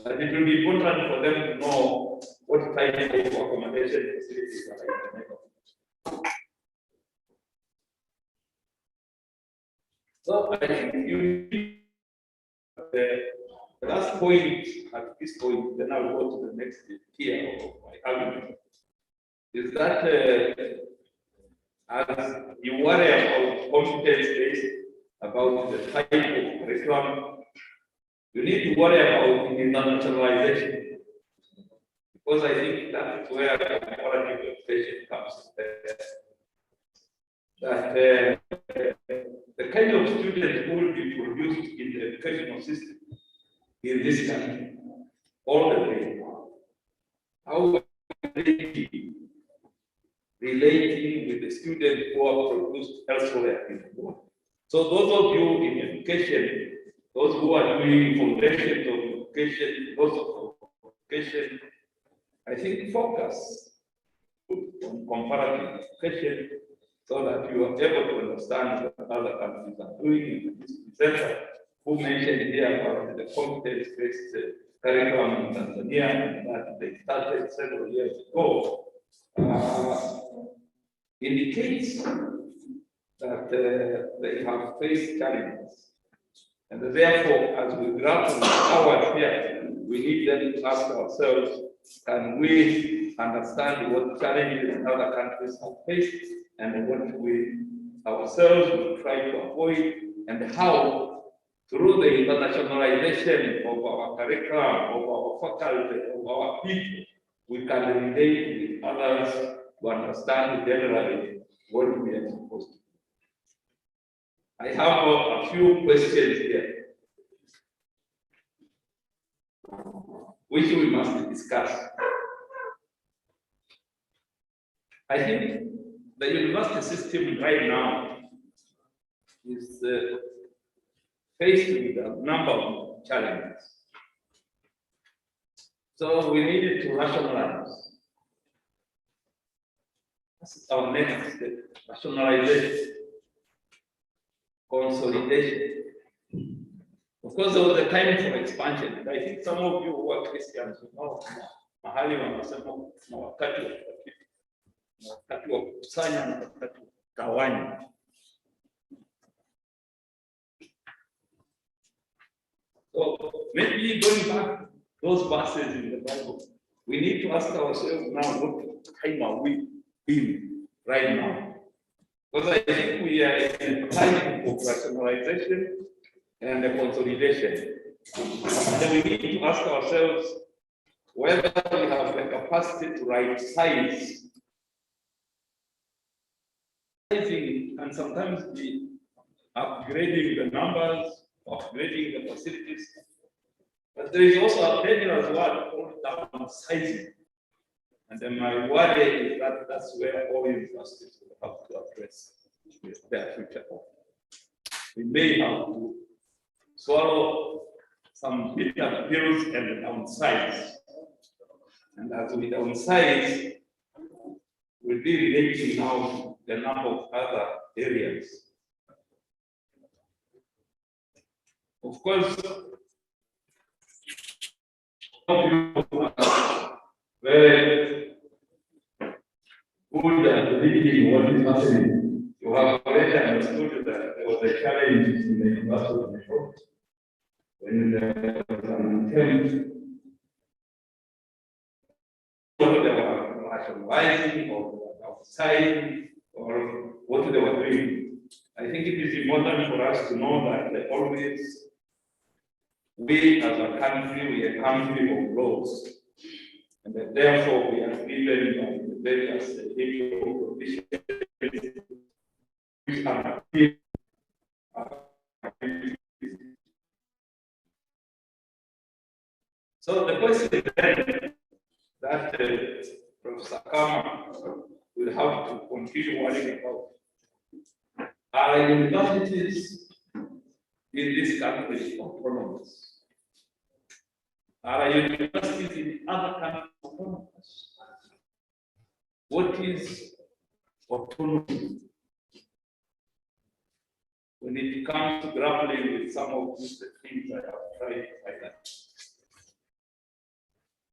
But it will be important for them to know what type of accommodation facilities are in the neighborhood. So I think you need the last point at this point, then I'll go to the next tier of my argument, is that as you worry about competence-based, about the type of curriculum, you need to worry about internationalization. Because I think that's where the quality of education comes. That the kind of students who will be produced in the educational system in this country, all the way, how will they be relating with the students who are produced elsewhere in the world? So those of you in education, those who are doing foundations of education, those of education, I think focus on comparative education so that you are able to understand what other countries are doing. This presenter who mentioned here about the competence-based curriculum in Tanzania that they started several years ago indicates that they have faced challenges. And therefore, as we grapple with our fear, we need then to ask ourselves, can we understand what challenges other countries have faced and what we ourselves will try to avoid, and how, through the internationalization of our curriculum, of our faculty, of our people, we can relate with others to understand generally what we are supposed to do. I have a few questions here, which we must discuss. I think the university system right now is faced with a number of challenges. So we needed to rationalize. That's our next step, rationalization, consolidation. Of course, there was a time for expansion, and I think some of you who are Christians will know mahali wanasema na wakati wa kutafiti, na wakati wa kukusanya na wakati wa kugawanya. So maybe going back to those verses in the Bible, we need to ask ourselves now, what time are we in right now? Because I think we are in a time of rationalization and the consolidation. And then we need to ask ourselves whether we have the capacity to right size. And sometimes be upgrading the numbers, upgrading the facilities. But there is also a dangerous word called downsizing. And then my worry is that that's where all universities will have to address their future. We may have to swallow some bitter pills and downsize. And as we downsize, we'll be relating now the number of other areas. Of course, very good at reading what is happening. You have already understood that there was a challenge in the university before. When there was an attempt, whether they were rationalizing or outside or what they were doing. I think it is important for us to know that always we as a country, we are a country of laws. And that therefore we are given by the various legal provisions which are so the question then that Professor Kama will have to continue worrying about are universities in this country autonomous? Are universities in other countries autonomous? What is autonomy? When it comes to grappling with some of these things I have tried to highlight.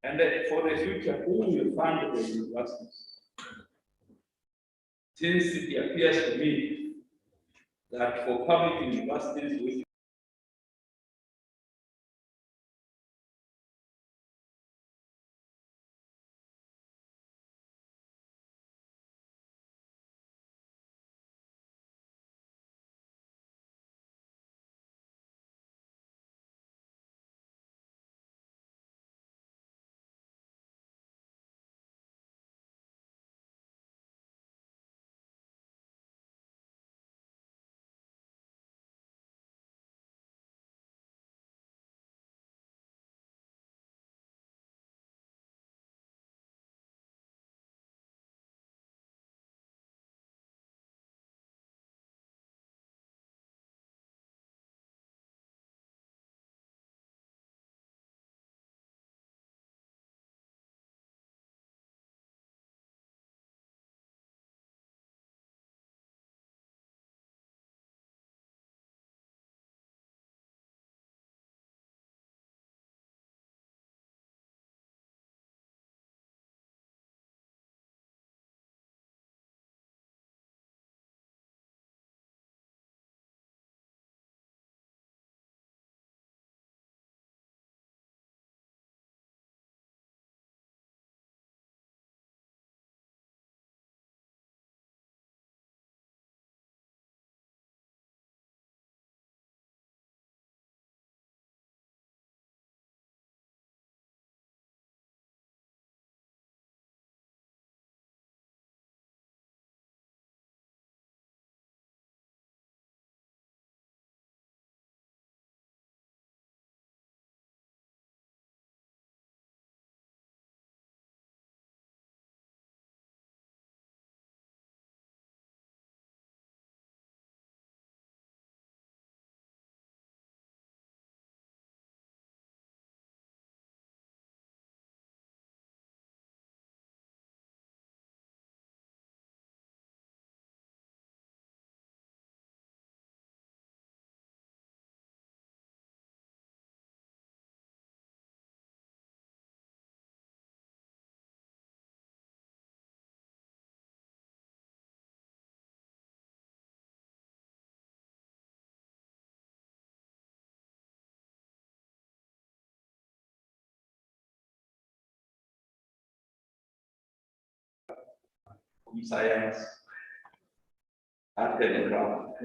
And for the future, who will fund the universities? Since it appears to me that for public universities, we science, art and craft,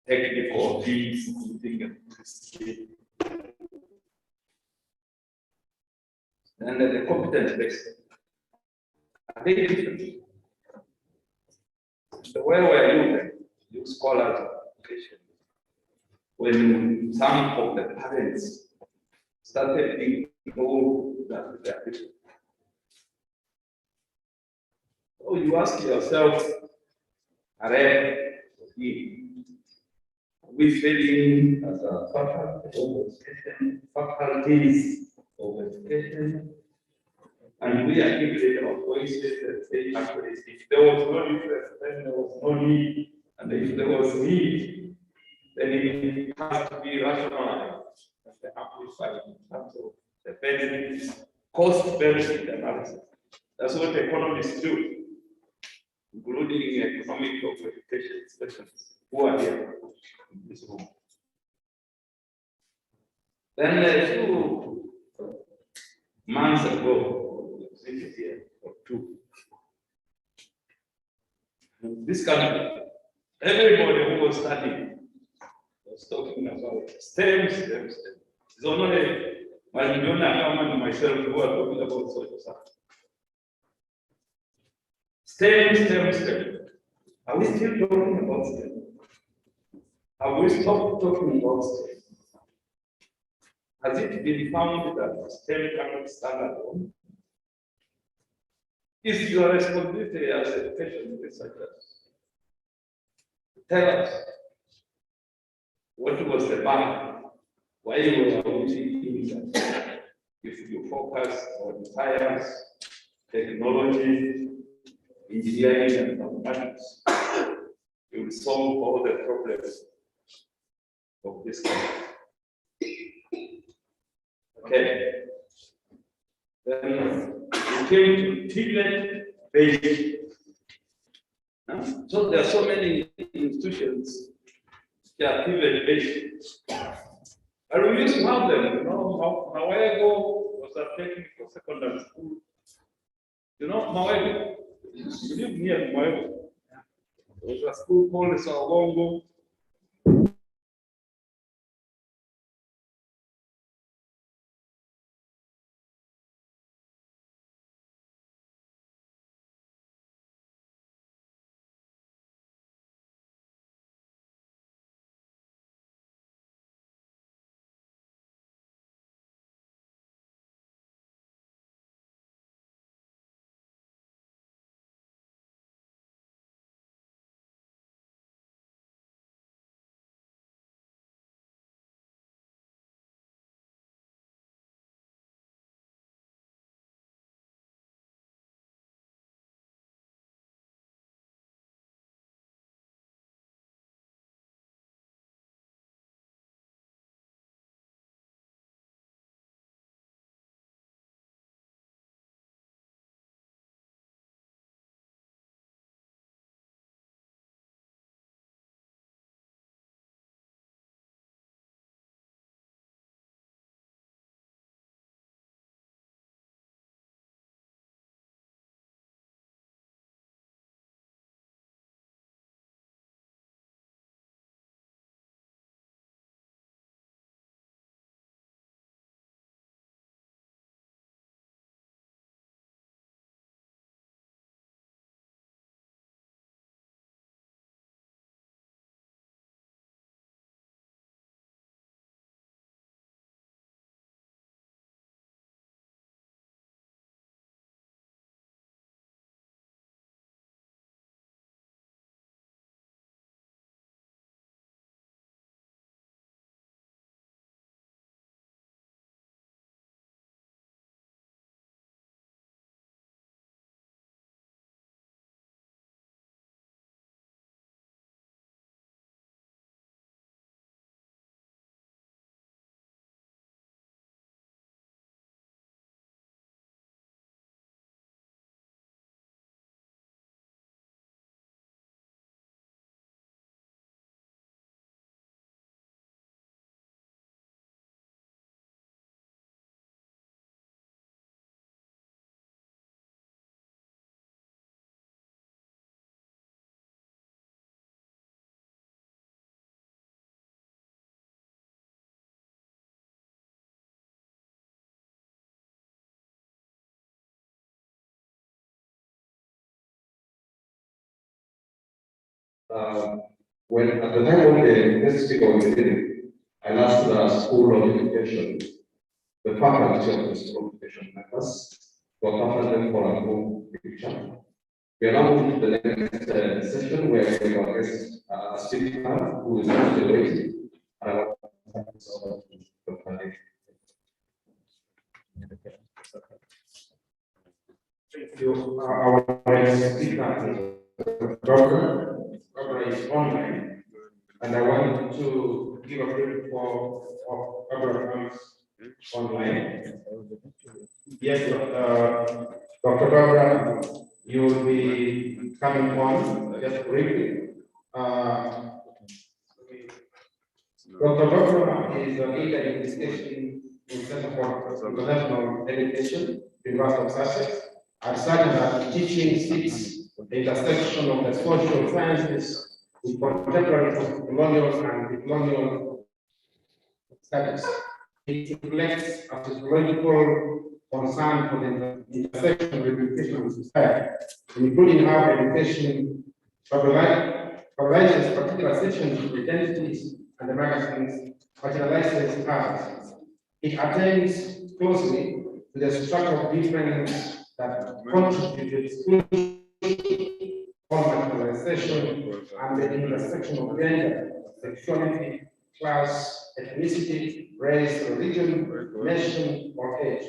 technical fields, including history, and the competence based. I think different. The way we're you scholars of education, when some of the parents started being told that they are different. So you ask yourself, are we failing as a faculties of education? And we articulate our voices and say, actually, if there was no interest, then there was no need. And if there was need, then it has to be rationalized and amplified in terms of the benefits, cost-benefit analysis. That's what economists do, including economic of education specialists who are here in this room. Then a few months ago, here or two, in this country, everybody who was studying was talking about STEM. It's only and myself who are talking about social science. STEM. Are we still talking about STEM? Have we stopped talking about STEM? Has it been found that STEM cannot stand alone? It's your responsibility as education researchers. Tell us, what was the ban? Why you were thinking that if you focus on science, technology, engineering, and mathematics, you will solve all the problems of this country. Okay. Then we came to TVET-based. So there are so many institutions that are TVET-based. And we used to have them, you know, Mawego was a technical secondary school. You know, Mawego, you live near Mawego. There was a school called Sawongo. When at the time when the guest speaker was leaving, I asked the School of Education, the faculty of the School of Education members, to accompany them for a group picture. We are now moving to the next session where we have our guest speaker who is also waiting. And I want to thank you so much for coming. Thank you. Our next speaker is Barbara is online, and I want to give a brief for Barbara comes online. Yes, Dr. Barbara, you will be coming on just briefly. Dr. Barbara is a leader in education in Center for International Education, University of Sussex. I started at teaching six the intersection of the social sciences with contemporary colonial and colonial studies. It reflects a sociological concern for the intersection of education and society, including how education provides particular sections of identities and the magazines marginalizes others. It attends closely to the structure of difference that contribute to exclusion, marginalization, and the intersection of gender, sexuality, class, ethnicity, race, religion, nation, or age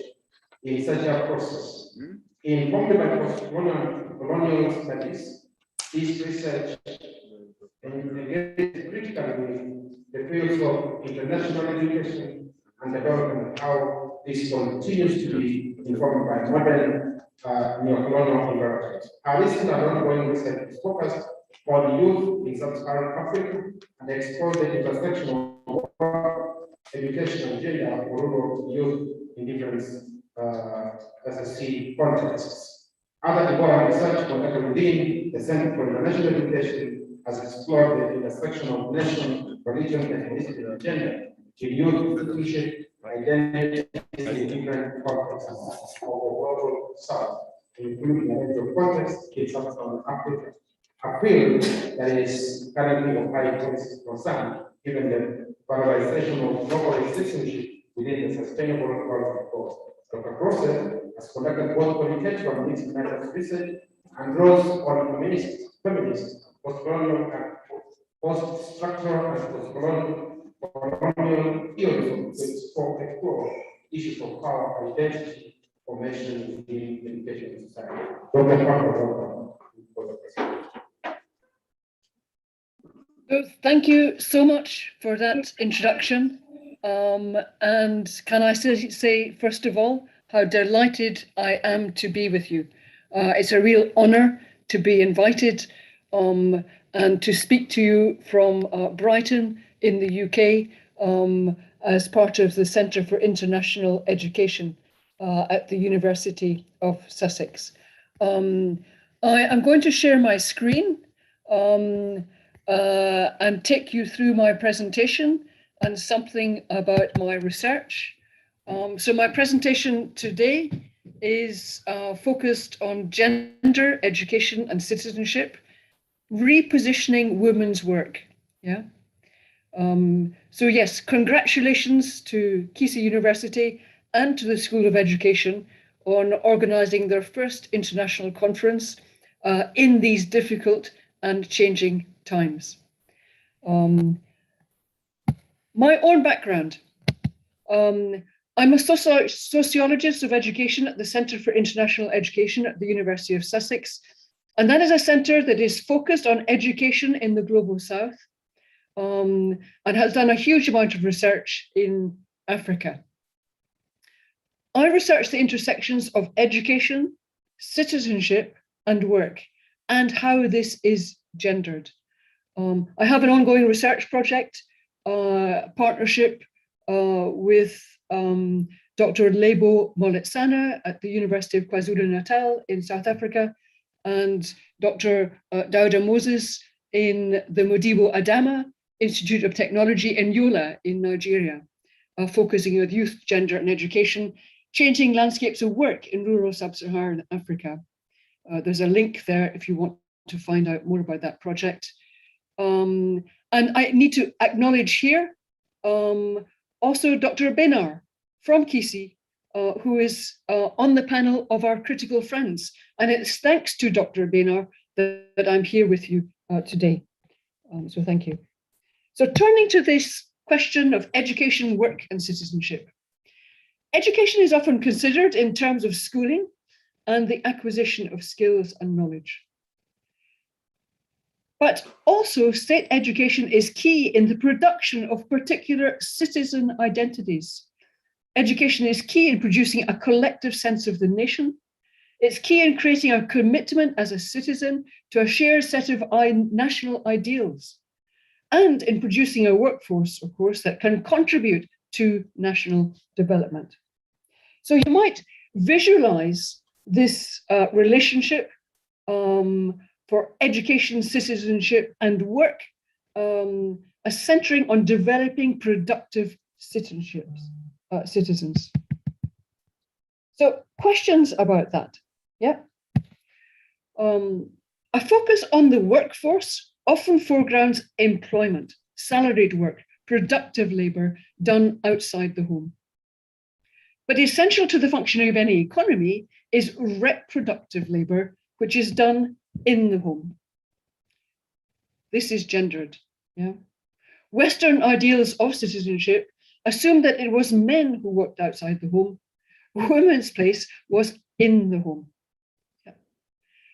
in such a process. Informed by post-colonial studies, this research engages critically with the fields of international education and development, how this continues to be informed by modern neocolonial environments. Our recent and ongoing research is focused on youth in sub-Saharan Africa and explore the intersection of education and gender for rural youth in different SSC contexts. Other important research conducted within the Center for International Education has explored the intersection of nation, religion, ethnicity, and gender to youth institution identity in different contexts of the global south, including a range of contexts in sub-Saharan Africa. A field that is currently of high concern, given the valorization of global citizenship within the Sustainable Development Goals. Dr. Crosser has conducted both qualitative and mixed methods research and draws on feminist, post-colonial, and post-structural and post-colonial theories to explore issues of power, identity, formation in education and society. Dr. Crosser, welcome. Thank you so much for that introduction. And can I say, first of all, how delighted I am to be with you. It's a real honor to be invited and to speak to you from Brighton in the UK as part of the Centre for International Education at the University of Sussex. I am going to share my screen and take you through my presentation and something about my research. So my presentation today is focused on gender, education and citizenship, repositioning women's work. Yeah. So yes, congratulations to Kisii University and to the School of Education on organising their first international conference in these difficult and changing times. My own background. I'm a sociologist of education at the Centre for International Education at the University of Sussex. And that is a centre that is focused on education in the Global South and has done a huge amount of research in Africa. I research the intersections of education, citizenship, and work, and how this is gendered. I have an ongoing research project, partnership with Dr. Lebo Moletsana at the University of KwaZulu-Natal in South Africa, and Dr. Dauda Moses in the Modibo Adama Institute of Technology in Yola in Nigeria, focusing on youth, gender and education, changing landscapes of work in rural sub-Saharan Africa. There's a link there if you want to find out more about that project. And I need to acknowledge here also Dr. Benar from Kisii, who is on the panel of our critical friends. And it's thanks to Dr. Benar that I'm here with you today. So thank you. So turning to this question of education, work, and citizenship. Education is often considered in terms of schooling and the acquisition of skills and knowledge. But also state education is key in the production of particular citizen identities. Education is key in producing a collective sense of the nation. It's key in creating a commitment as a citizen to a shared set of national ideals, and in producing a workforce, of course, that can contribute to national development. So you might visualize this relationship for education, citizenship, and work as centering on developing productive citizens. So questions about that? Yeah. A focus on the workforce often foregrounds employment, salaried work, productive labor done outside the home. But essential to the functioning of any economy is reproductive labor, which is done in the home. This is gendered. Yeah. Western ideals of citizenship assume that it was men who worked outside the home. Women's place was in the home. Yeah.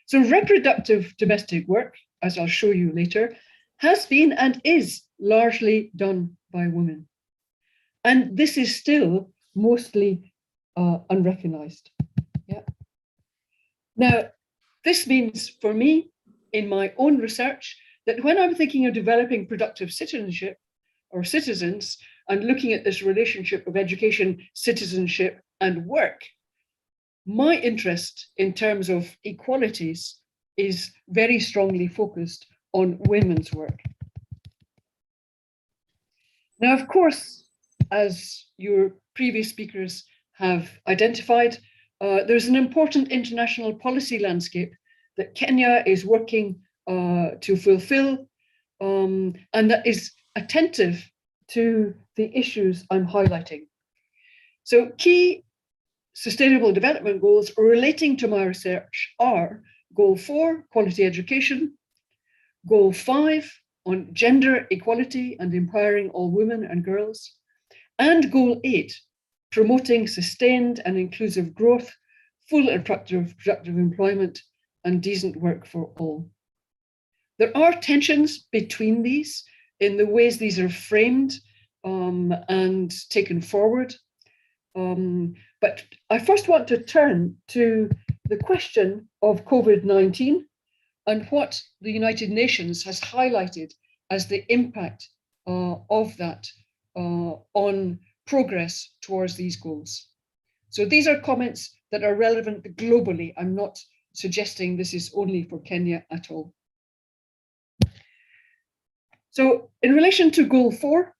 So reproductive domestic work, as I'll show you later, has been and is largely done by women. And this is still mostly unrecognized. Yeah. Now, this means for me, in my own research, that when I'm thinking of developing productive citizenship or citizens and looking at this relationship of education, citizenship, and work, my interest in terms of equalities is very strongly focused on women's work. Now, of course, as your previous speakers have identified, there's an important international policy landscape that Kenya is working to fulfill, and that is attentive to the issues I'm highlighting. So key sustainable development goals relating to my research are Goal 4, quality education, Goal 5, on gender equality and empowering all women and girls, and Goal 8, promoting sustained and inclusive growth, full and productive employment, and decent work for all. There are tensions between these in the ways these are framed and taken forward. But I first want to turn to the question of COVID-19 and what the United Nations has highlighted as the impact of that on progress towards these goals. So these are comments that are relevant globally. I'm not suggesting this is only for Kenya at all. So in relation to Goal 4,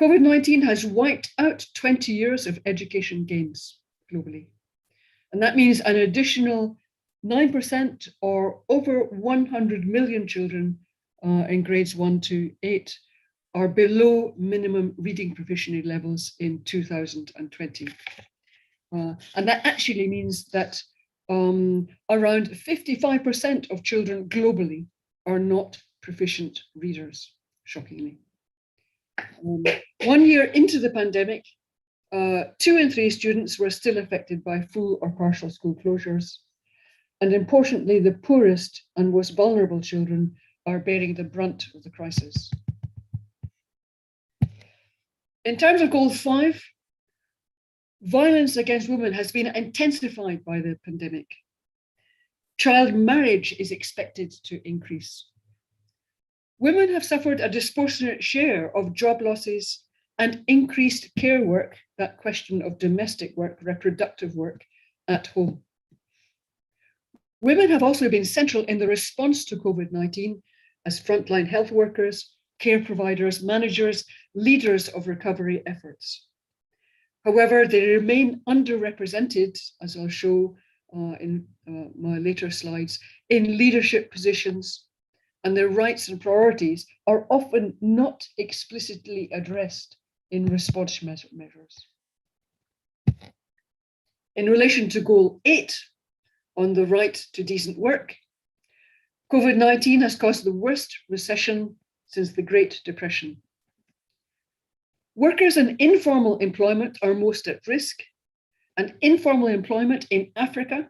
COVID-19 has wiped out 20 years of education gains globally. And that means an additional 9% or over 100 million children in grades 1 to 8 are below minimum reading proficiency levels in 2020. And that actually means that around 55% of children globally are not proficient readers, shockingly. 1 year into the pandemic, 2 in 3 students were still affected by full or partial school closures. And importantly, the poorest and most vulnerable children are bearing the brunt of the crisis. In terms of Goal 5, violence against women has been intensified by the pandemic. Child marriage is expected to increase. Women have suffered a disproportionate share of job losses and increased care work, that question of domestic work, reproductive work at home. Women have also been central in the response to COVID-19 as frontline health workers, care providers, managers, leaders of recovery efforts. However, they remain underrepresented, as I'll show in my later slides, in leadership positions and their rights and priorities are often not explicitly addressed in response measures. In relation to Goal 8 on the right to decent work, COVID-19 has caused the worst recession since the Great Depression. Workers in informal employment are most at risk, and informal employment in Africa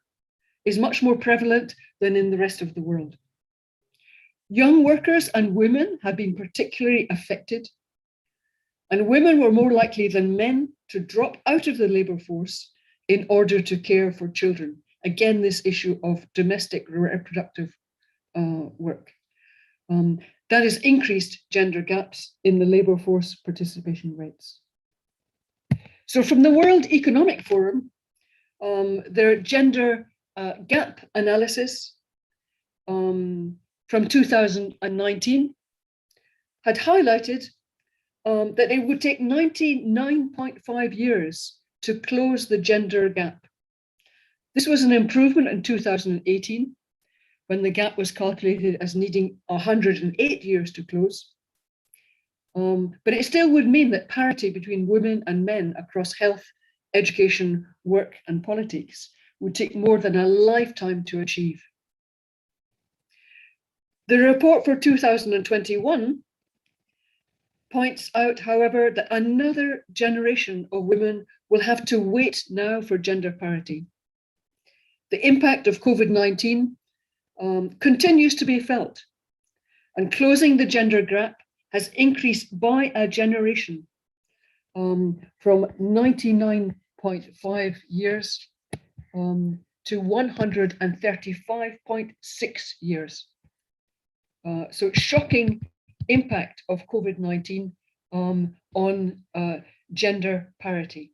is much more prevalent than in the rest of the world. Young workers and women have been particularly affected, and women were more likely than men to drop out of the labour force in order to care for children. Again, this issue of domestic reproductive work. That has increased gender gaps in the labour force participation rates. So from the World Economic Forum, their gender gap analysis from 2019 had highlighted that it would take 99.5 years to close the gender gap. This was an improvement in 2018, when the gap was calculated as needing 108 years to close. But it still would mean that parity between women and men across health, education, work, and politics would take more than a lifetime to achieve. The report for 2021 points out, however, that another generation of women will have to wait now for gender parity. The impact of COVID-19 continues to be felt, and closing the gender gap has increased by a generation from 99.5 years to 135.6 years. So shocking impact of COVID-19 on gender parity.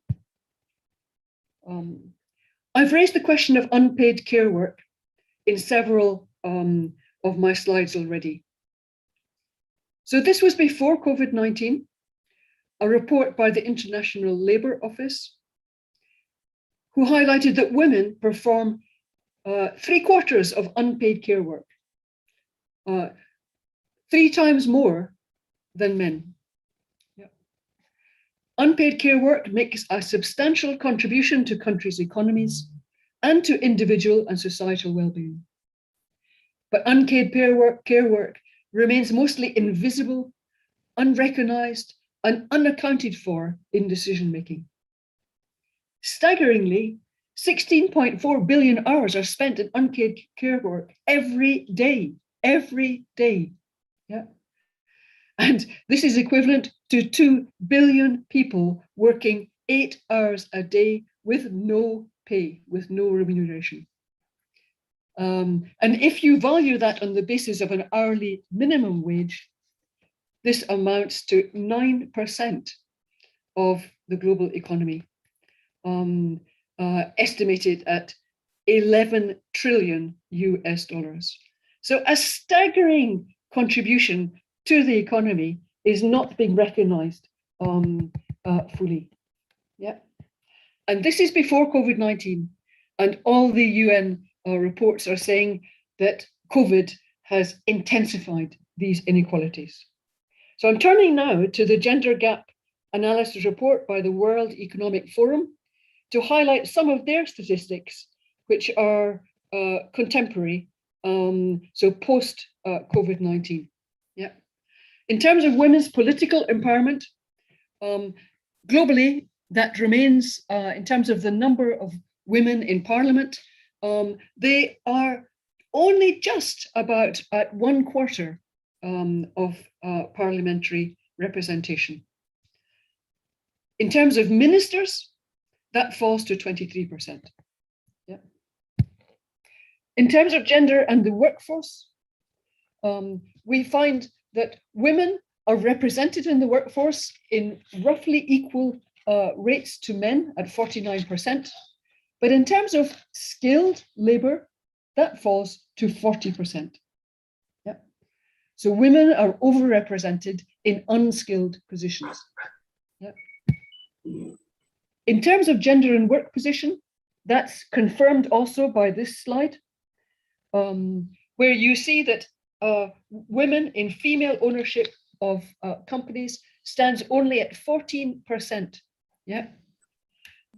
I've raised the question of unpaid care work in several of my slides already. So this was before COVID-19, a report by the International Labour Office, who highlighted that women perform 3/4 of unpaid care work, 3 times more than men. Yeah. Unpaid care work makes a substantial contribution to countries' economies and to individual and societal well-being. But unpaid care work remains mostly invisible, unrecognized, and unaccounted for in decision-making. Staggeringly, 16.4 billion hours are spent in unpaid care work every day. Yeah. And this is equivalent to 2 billion people working 8 hours a day with no pay, with no remuneration. And if you value that on the basis of an hourly minimum wage, this amounts to 9% of the global economy, estimated at $11 trillion US. So a staggering contribution to the economy is not being recognized fully. Yeah. And this is before COVID-19, and all the UN reports are saying that COVID has intensified these inequalities. So I'm turning now to the gender gap analysis report by the World Economic Forum to highlight some of their statistics, which are contemporary, so post COVID-19. Yeah. In terms of women's political empowerment, globally, that remains, in terms of the number of women in parliament, they are only just about at 1/4 of parliamentary representation. In terms of ministers, that falls to 23%. Yeah. In terms of gender and the workforce, we find that women are represented in the workforce in roughly equal rates to men at 49%. But in terms of skilled labor, that falls to 40%. Yeah. So women are overrepresented in unskilled positions. Yeah. In terms of gender and work position, that's confirmed also by this slide, where you see that women in female ownership of companies stands only at 14%. Yeah.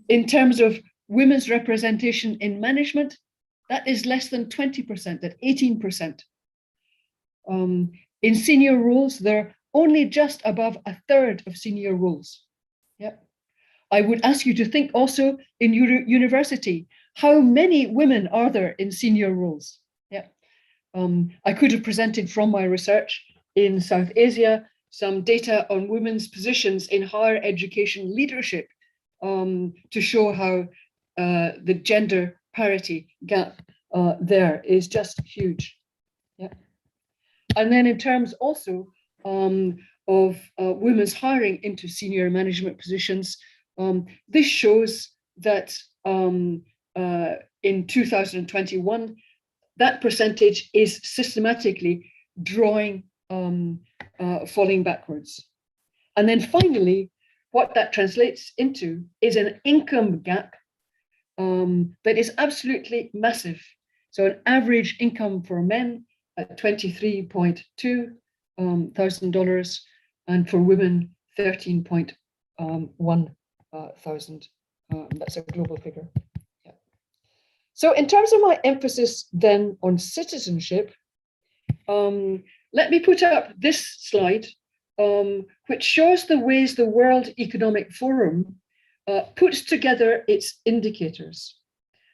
In terms of women's representation in management, that is less than 20%, at 18%. In senior roles, they're only just above a third of senior roles. Yeah. I would ask you to think also in your university, how many women are there in senior roles? Yeah. I could have presented from my research in South Asia some data on women's positions in higher education leadership to show how the gender parity gap there is just huge. Yeah. And then in terms also of women's hiring into senior management positions, this shows that in 2021, that percentage is systematically drawing, falling backwards. And then finally, what that translates into is an income gap that is absolutely massive. So an average income for men at $23.2 thousand, and for women, 13.1 thousand. That's a global figure. Yeah. So in terms of my emphasis then on citizenship, let me put up this slide, which shows the ways the World Economic Forum puts together its indicators.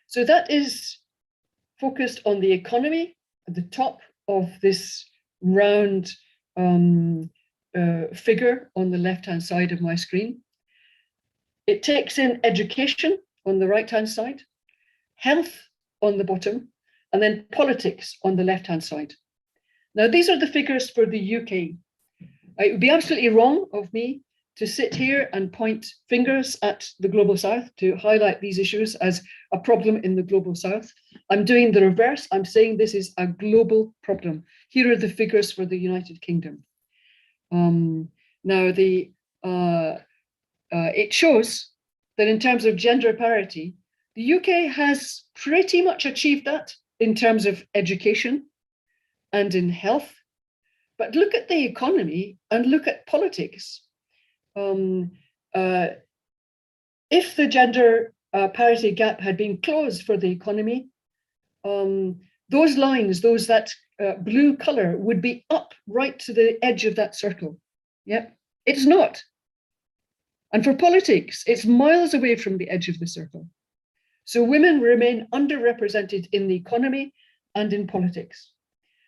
So that is focused on the economy at the top of this round figure on the left-hand side of my screen. It takes in education on the right-hand side, health on the bottom, and then politics on the left-hand side. Now, these are the figures for the UK. It would be absolutely wrong of me to sit here and point fingers at the Global South to highlight these issues as a problem in the Global South. I'm doing the reverse. I'm saying this is a global problem. Here are the figures for the United Kingdom. Now, it shows that in terms of gender parity, the UK has pretty much achieved that in terms of education and in health. But look at the economy and look at politics. If the gender parity gap had been closed for the economy, those lines, that blue color would be up right to the edge of that circle. Yeah, it's not. And for politics, it's miles away from the edge of the circle. So women remain underrepresented in the economy and in politics.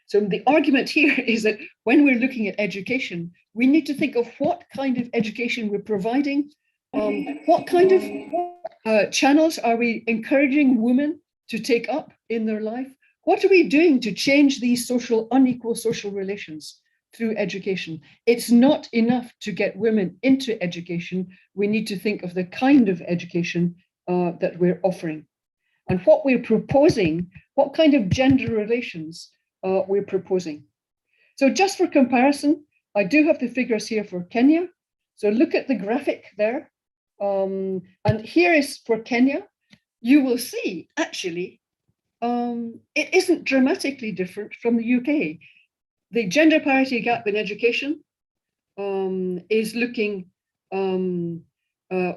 So the argument here is that when we're looking at education, we need to think of what kind of education we're providing, what kind of channels are we encouraging women to take up in their life? What are we doing to change these unequal social relations through education? It's not enough to get women into education. We need to think of the kind of education that we're offering and what we're proposing, what kind of gender relations we're proposing. So just for comparison, I do have the figures here for Kenya. So look at the graphic there. And here is for Kenya. You will see, actually, it isn't dramatically different from the UK. The gender parity gap in education is looking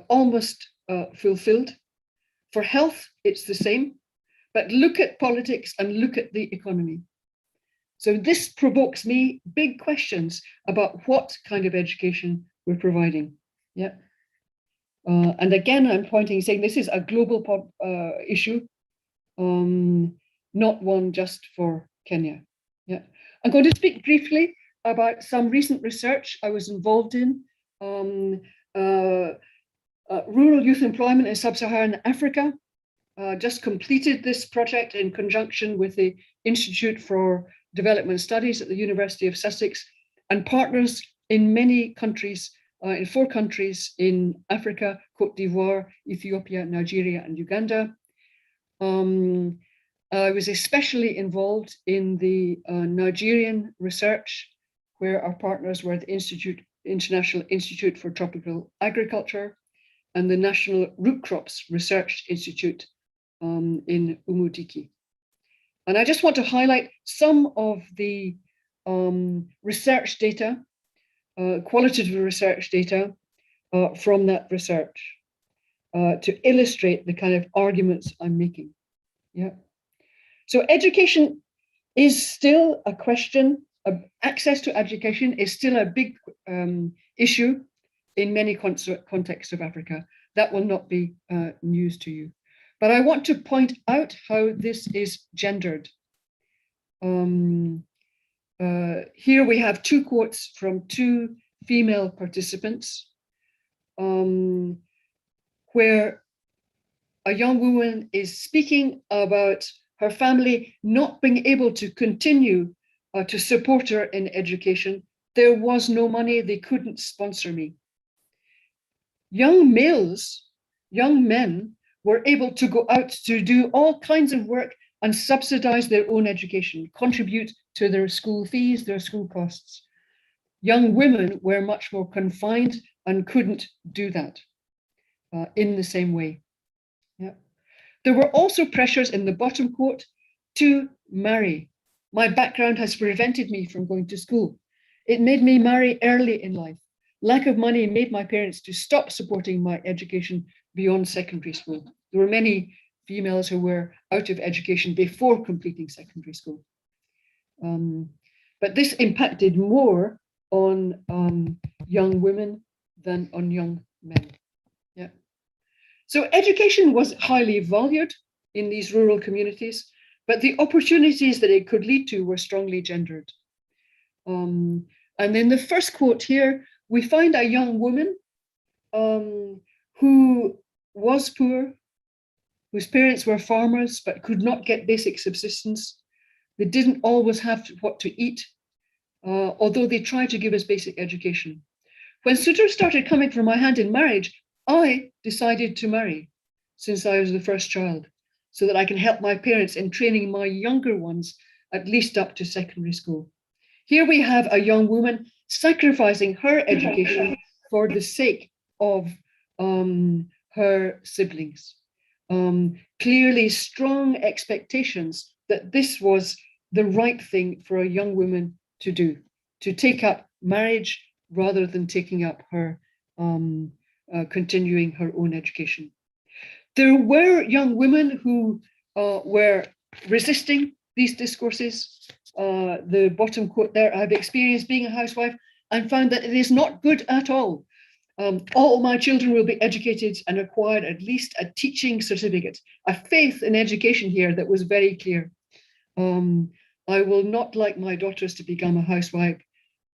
almost fulfilled. For health, it's the same. But look at politics and look at the economy. So this provokes me big questions about what kind of education we're providing. Yeah. And again, I'm saying this is a global issue, not one just for Kenya. Yeah. I'm going to speak briefly about some recent research I was involved in. Rural youth employment in sub-Saharan Africa. Just completed this project in conjunction with the Institute for Development Studies at the University of Sussex and partners in many countries, in 4 countries in Africa: Cote d'Ivoire, Ethiopia, Nigeria, and Uganda. I was especially involved in the Nigerian research, where our partners were the International Institute for Tropical Agriculture and the National Root Crops Research Institute in Umudiki. And I just want to highlight some of the research data, qualitative research data from that research to illustrate the kind of arguments I'm making. Yeah. So education is still a question. Access to education is still a big issue in many contexts of Africa. That will not be news to you. But I want to point out how this is gendered. Here we have two quotes from two female participants, where a young woman is speaking about her family not being able to continue to support her in education. There was no money, they couldn't sponsor me. Young males, young men were able to go out to do all kinds of work and subsidize their own education, contribute to their school fees, their school costs. Young women were much more confined and couldn't do that in the same way. Yeah. There were also pressures in the bottom quote to marry. My background has prevented me from going to school. It made me marry early in life. Lack of money made my parents to stop supporting my education beyond secondary school. There were many females who were out of education before completing secondary school. But this impacted more on young women than on young men. Yeah. So education was highly valued in these rural communities, but the opportunities that it could lead to were strongly gendered. And in the first quote here, we find a young woman who was poor, whose parents were farmers but could not get basic subsistence. They didn't always have what to eat, although they tried to give us basic education. When suitors started coming for my hand in marriage, I decided to marry since I was the first child, so that I can help my parents in training my younger ones at least up to secondary school. Here we have a young woman sacrificing her education for the sake of her siblings. Clearly strong expectations that this was the right thing for a young woman to do, to take up marriage rather than taking up her continuing her own education. There were young women who were resisting these discourses. The bottom quote there, I've experienced being a housewife and found that it is not good at all. All my children will be educated and acquired at least a teaching certificate, a faith in education here that was very clear. I will not like my daughters to become a housewife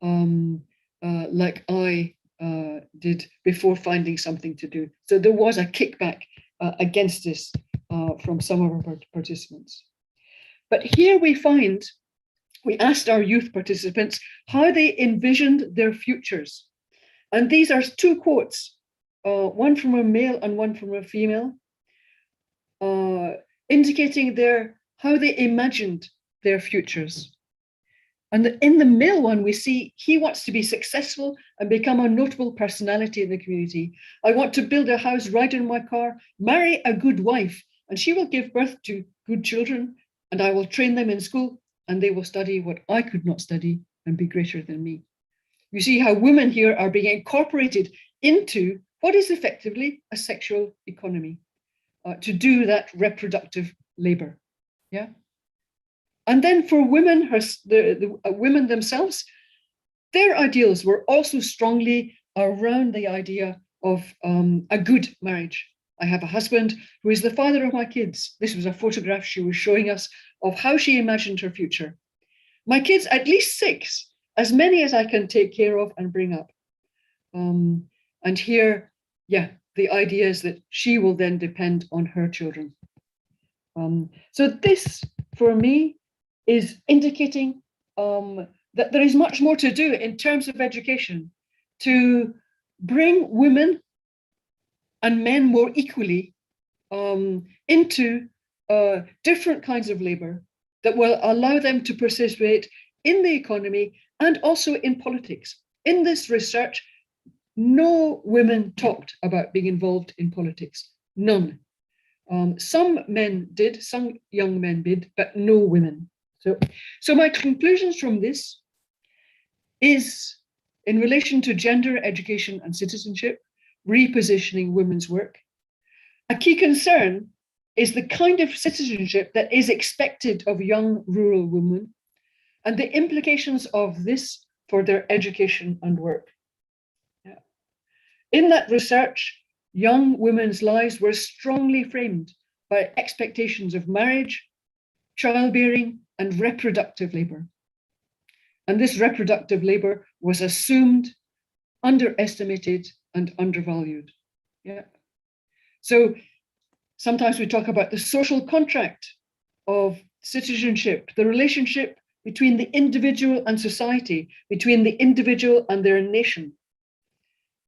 like I did before finding something to do. So there was a kickback against this from some of our participants. But here we find, we asked our youth participants how they envisioned their futures. And these are two quotes, one from a male and one from a female, indicating how they imagined their futures. And in the male one, we see he wants to be successful and become a notable personality in the community. I want to build a house, ride in my car, marry a good wife, and she will give birth to good children, and I will train them in school, and they will study what I could not study and be greater than me. You see how women here are being incorporated into what is effectively a sexual economy to do that reproductive labor. Yeah. And then for women, the women themselves, their ideals were also strongly around the idea of a good marriage. I have a husband who is the father of my kids. This was a photograph she was showing us of how she imagined her future. My kids, at least 6, as many as I can take care of and bring up. And here, yeah, the idea is that she will then depend on her children. So this, for me, is indicating that there is much more to do in terms of education to bring women and men more equally into different kinds of labor that will allow them to participate in the economy and also in politics. In this research, no women talked about being involved in politics, none. Some men did, some young men did, but no women. So my conclusions from this is, in relation to gender, education, and citizenship, repositioning women's work. A key concern is the kind of citizenship that is expected of young rural women and the implications of this for their education and work. Yeah. In that research, young women's lives were strongly framed by expectations of marriage, childbearing, and reproductive labor. And this reproductive labor was assumed, underestimated, and undervalued. Yeah. So sometimes we talk about the social contract of citizenship, the relationship between the individual and society, between the individual and their nation.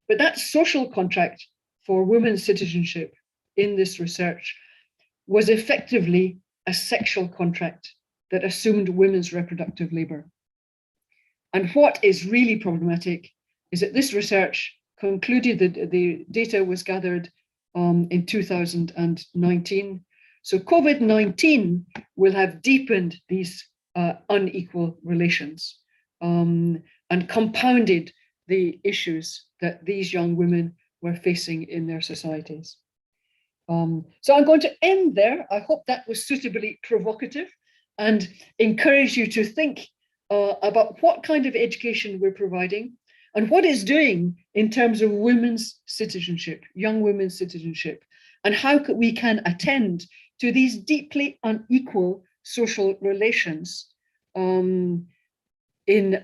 But that social contract for women's citizenship in this research was effectively a sexual contract that assumed women's reproductive labor. And what is really problematic is that this research concluded that the data was gathered in 2019. So COVID-19 will have deepened these unequal relations and compounded the issues that these young women were facing in their societies. So I'm going to end there. I hope that was suitably provocative and encourage you to think about what kind of education we're providing and what it's doing in terms of women's citizenship, young women's citizenship, and how we can attend to these deeply unequal social relations in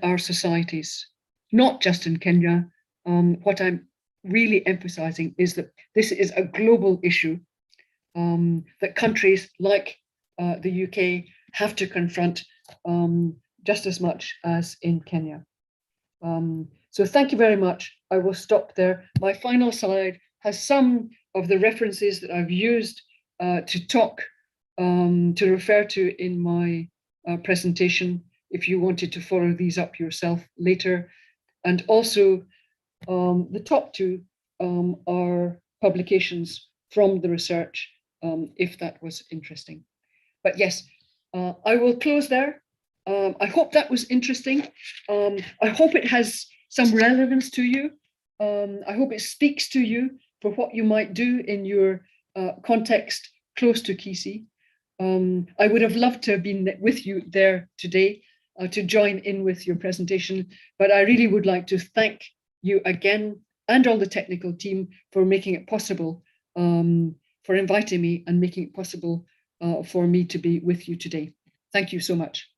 our societies, not just in Kenya. What I'm really emphasizing is that this is a global issue that countries like the UK have to confront just as much as in Kenya. So thank you very much. I will stop there. My final slide has some of the references that I've used to talk, to refer to in my presentation, if you wanted to follow these up yourself later. And also the top two are publications from the research, if that was interesting. But yes, I will close there. I hope that was interesting. I hope it has some relevance to you. I hope it speaks to you for what you might do in your context close to Kisii. I would have loved to have been with you there today to join in with your presentation, but I really would like to thank you again and all the technical team for making it possible, for inviting me and making it possible for me to be with you today. Thank you so much.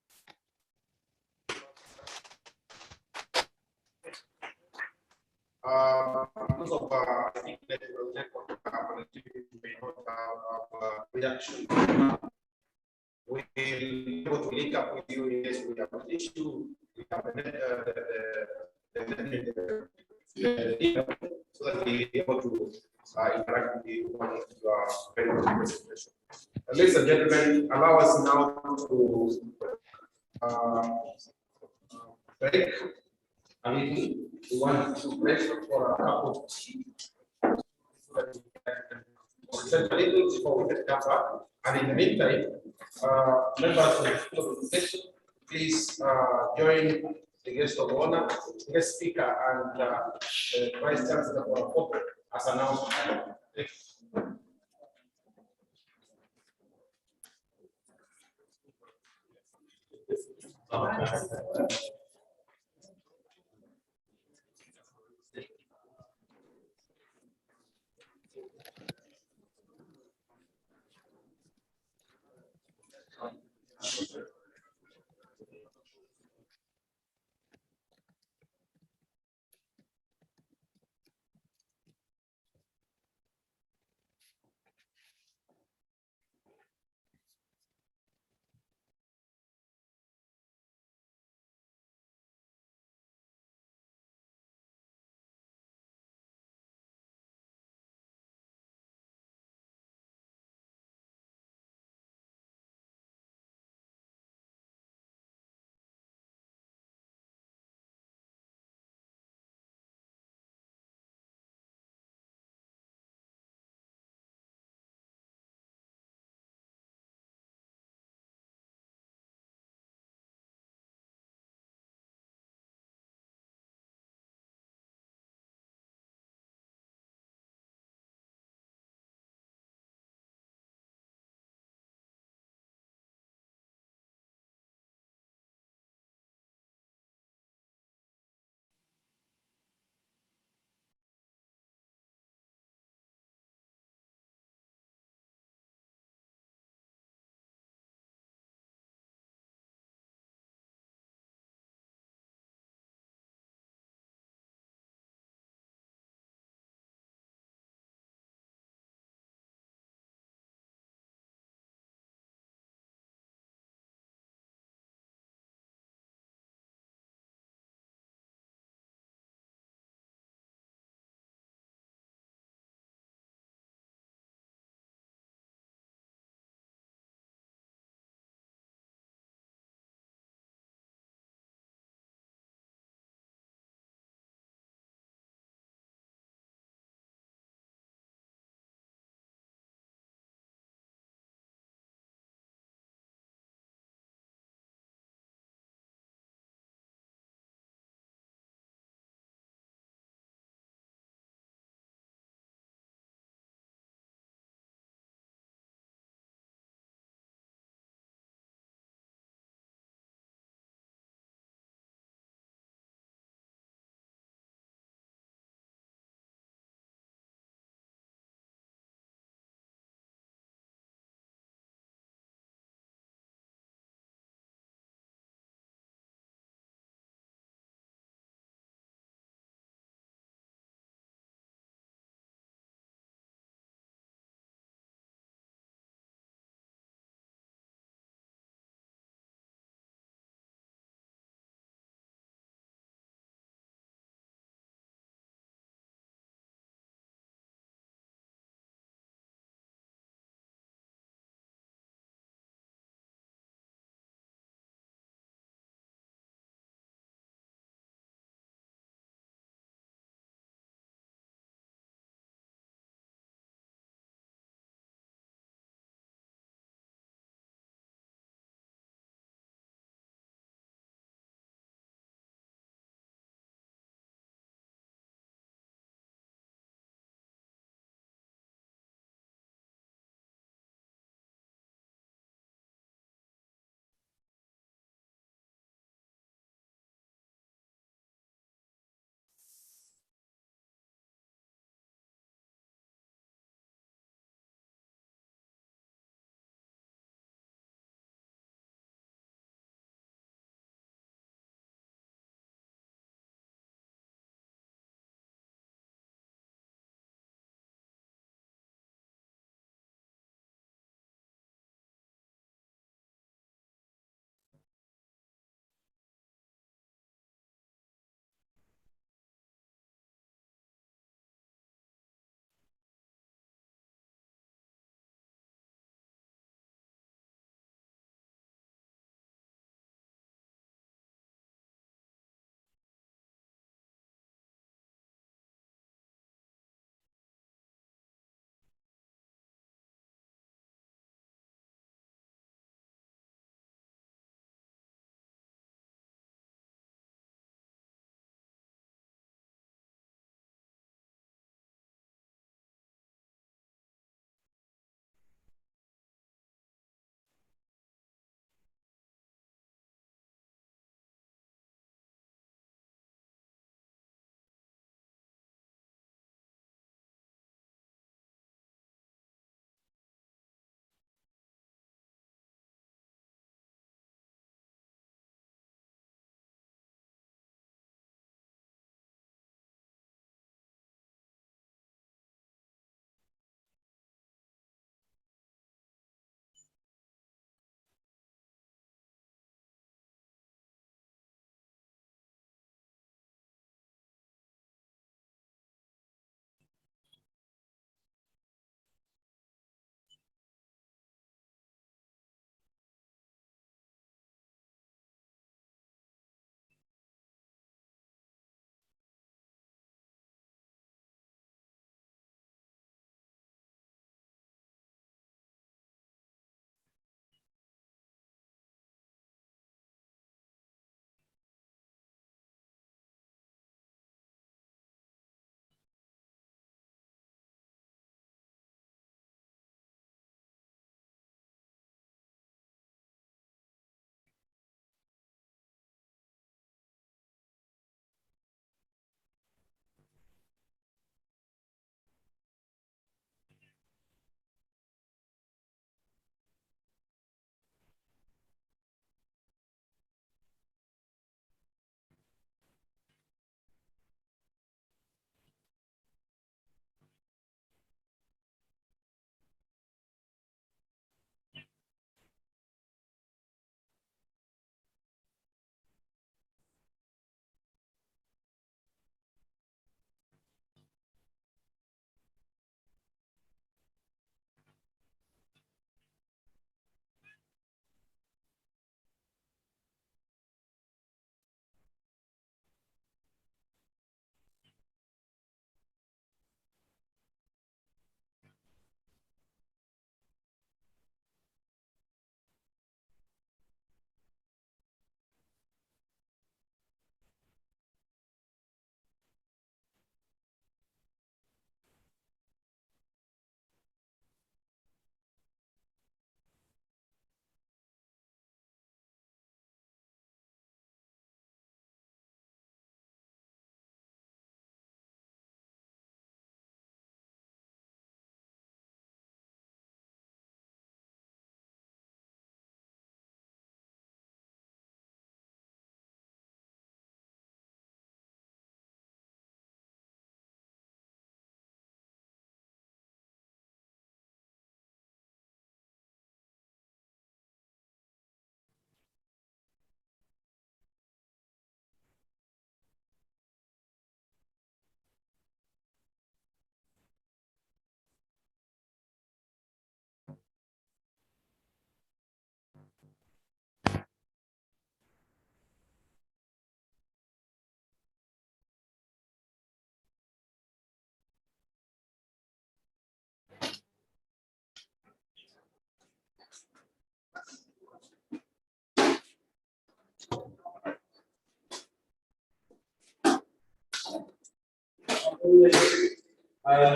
Because of I think that network connectivity may not have reaction. We will be able to link up with you in case we have an issue. We have so that we be able to interact with you on your very presentation. Ladies and gentlemen, allow us now to break. I mean, we want to break for a couple of tea. Present a little before we get back. And in the meantime, members of the session, please join the guest of honor, guest speaker, and the Vice Chancellor for corporate as announced.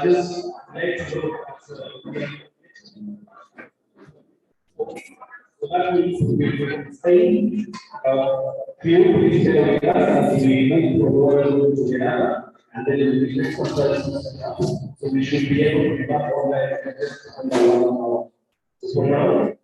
Just let's look at so that means we will stay few instead of us, we move from one to another, and then we will exercise. So we should be able to back on that just under 1 hour. So now,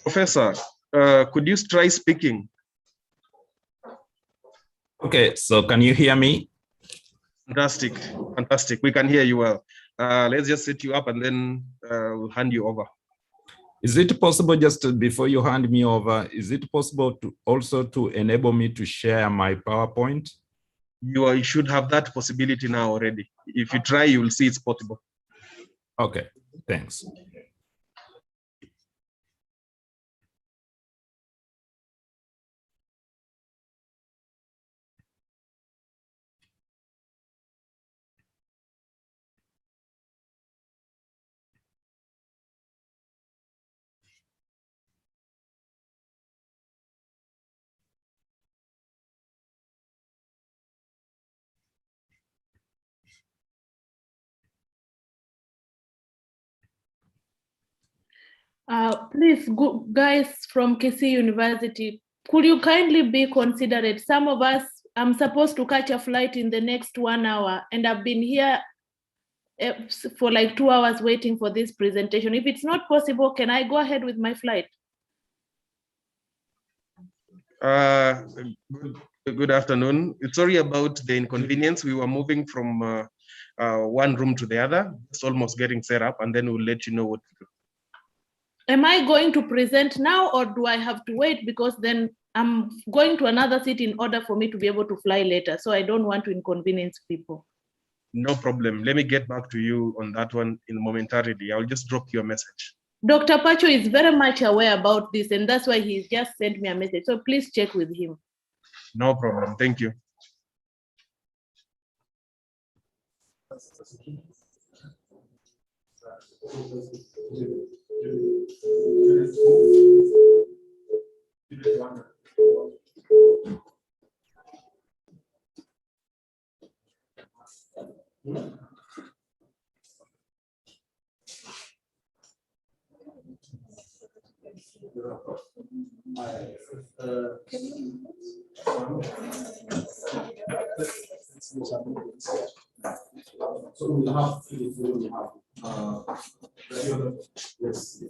Professor, could you try speaking? Okay, so can you hear me? Fantastic, fantastic. We can hear you well. Let's just set you up and then we'll hand you over. Is it possible, just before you hand me over, is it possible to also to enable me to share my PowerPoint? You should have that possibility now already. If you try, you will see it's possible. Okay, thanks. Please, guys from Kisii University, could you kindly be considerate? Some of us, I'm supposed to catch a flight in the next 1 hour, and I've been here for like 2 hours waiting for this presentation. If it's not possible, can I go ahead with my flight? Good afternoon. Sorry about the inconvenience. We were moving from one room to the other. It's almost getting set up, and then we'll let you know what to do. Am I going to present now, or do I have to wait? Because then I'm going to another city in order for me to be able to fly later. So I don't want to inconvenience people. No problem. Let me get back to you on that one momentarily. I'll just drop you a message. Dr. Pacho is very much aware about this, and that's why he's just sent me a message. So please check with him. No problem. Thank you. So we have yes.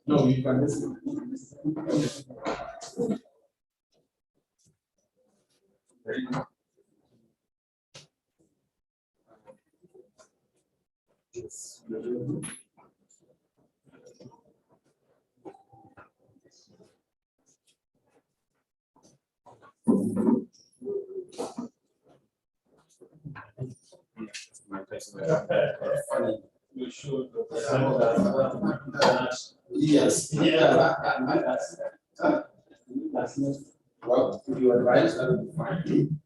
No, you can listen. You should. Yes. Well, if you advise, that would be fine.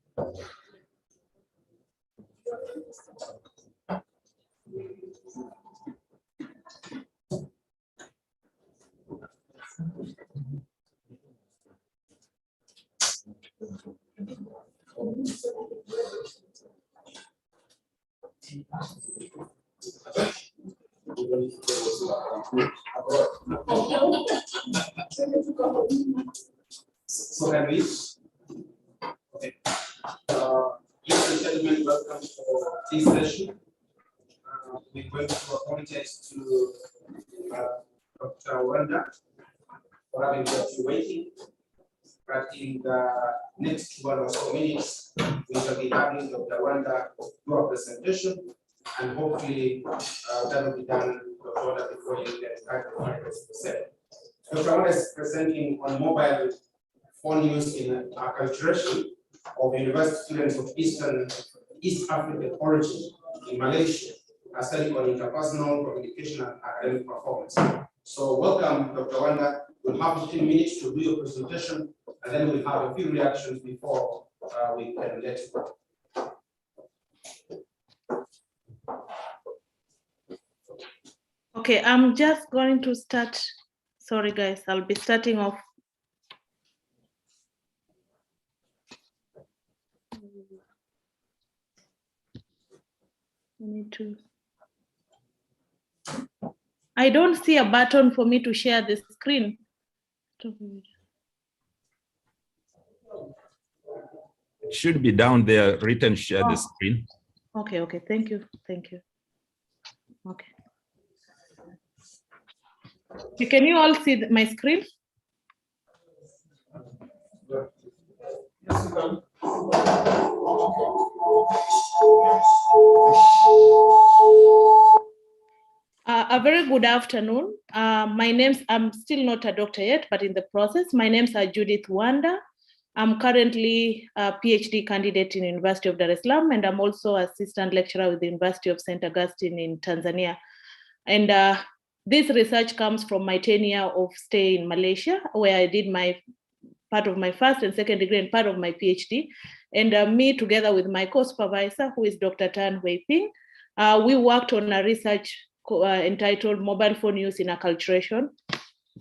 So can we? Okay. Ladies and gentlemen, welcome to this session. We're going to apologize to Dr. Wanda for having got you waiting. But in the next 1 or so minutes, we shall be having Dr. Wanda do a presentation, and hopefully that will be done, Dr. Wanda, before you get back to 5%. Dr. Wanda is presenting on mobile phone use in acculturation of university students of East African origin in Malaysia, a study on interpersonal communication and academic performance. So welcome, Dr. Wanda. You'll have 15 minutes to do your presentation, and then we'll have a few reactions before we can let you go. Okay, I'm just going to start. Sorry, guys, I'll be starting off. I don't see a button for me to share the screen. It should be down there, written share the screen. Okay, thank you. Okay. Can you all see my screen? A very good afternoon. I'm still not a doctor yet, but in the process. My name's Judith Wanda. I'm currently a PhD candidate in University of Dar es Salaam, and I'm also assistant lecturer with the University of St. Augustine in Tanzania. And this research comes from my tenure of stay in Malaysia, where I did my part of my first and second degree and part of my PhD. And me, together with my co-supervisor, who is Dr. Tan Hui Ping, we worked on a research entitled Mobile Phone Use in Acculturation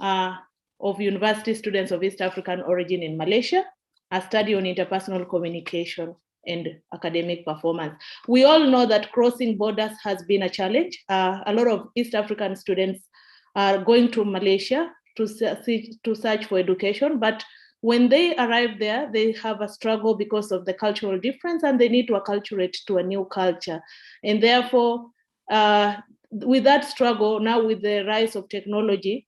of University Students of East African Origin in Malaysia, a study on interpersonal communication and academic performance. We all know that crossing borders has been a challenge. A lot of East African students are going to Malaysia to search for education, but when they arrive there, they have a struggle because of the cultural difference, and they need to acculturate to a new culture. And therefore, with that struggle, now with the rise of technology,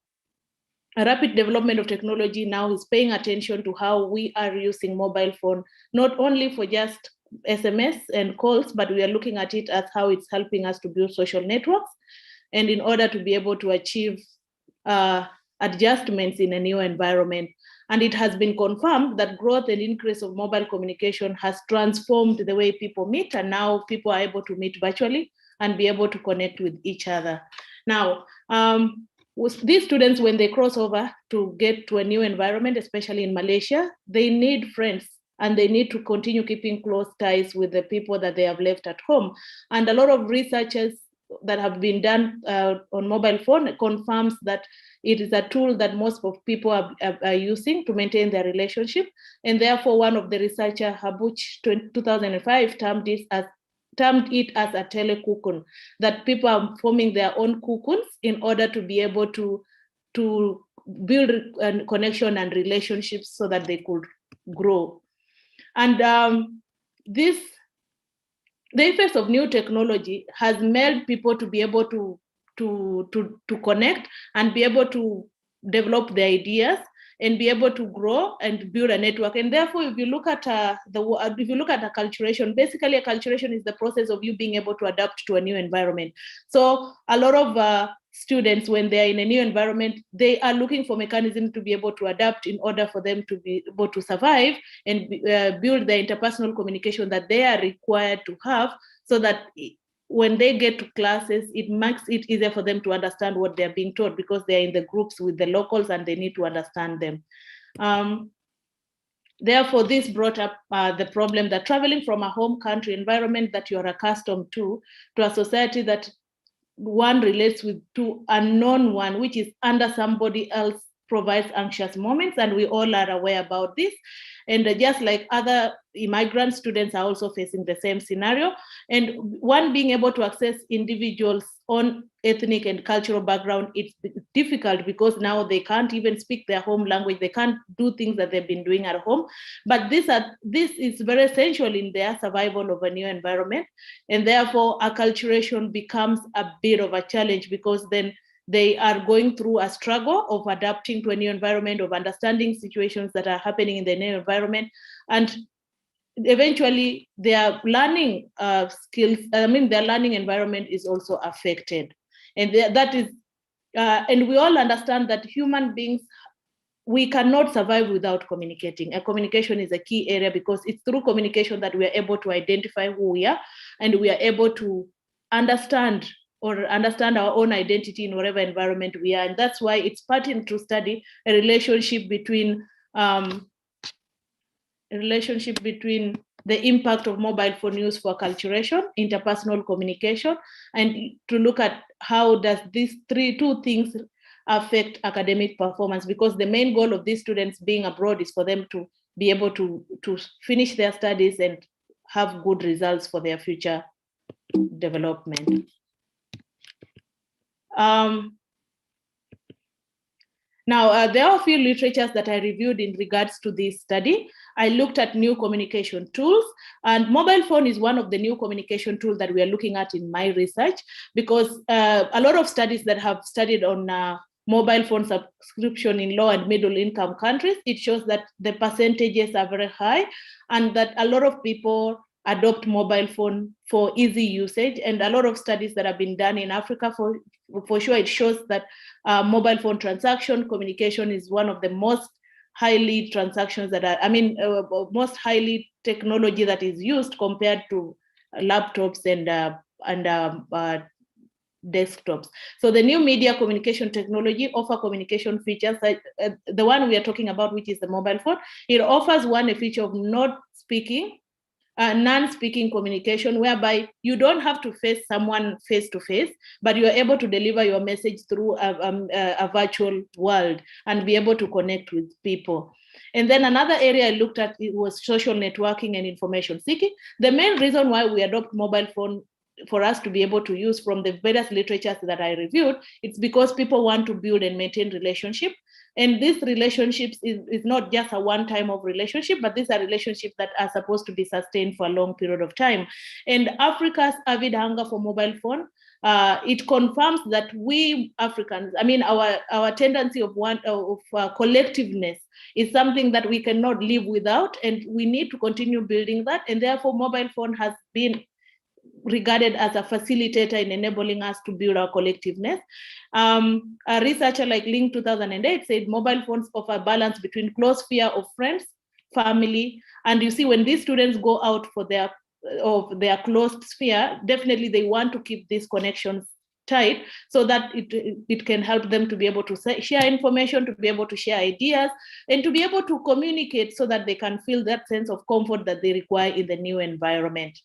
a rapid development of technology now is paying attention to how we are using mobile phone, not only for just SMS and calls, but we are looking at it as how it's helping us to build social networks, and in order to be able to achieve adjustments in a new environment. And it has been confirmed that growth and increase of mobile communication has transformed the way people meet, and now people are able to meet virtually and be able to connect with each other. Now, with these students, when they cross over to get to a new environment, especially in Malaysia, they need friends, and they need to continue keeping close ties with the people that they have left at home. And a lot of researchers that have been done on mobile phone confirms that it is a tool that most of people are using to maintain their relationship. And therefore, one of the researchers, Habuch, 2005, termed it as a telekukun, that people are forming their own kukuns in order to be able to build a connection and relationships so that they could grow. And the effects of new technology has made people to be able to connect and be able to develop their ideas and be able to grow and build a network. And therefore, if you look at acculturation, basically acculturation is the process of you being able to adapt to a new environment. So a lot of students, when they are in a new environment, they are looking for mechanisms to be able to adapt in order for them to be able to survive and build the interpersonal communication that they are required to have, so that when they get to classes, it makes it easier for them to understand what they're being taught, because they're in the groups with the locals and they need to understand them. Therefore, this brought up the problem that traveling from a home country environment that you're accustomed to a society that one relates with, to a unknown one, which is under somebody else, provides anxious moments, and we all are aware about this. And just like other immigrant students are also facing the same scenario. And one being able to access individuals' own ethnic and cultural background, it's difficult because now they can't even speak their home language. They can't do things that they've been doing at home. But this is very essential in their survival of a new environment. And therefore, acculturation becomes a bit of a challenge, because then they are going through a struggle of adapting to a new environment, of understanding situations that are happening in the new environment. And eventually their learning skills, their learning environment is also affected. And that is, and we all understand that human beings, we cannot survive without communicating. And communication is a key area, because it's through communication that we are able to identify who we are, and we are able to understand our own identity in whatever environment we are. And that's why it's pertinent to study a relationship between relationship between the impact of mobile phone use for acculturation, interpersonal communication, and to look at how does these two things affect academic performance, because the main goal of these students being abroad is for them to be able to finish their studies and have good results for their future development. Now, there are a few literatures that I reviewed in regards to this study. I looked at new communication tools, and mobile phone is one of the new communication tools that we are looking at in my research, because a lot of studies that have studied on mobile phone subscription in low and middle income countries, it shows that the percentages are very high and that a lot of people adopt mobile phone for easy usage. And a lot of studies that have been done in Africa, for sure, it shows that mobile phone transaction communication is one of the most highly transactions that are, most highly technology that is used compared to laptops and desktops. So the new media communication technology offer communication features like the one we are talking about, which is the mobile phone. It offers a feature of non-speaking communication, whereby you don't have to face someone face to face, but you are able to deliver your message through a virtual world and be able to connect with people. And then another area I looked at was social networking and information seeking. The main reason why we adopt mobile phone for us to be able to use from the various literatures that I reviewed, it's because people want to build and maintain relationship. And these relationships is not just a one-time of relationship, but these are relationships that are supposed to be sustained for a long period of time. And Africa's avid hunger for mobile phone, it confirms that we Africans, our tendency of collectiveness is something that we cannot live without, and we need to continue building that. And therefore, mobile phone has been regarded as a facilitator in enabling us to build our collectiveness. A researcher like Link 2008 said mobile phones offer balance between close sphere of friends, family, and you see when these students go out for their closed sphere, definitely they want to keep these connections tight so that it can help them to be able to share information, to be able to share ideas, and to be able to communicate so that they can feel that sense of comfort that they require in the new environment.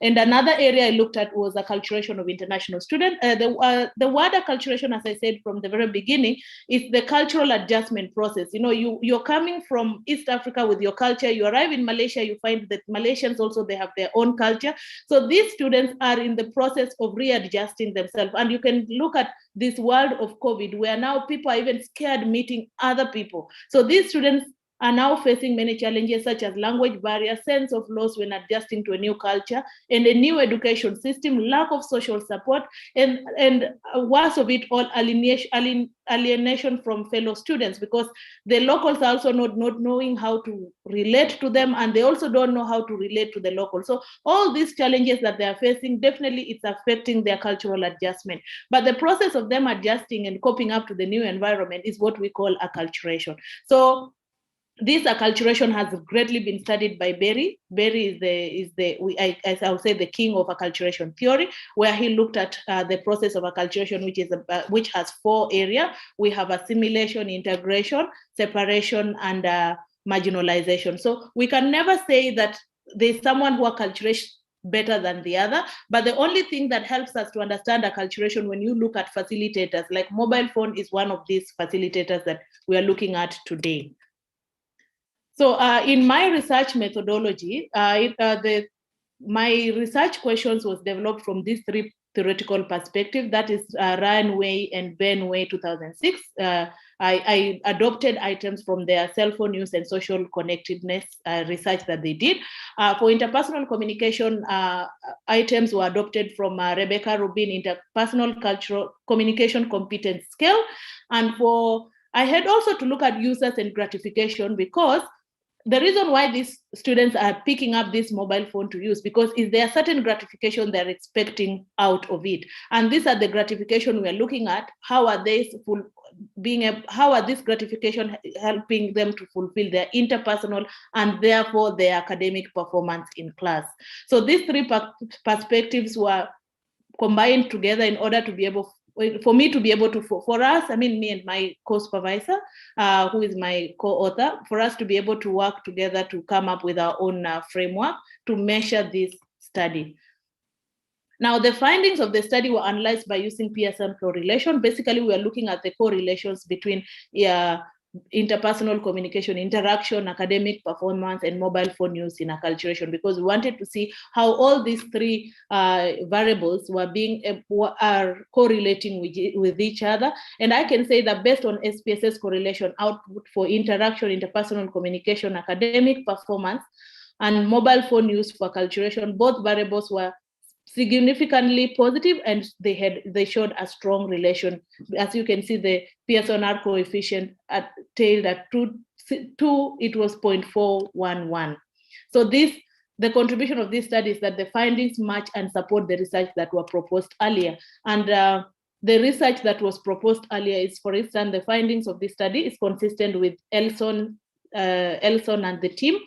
And another area I looked at was acculturation of international students. The word acculturation, as I said from the very beginning, is the cultural adjustment process. You're coming from East Africa with your culture, you arrive in Malaysia, you find that Malaysians also, they have their own culture. So these students are in the process of readjusting themselves. And you can look at this world of COVID, where now people are even scared meeting other people. So these students are now facing many challenges, such as language barrier, sense of loss when adjusting to a new culture, and a new education system, lack of social support, and worst of it all, alienation from fellow students, because the locals are also not knowing how to relate to them, and they also don't know how to relate to the locals. So all these challenges that they are facing, definitely it's affecting their cultural adjustment. But the process of them adjusting and coping up to the new environment is what we call acculturation. So this acculturation has greatly been studied by Berry. Berry as I would say, the king of acculturation theory, where he looked at the process of acculturation, which has 4 areas. We have assimilation, integration, separation, and marginalization. So we can never say that there's someone who acculturates better than the other, but the only thing that helps us to understand acculturation, when you look at facilitators, like mobile phone is one of these facilitators that we are looking at today. So in my research methodology, my research questions was developed from these 3 theoretical perspectives. That is Ryan Way and Ben Way 2006. I adopted items from their cell phone use and social connectedness research that they did. For interpersonal communication, items were adopted from Rebecca Rubin interpersonal cultural communication competence scale. And I had also to look at users and gratification, because the reason why these students are picking up this mobile phone to use, because is there a certain gratification they're expecting out of it? And these are the gratification we're looking at. How are this gratification helping them to fulfill their interpersonal and therefore their academic performance in class? So these 3 perspectives were combined together in order to be able for me to be able to, for us, I mean, me and my co-supervisor, who is my co-author, for us to be able to work together to come up with our own framework to measure this study. Now, the findings of the study were analyzed by using Pearson correlation. Basically, we are looking at the correlations between interpersonal communication, interaction, academic performance, and mobile phone use in acculturation, because we wanted to see how all these three variables are correlating with each other. And I can say that based on SPSS correlation output for interaction, interpersonal communication, academic performance, and mobile phone use for acculturation, both variables were significantly positive, and they showed a strong relation. As you can see, the Pearson R coefficient tailed at 2, it was 0.411. So the contribution of this study is that the findings match and support the research that were proposed earlier. And the research that was proposed earlier is, for instance, the findings of this study is consistent with Elson and the team,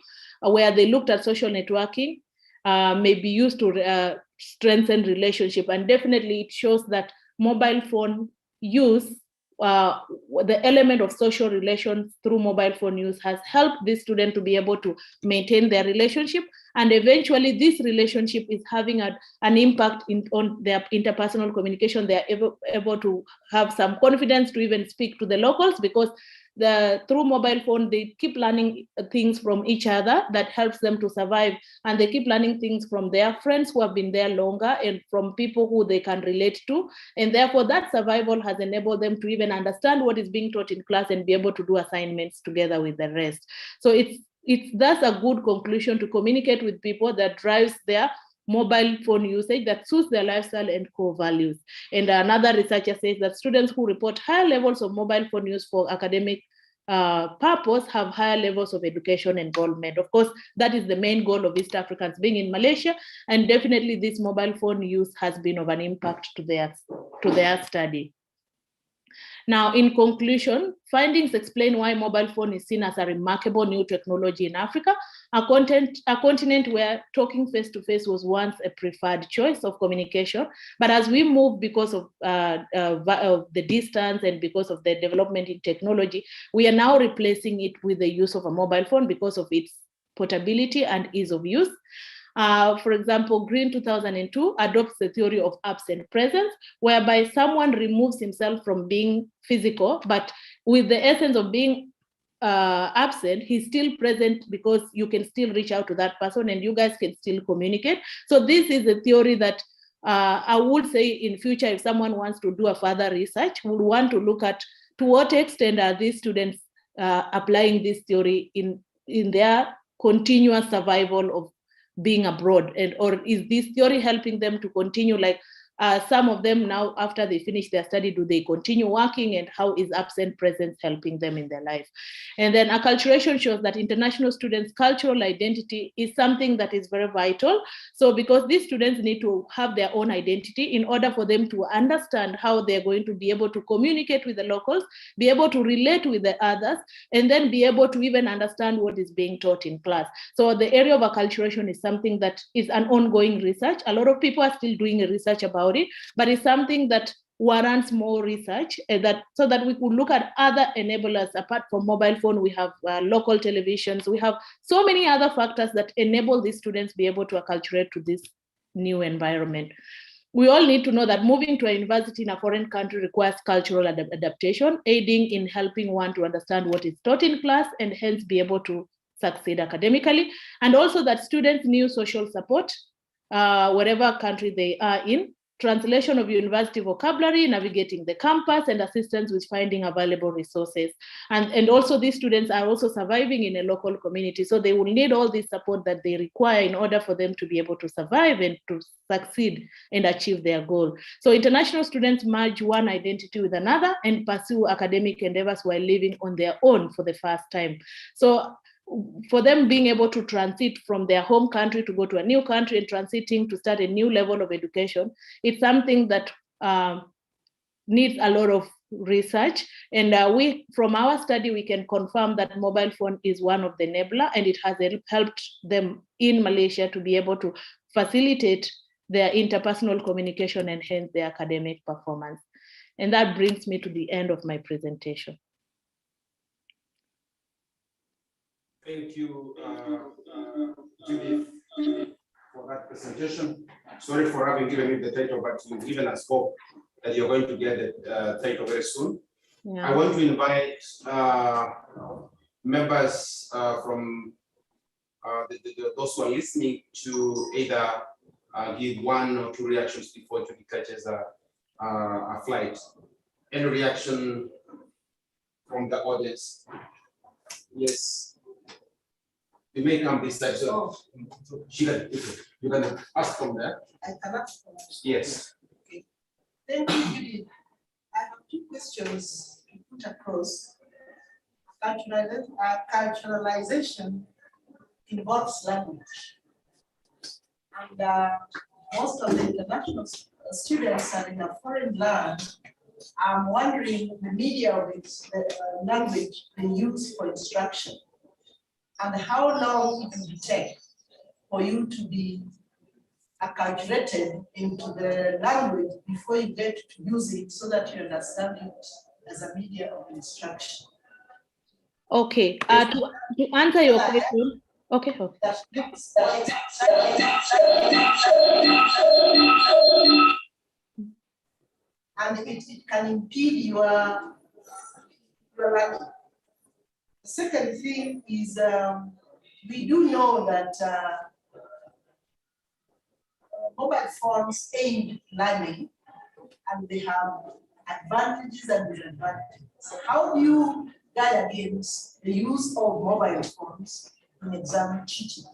where they looked at social networking may be used to strengthen relationship, and definitely it shows that mobile phone use, the element of social relations through mobile phone use has helped this student to be able to maintain their relationship, and eventually this relationship is having an impact on their interpersonal communication. They are able to have some confidence to even speak to the locals, because through mobile phone, they keep learning things from each other that helps them to survive, and they keep learning things from their friends who have been there longer and from people who they can relate to, and therefore that survival has enabled them to even understand what is being taught in class and be able to do assignments together with the rest. So it's thus a good conclusion to communicate with people that drives their mobile phone usage that suits their lifestyle and core values. And another researcher says that students who report higher levels of mobile phone use for academic purpose have higher levels of education involvement. Of course, that is the main goal of East Africans being in Malaysia, and definitely this mobile phone use has been of an impact to their study. Now, in conclusion, findings explain why mobile phone is seen as a remarkable new technology in Africa, a continent where talking face-to-face was once a preferred choice of communication. But as we move, because of the distance and because of the development in technology, we are now replacing it with the use of a mobile phone because of its portability and ease of use. For example, Green 2002 adopts the theory of absent presence, whereby someone removes himself from being physical, but with the essence of being absent, he's still present, because you can still reach out to that person and you guys can still communicate. So this is a theory that I would say in future, if someone wants to do a further research, would want to look at to what extent are these students applying this theory in their continuous survival of being abroad, or is this theory helping them to continue, like some of them now after they finish their study, do they continue working, and how is absent presence helping them in their life? And then acculturation shows that international students' cultural identity is something that is very vital. So because these students need to have their own identity in order for them to understand how they're going to be able to communicate with the locals, be able to relate with the others, and then be able to even understand what is being taught in class. So the area of acculturation is something that is an ongoing research. A lot of people are still doing research about it, but it's something that warrants more research, so that we could look at other enablers. Apart from mobile phone, we have local televisions, we have so many other factors that enable these students be able to acculturate to this new environment. We all need to know that moving to a university in a foreign country requires cultural adaptation, aiding in helping one to understand what is taught in class and hence be able to succeed academically. And also that students need social support wherever country they are in, translation of university vocabulary, navigating the campus, and assistance with finding available resources. And also these students are also surviving in a local community, so they will need all this support that they require in order for them to be able to survive and to succeed and achieve their goal. So international students merge one identity with another and pursue academic endeavors while living on their own for the first time. So for them being able to transit from their home country to go to a new country and transiting to start a new level of education, it's something that needs a lot of research. And from our study, we can confirm that mobile phone is one of the enabler, and it has helped them in Malaysia to be able to facilitate their interpersonal communication and hence their academic performance. And that brings me to the end of my presentation. Thank you, Judith, for that presentation. Sorry for having given you the title, but you've given us hope that you're going to get the title very soon. Yeah. I want to invite members from those who are listening to either give 1 or 2 reactions before Judith catches a flight. Any reaction from the audience? Yes. You may come this side, so you can ask from there. I can ask from there. Yes. Okay. Thank you, Judith. I have 2 questions to put across. Culturalization involves language. And most of the international students are in a foreign land. I'm wondering the media of it, the language they use for instruction, and how long it will take for you to be acculturated into the language before you get to use it so that you understand it as a media of instruction. Okay, to answer your question, okay. And it can impede your learning. The second thing is we do know that mobile phones aid learning, and they have advantages and disadvantages. So how do you guard against the use of mobile phones in exam cheating?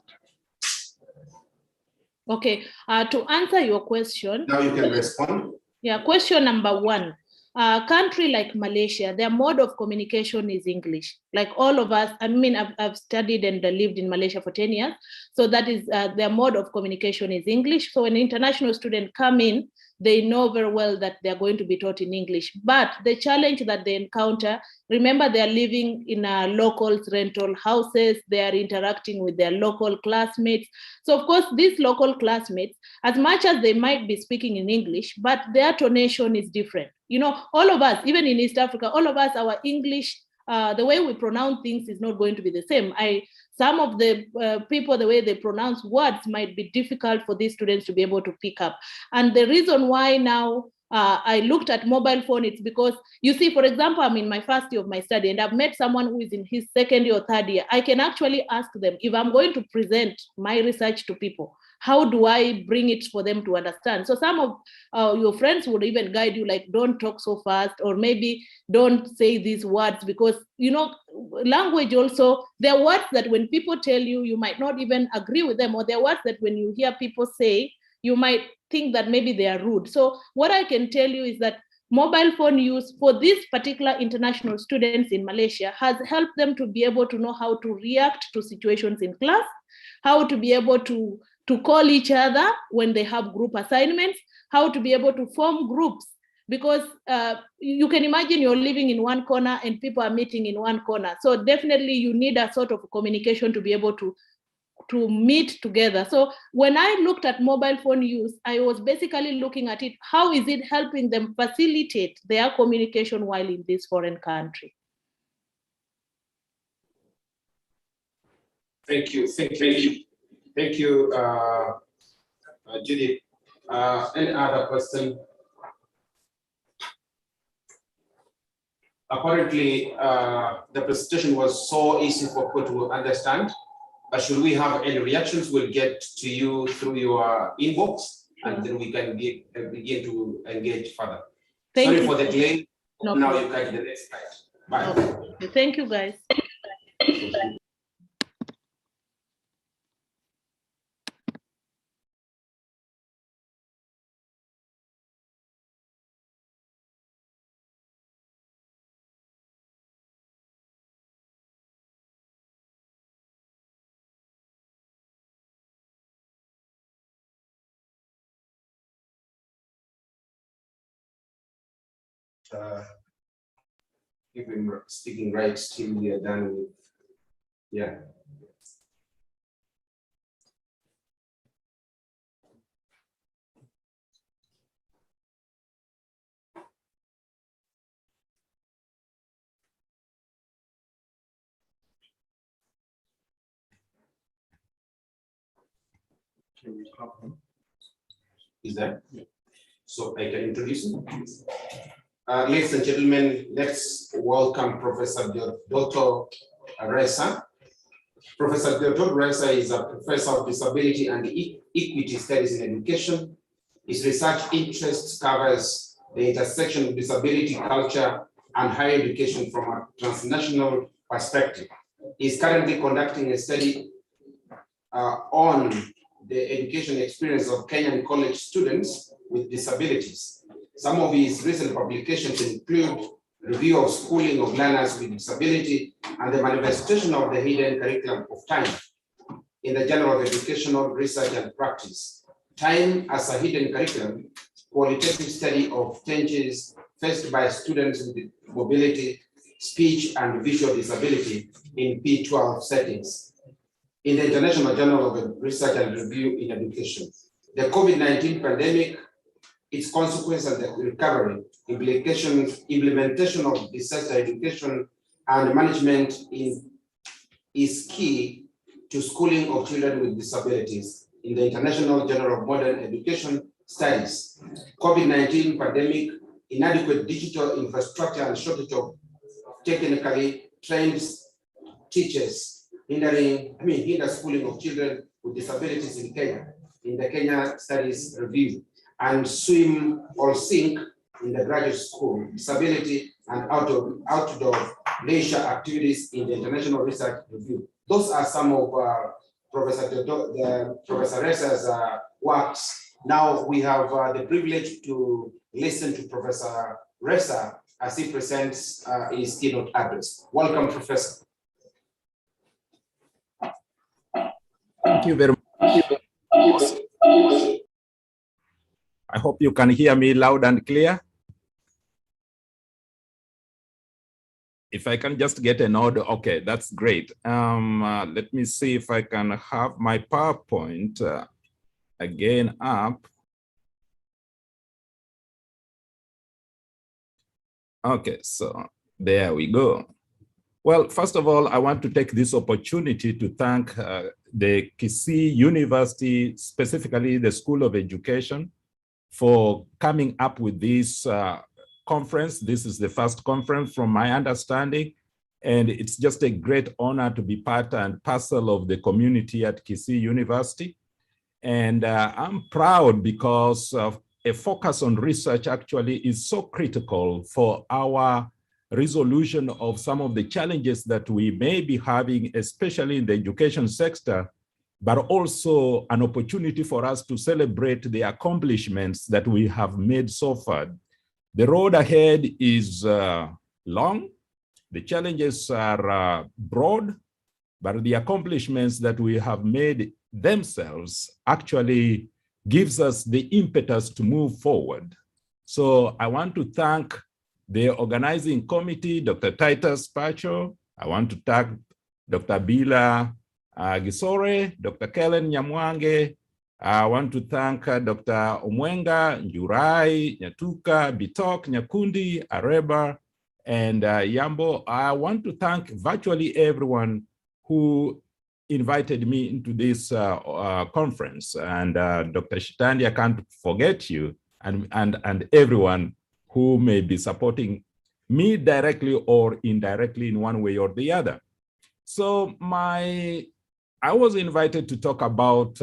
Okay, to answer your question. Now you can respond. Yeah, question number 1. A country like Malaysia, their mode of communication is English. Like all of us, I mean, I've studied and lived in Malaysia for 10 years. So that is their mode of communication is English. So when international students come in, they know very well that they're going to be taught in English. But the challenge that they encounter, remember, they're living in local rental houses, they are interacting with their local classmates. So of course, these local classmates, as much as they might be speaking in English, but their tonation is different. You know, all of us, even in East Africa, all of us, our English, the way we pronounce things is not going to be the same. Some of the people, the way they pronounce words might be difficult for these students to be able to pick up. And the reason why now I looked at mobile phone, it's because, you see, for example, I'm in my first year of my study and I've met someone who is in his second year or third year. I can actually ask them, if I'm going to present my research to people, how do I bring it for them to understand? So some of your friends would even guide you, like, don't talk so fast, or maybe don't say these words, because, you know, language also, there are words that when people tell you, you might not even agree with them, or there are words that when you hear people say, you might think that maybe they are rude. So what I can tell you is that mobile phone use for these particular international students in Malaysia has helped them to be able to know how to react to situations in class, how to be able to call each other when they have group assignments, how to be able to form groups, because you can imagine you're living in one corner and people are meeting in one corner. So definitely you need a sort of communication to be able to meet together. So when I looked at mobile phone use, I was basically looking at it, how is it helping them facilitate their communication while in this foreign country? Thank you, Judith. Any other question? Apparently, the presentation was so easy for people to understand. Should we have any reactions, we'll get to you through your inbox, and then we can begin to engage further. Sorry for the delay. No now problem. you catch the next slide. Bye. Okay. Thank you, guys. If we're speaking right, still we are done with, yeah. Is that? Yeah. So I can introduce him. Ladies and gentlemen, let's welcome Professor Dr. Resa. Professor Dr. Resa is a professor of disability and equity studies in education. His research interests covers the intersection of disability, culture, and higher education from a transnational perspective. He is currently conducting a study on the education experience of Kenyan college students with disabilities. Some of his recent publications include review of schooling of learners with disability and the manifestation of the hidden curriculum of time in the Journal of Educational Research and Practice. Time as a hidden curriculum, qualitative study of changes faced by students with mobility, speech, and visual disability in P12 settings in the International Journal of Research and Review in Education. The COVID-19 pandemic, its consequences and the recovery, implications, implementation of disaster education and management is key to schooling of children with disabilities in the International Journal of Modern Education Studies. COVID-19 pandemic, inadequate digital infrastructure and shortage of technically trained teachers hinder schooling of children with disabilities in Kenya, in the Kenya Studies Review, and swim or sink in the graduate school, disability and outdoor leisure activities in the International Research Review. Those are some of Professor Resa's works. Now we have the privilege to listen to Professor Resa as he presents his keynote address. Welcome, Professor. Thank you very much. I hope you can hear me loud and clear. If I can just get an order, okay, that's great. Let me see if I can have my PowerPoint again up. Okay, so there we go. Well, first of all, I want to take this opportunity to thank the Kisii University, specifically the School of Education, for coming up with this conference. This is the first conference from my understanding, and it's just a great honor to be part and parcel of the community at Kisii University. And I'm proud because a focus on research actually is so critical for our resolution of some of the challenges that we may be having, especially in the education sector, but also an opportunity for us to celebrate the accomplishments that we have made so far. The road ahead is long, the challenges are broad, but the accomplishments that we have made themselves actually gives us the impetus to move forward. So I want to thank the organizing committee, Dr. Titus Pacho. I want to thank Dr. Bila Gisore, Dr. Kellen Nyamwange. I want to thank Dr. Omwenga, Njurai, Nyatuka, Bitok, Nyakundi, Areba, and Yambo. I want to thank virtually everyone who invited me into this conference. And Dr. Shitandi, I can't forget you, and everyone who may be supporting me directly or indirectly in one way or the other. So I was invited to talk about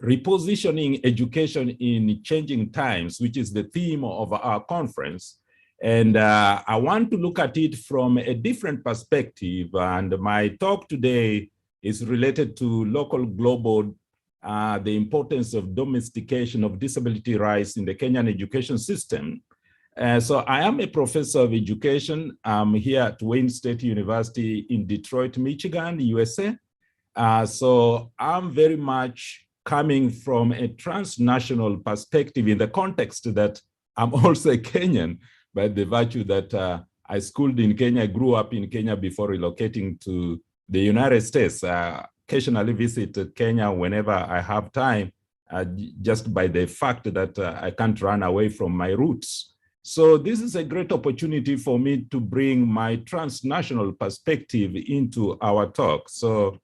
repositioning education in changing times, which is the theme of our conference. And I want to look at it from a different perspective. And my talk today is related to local global, the importance of domestication of disability rights in the Kenyan education system. So I am a professor of education. I'm here at Wayne State University in Detroit, Michigan, USA. So I'm very much coming from a transnational perspective in the context that I'm also a Kenyan, by the virtue that I schooled in Kenya, grew up in Kenya before relocating to the United States. Occasionally visit Kenya whenever I have time, just by the fact that I can't run away from my roots. So this is a great opportunity for me to bring my transnational perspective into our talk. So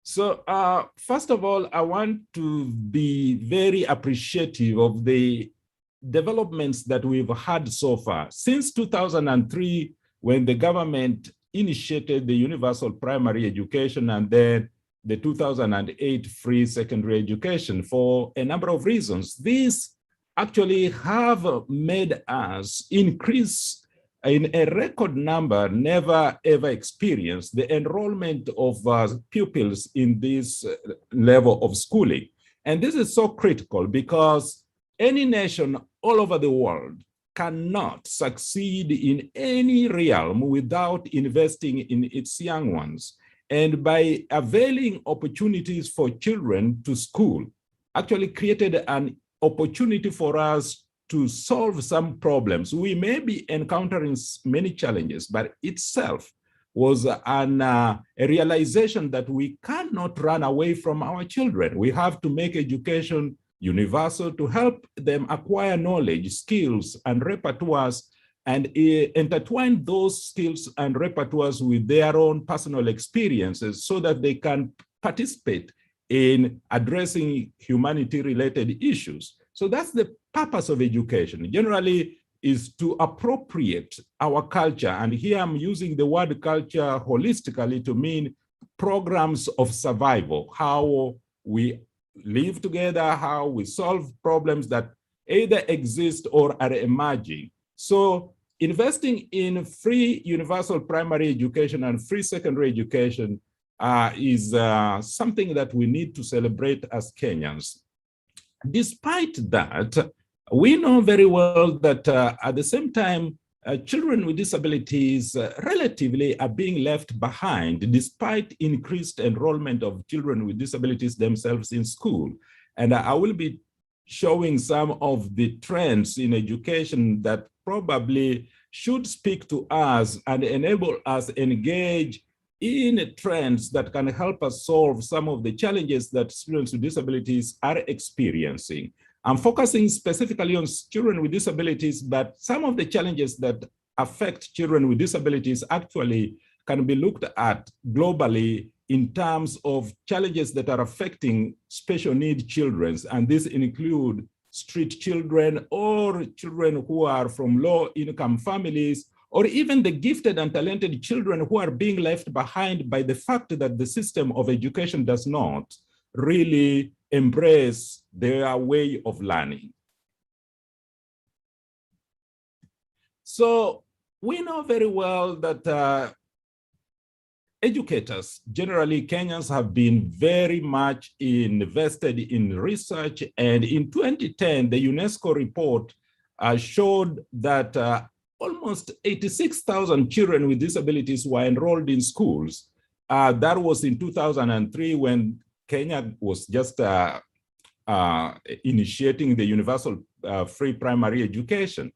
So first of all, I want to be very appreciative of the developments that we've had so far. Since 2003, when the government initiated the universal primary education and then the 2008 free secondary education for a number of reasons, these actually have made us increase in a record number never ever experienced the enrollment of pupils in this level of schooling. And this is so critical because any nation all over the world cannot succeed in any realm without investing in its young ones. And by availing opportunities for children to school, actually created an opportunity for us to solve some problems. We may be encountering many challenges, but itself was a realization that we cannot run away from our children. We have to make education universal to help them acquire knowledge, skills, and repertoires, and intertwine those skills and repertoires with their own personal experiences so that they can participate in addressing humanity-related issues. So that's the purpose of education. Generally, is to appropriate our culture. And here I'm using the word culture holistically to mean programs of survival, how we live together, how we solve problems that either exist or are emerging. So investing in free universal primary education and free secondary education is something that we need to celebrate as Kenyans. Despite that, we know very well that at the same time, children with disabilities relatively are being left behind despite increased enrollment of children with disabilities themselves in school. And I will be showing some of the trends in education that probably should speak to us and enable us engage in trends that can help us solve some of the challenges that students with disabilities are experiencing. I'm focusing specifically on children with disabilities, but some of the challenges that affect children with disabilities actually can be looked at globally in terms of challenges that are affecting special need children. And these include street children or children who are from low income families, or even the gifted and talented children who are being left behind by the fact that the system of education does not really embrace their way of learning. So we know very well that educators, generally Kenyans, have been very much invested in research. And in 2010, the UNESCO report showed that almost 86,000 children with disabilities were enrolled in schools. That was in 2003 when Kenya was just initiating the universal free primary education.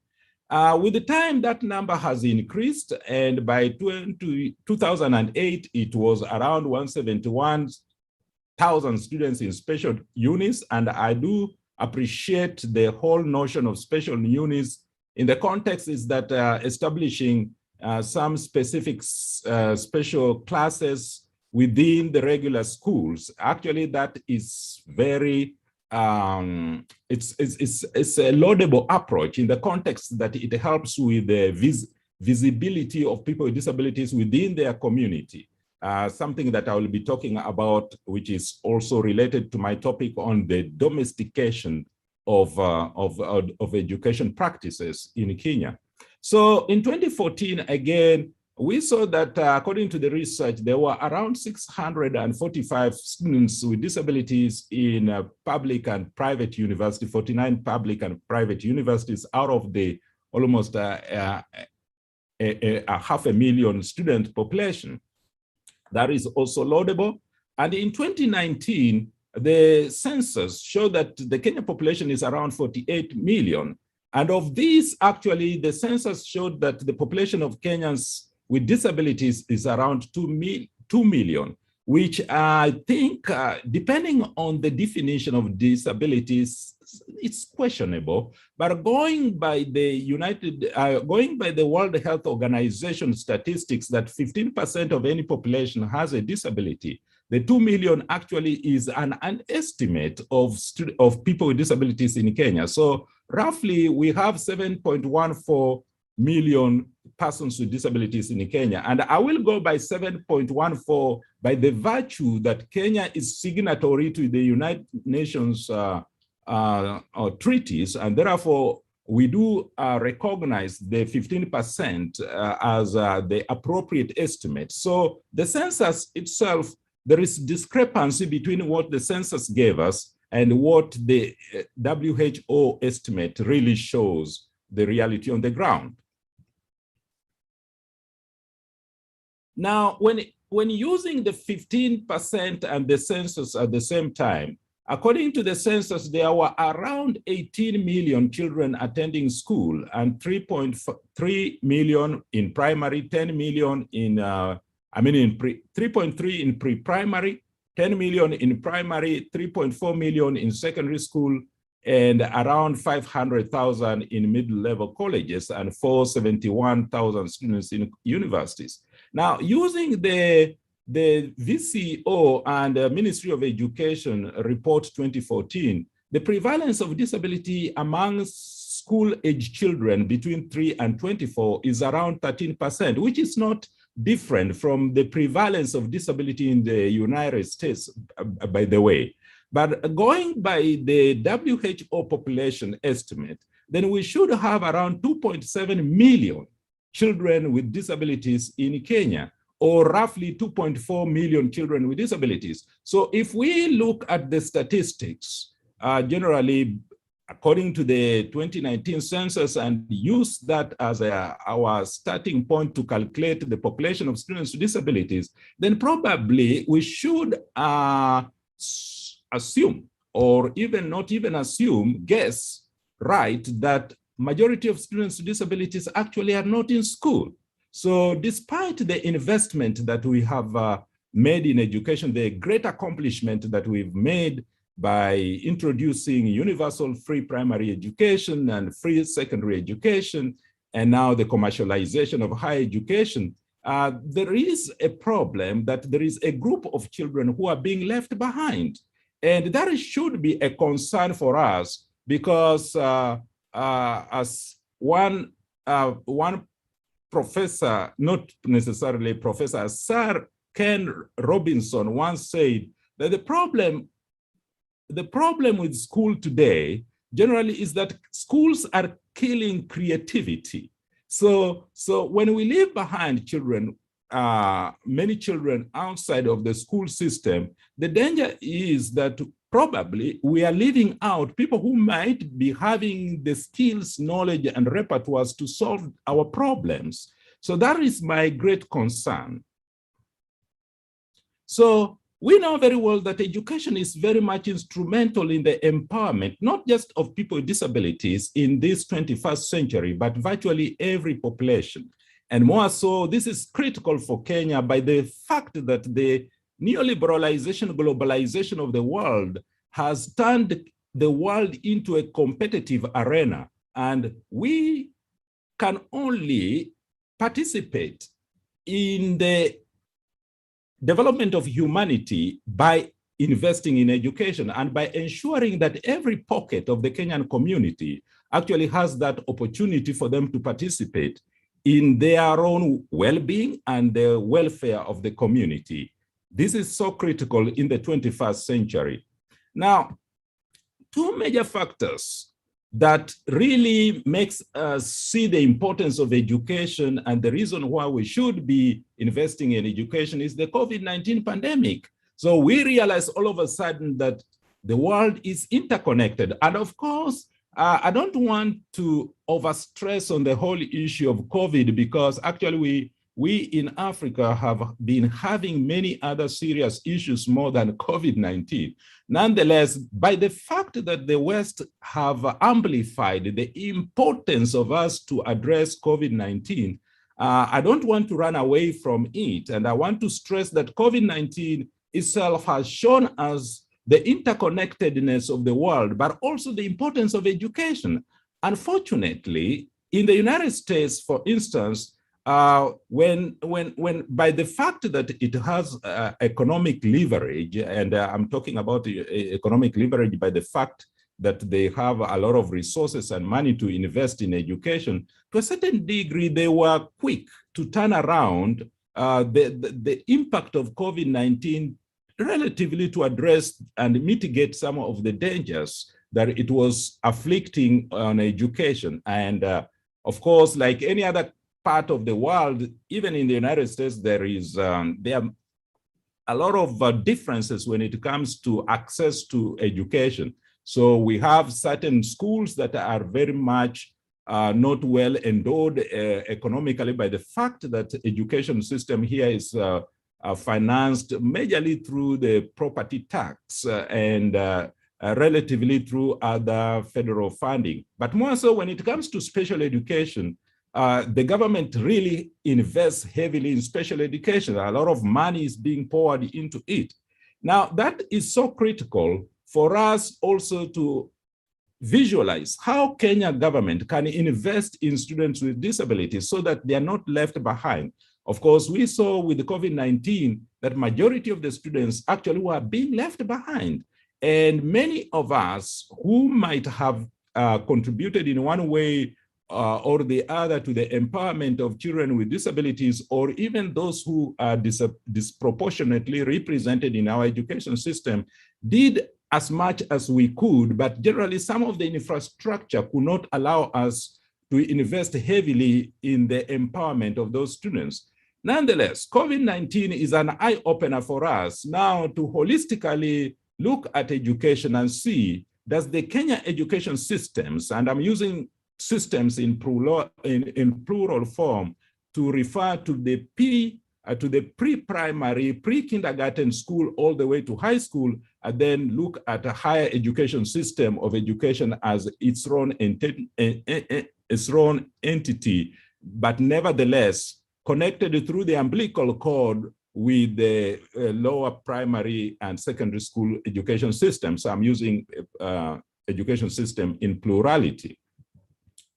With the time, that number has increased, and by 2008, it was around 171,000 students in special units. And I do appreciate the whole notion of special units in the context is that establishing some specific special classes within the regular schools. Actually, that is very, it's a laudable approach in the context that it helps with the visibility of people with disabilities within their community. Something that I will be talking about, which is also related to my topic on the domestication of education practices in Kenya. So in 2014, again, we saw that according to the research, there were around 645 students with disabilities in public and private universities, 49 public and private universities out of the almost a 500,000 student population. That is also laudable. And in 2019, the census showed that the Kenyan population is around 48 million. And of these, actually, the census showed that the population of Kenyans with disabilities is around 2 million, which I think, depending on the definition of disabilities, it's questionable. But going by the World Health Organization statistics that 15% of any population has a disability, The 2 million actually is an estimate of people with disabilities in Kenya. So roughly we have 7.14 million persons with disabilities in Kenya. And I will go by 7.14 by the virtue that Kenya is signatory to the United Nations treaties, and therefore we do recognize the 15% as the appropriate estimate. So the census itself, there is discrepancy between what the census gave us and what the WHO estimate really shows the reality on the ground. Now, when using the 15% and the census at the same time, according to the census, there were around 18 million children attending school and 3.3 million in primary, 10 million in, 3.3 in pre-primary, 10 million in primary, 3.4 million in secondary school, and around 500,000 in middle-level colleges and 471,000 students in universities. Now, using the VCO and Ministry of Education report 2014, the prevalence of disability among school-age children between 3 and 24 is around 13%, which is not different from the prevalence of disability in the United States, by the way. But going by the WHO population estimate, then we should have around 2.7 million children with disabilities in Kenya, or roughly 2.4 million children with disabilities. So if we look at the statistics, generally, according to the 2019 census, and use that as our starting point to calculate the population of students with disabilities, then probably we should assume, or even not even assume, guess, right, that majority of students with disabilities actually are not in school. So despite the investment that we have made in education, the great accomplishment that we've made by introducing universal free primary education and free secondary education, and now the commercialization of higher education, there is a problem that there is a group of children who are being left behind. And that should be a concern for us because as one professor, not necessarily professor, Sir Ken Robinson once said that the problem with school today generally is that schools are killing creativity. So when we leave behind children, many children outside of the school system, the danger is that probably we are leaving out people who might be having the skills, knowledge, and repertoires to solve our problems. So that is my great concern. So we know very well that education is very much instrumental in the empowerment, not just of people with disabilities in this 21st century, but virtually every population. And more so, this is critical for Kenya by the fact that the neoliberalization, globalization of the world has turned the world into a competitive arena. And we can only participate in the development of humanity by investing in education and by ensuring that every pocket of the Kenyan community actually has that opportunity for them to participate in their own well-being and the welfare of the community. This is so critical in the 21st century. Now, two major factors that really makes us see the importance of education and the reason why we should be investing in education is the COVID-19 pandemic. So we realize all of a sudden that the world is interconnected. And of course, I don't want to overstress on the whole issue of COVID because actually we in Africa have been having many other serious issues more than COVID-19. Nonetheless, by the fact that the West have amplified the importance of us to address COVID-19, I don't want to run away from it. And I want to stress that COVID-19 itself has shown us the interconnectedness of the world, but also the importance of education. Unfortunately, in the United States, for instance, when by the fact that it has economic leverage, and I'm talking about economic leverage by the fact that they have a lot of resources and money to invest in education, to a certain degree, they were quick to turn around the impact of COVID-19 relatively to address and mitigate some of the dangers that it was afflicting on education. And of course, like any other part of the world, even in the United States, there are a lot of differences when it comes to access to education. So we have certain schools that are very much not well endowed economically by the fact that the education system here is financed majorly through the property tax and relatively through other federal funding. But more so when it comes to special education, the government really invests heavily in special education. A lot of money is being poured into it. Now, that is so critical for us also to visualize how Kenya government can invest in students with disabilities so that they are not left behind. Of course, we saw with the COVID-19 that majority of the students actually were being left behind. And many of us who might have contributed in one way or the other to the empowerment of children with disabilities, or even those who are disproportionately represented in our education system, did as much as we could, but generally some of the infrastructure could not allow us to invest heavily in the empowerment of those students. Nonetheless, COVID-19 is an eye-opener for us now to holistically look at education and see, does the Kenya education systems, and I'm using systems in plural form to refer to the pre-primary, pre-kindergarten school all the way to high school, and then look at a higher education system of education as its own entity, but nevertheless connected through the umbilical cord with the lower primary and secondary school education system. So I'm using education system in plurality.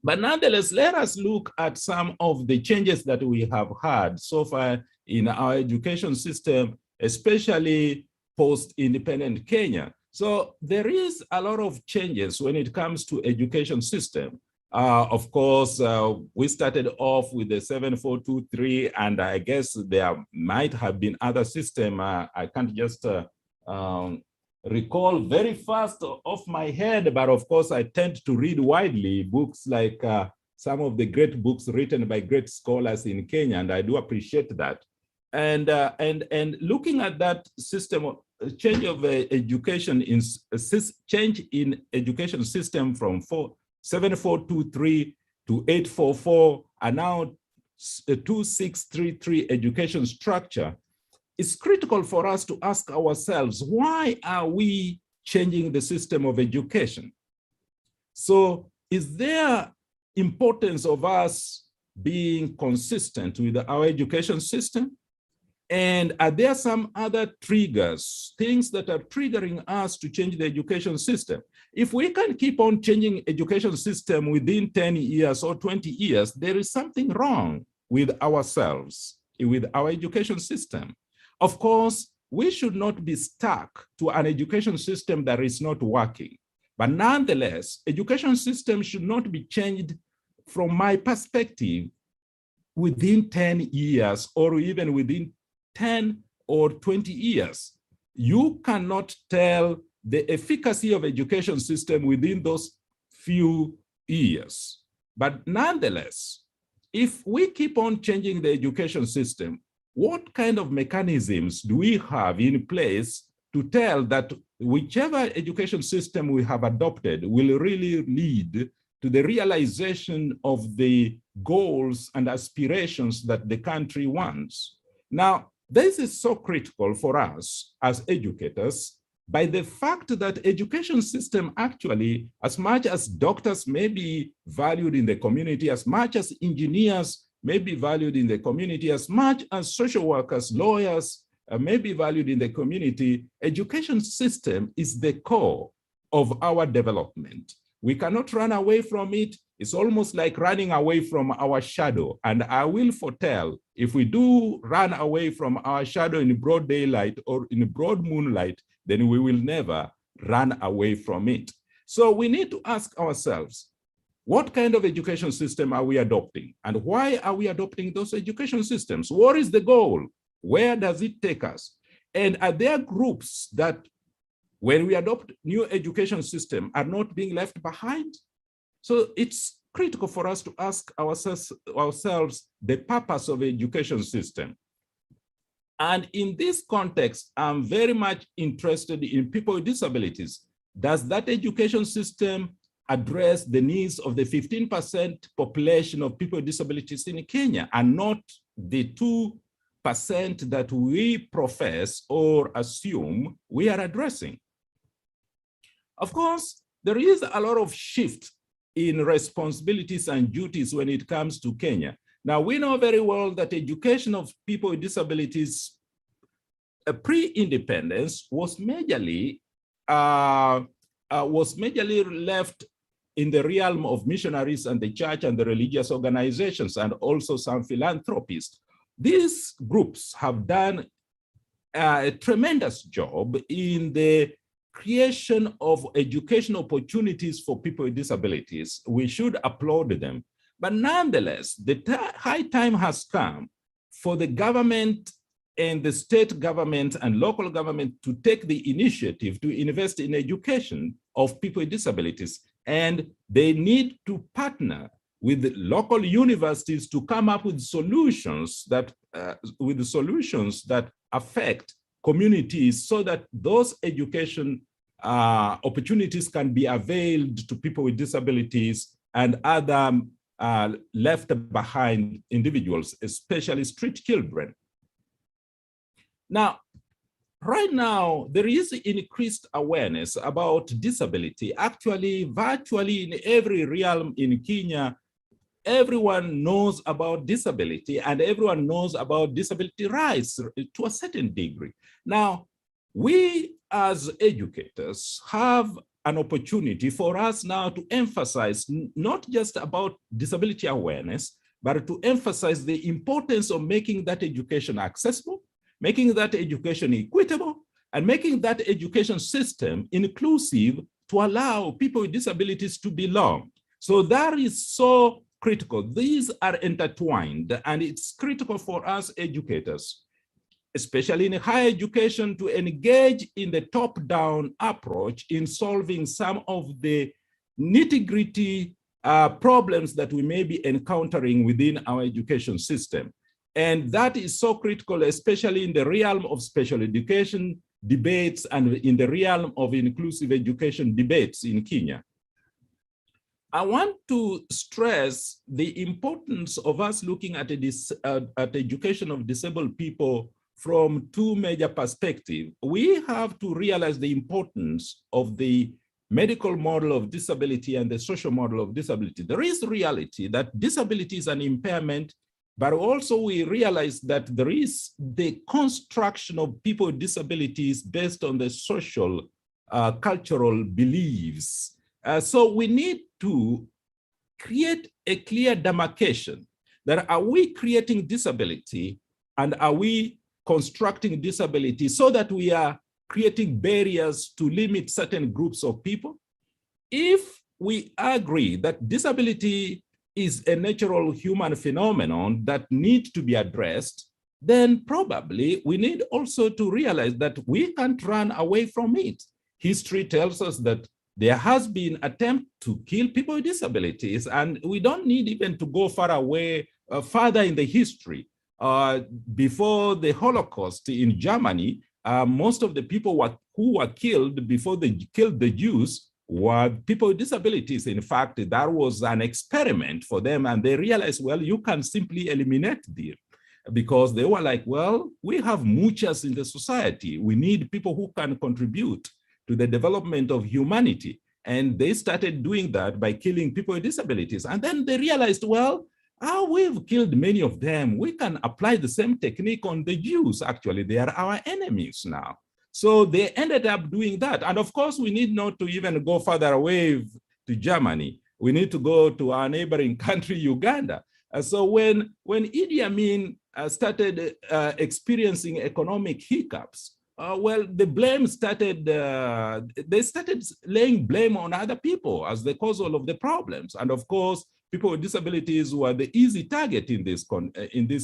But nonetheless, let us look at some of the changes that we have had so far in our education system, especially post-independent Kenya. So there is a lot of changes when it comes to education system. Of course, we started off with the 7423, and I guess there might have been other systems. I can't just recall very fast off my head, but of course I tend to read widely books like some of the great books written by great scholars in Kenya, and I do appreciate that. And looking at that system of change of education in change in education system from 7423 to 844 and now 2633 education structure, it's critical for us to ask ourselves, why are we changing the system of education? So is there importance of us being consistent with our education system? And are there some other triggers, things that are triggering us to change the education system? If we can keep on changing education system within 10 years or 20 years, there is something wrong with ourselves, with our education system. Of course, we should not be stuck to an education system that is not working. But nonetheless, education system should not be changed from my perspective within 10 years or even within 10 or 20 years. You cannot tell the efficacy of education system within those few years. But nonetheless, if we keep on changing the education system, what kind of mechanisms do we have in place to tell that whichever education system we have adopted will really lead to the realization of the goals and aspirations that the country wants? Now, this is so critical for us as educators by the fact that education system actually, as much as doctors may be valued in the community, as much as engineers may be valued in the community, as much as social workers, lawyers may be valued in the community, education system is the core of our development. We cannot run away from it. It's almost like running away from our shadow. And I will foretell, if we do run away from our shadow in broad daylight or in broad moonlight, then we will never run away from it. So we need to ask ourselves, what kind of education system are we adopting? And why are we adopting those education systems? What is the goal? Where does it take us? And are there groups that, when we adopt new education system, are not being left behind? So it's critical for us to ask ourselves the purpose of education system. And in this context, I'm very much interested in people with disabilities. Does that education system address the needs of the 15% population of people with disabilities in Kenya and not the 2% that we profess or assume we are addressing? Of course, there is a lot of shift in responsibilities and duties when it comes to Kenya. Now, we know very well that education of people with disabilities pre-independence was majorly left in the realm of missionaries and the church and the religious organizations, and also some philanthropists. These groups have done a tremendous job in the creation of education opportunities for people with disabilities. We should applaud them. But nonetheless, the high time has come for the government and the state government and local government to take the initiative to invest in education of people with disabilities. And they need to partner with local universities to come up with solutions that affect communities, so that those education opportunities can be availed to people with disabilities and other left behind individuals, especially street children. Now, right now, there is increased awareness about disability. Actually, virtually in every realm in Kenya, everyone knows about disability, and everyone knows about disability rights to a certain degree. Now, we as educators have an opportunity for us now to emphasize not just about disability awareness, but to emphasize the importance of making that education accessible, making that education equitable, and making that education system inclusive to allow people with disabilities to belong. So that is so critical. These are intertwined, and it's critical for us educators, especially in higher education, to engage in the top-down approach in solving some of the nitty-gritty problems that we may be encountering within our education system. And that is so critical, especially in the realm of special education debates and in the realm of inclusive education debates in Kenya. I want to stress the importance of us looking at education of disabled people from two major perspectives. We have to realize the importance of the medical model of disability and the social model of disability. There is reality that disability is an impairment, but also we realize that there is the construction of people with disabilities based on the social, cultural beliefs. So we need to create a clear demarcation that are we creating disability and are we constructing disability so that we are creating barriers to limit certain groups of people? If we agree that disability is a natural human phenomenon that needs to be addressed, then probably we need also to realize that we can't run away from it. History tells us that there has been attempt to kill people with disabilities, and we don't need even to go far away, further in the history. Before the Holocaust in Germany, most of the people who were killed before they killed the Jews were people with disabilities. In fact, that was an experiment for them, and they realized, well, you can simply eliminate them, because they were like, well, we have muchas in the society. We need people who can contribute to the development of humanity. And they started doing that by killing people with disabilities. And then they realized, well, we've killed many of them. We can apply the same technique on the Jews. Actually, they are our enemies now. So they ended up doing that. And of course, we need not to even go further away to Germany. We need to go to our neighboring country, Uganda. So when Idi Amin started experiencing economic hiccups, well, the blame started, they started laying blame on other people as the cause of the problems. And of course, people with disabilities were the easy target in this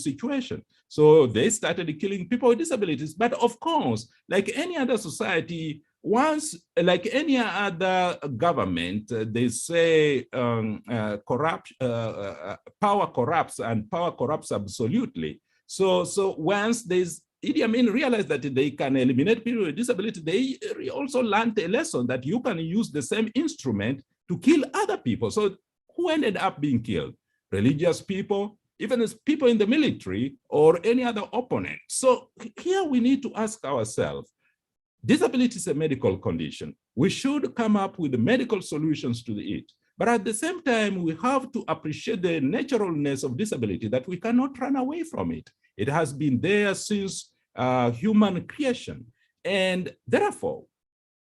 situation. So they started killing people with disabilities. But of course, like any other society, once, like any other government, they say power corrupts, and power corrupts absolutely. So once Idi Amin realized that they can eliminate people with disability, they also learned a lesson that you can use the same instrument to kill other people. So who ended up being killed? Religious people, even as people in the military or any other opponent. So here we need to ask ourselves, disability is a medical condition. We should come up with medical solutions to it. But at the same time, we have to appreciate the naturalness of disability, that we cannot run away from it. It has been there since human creation. And therefore,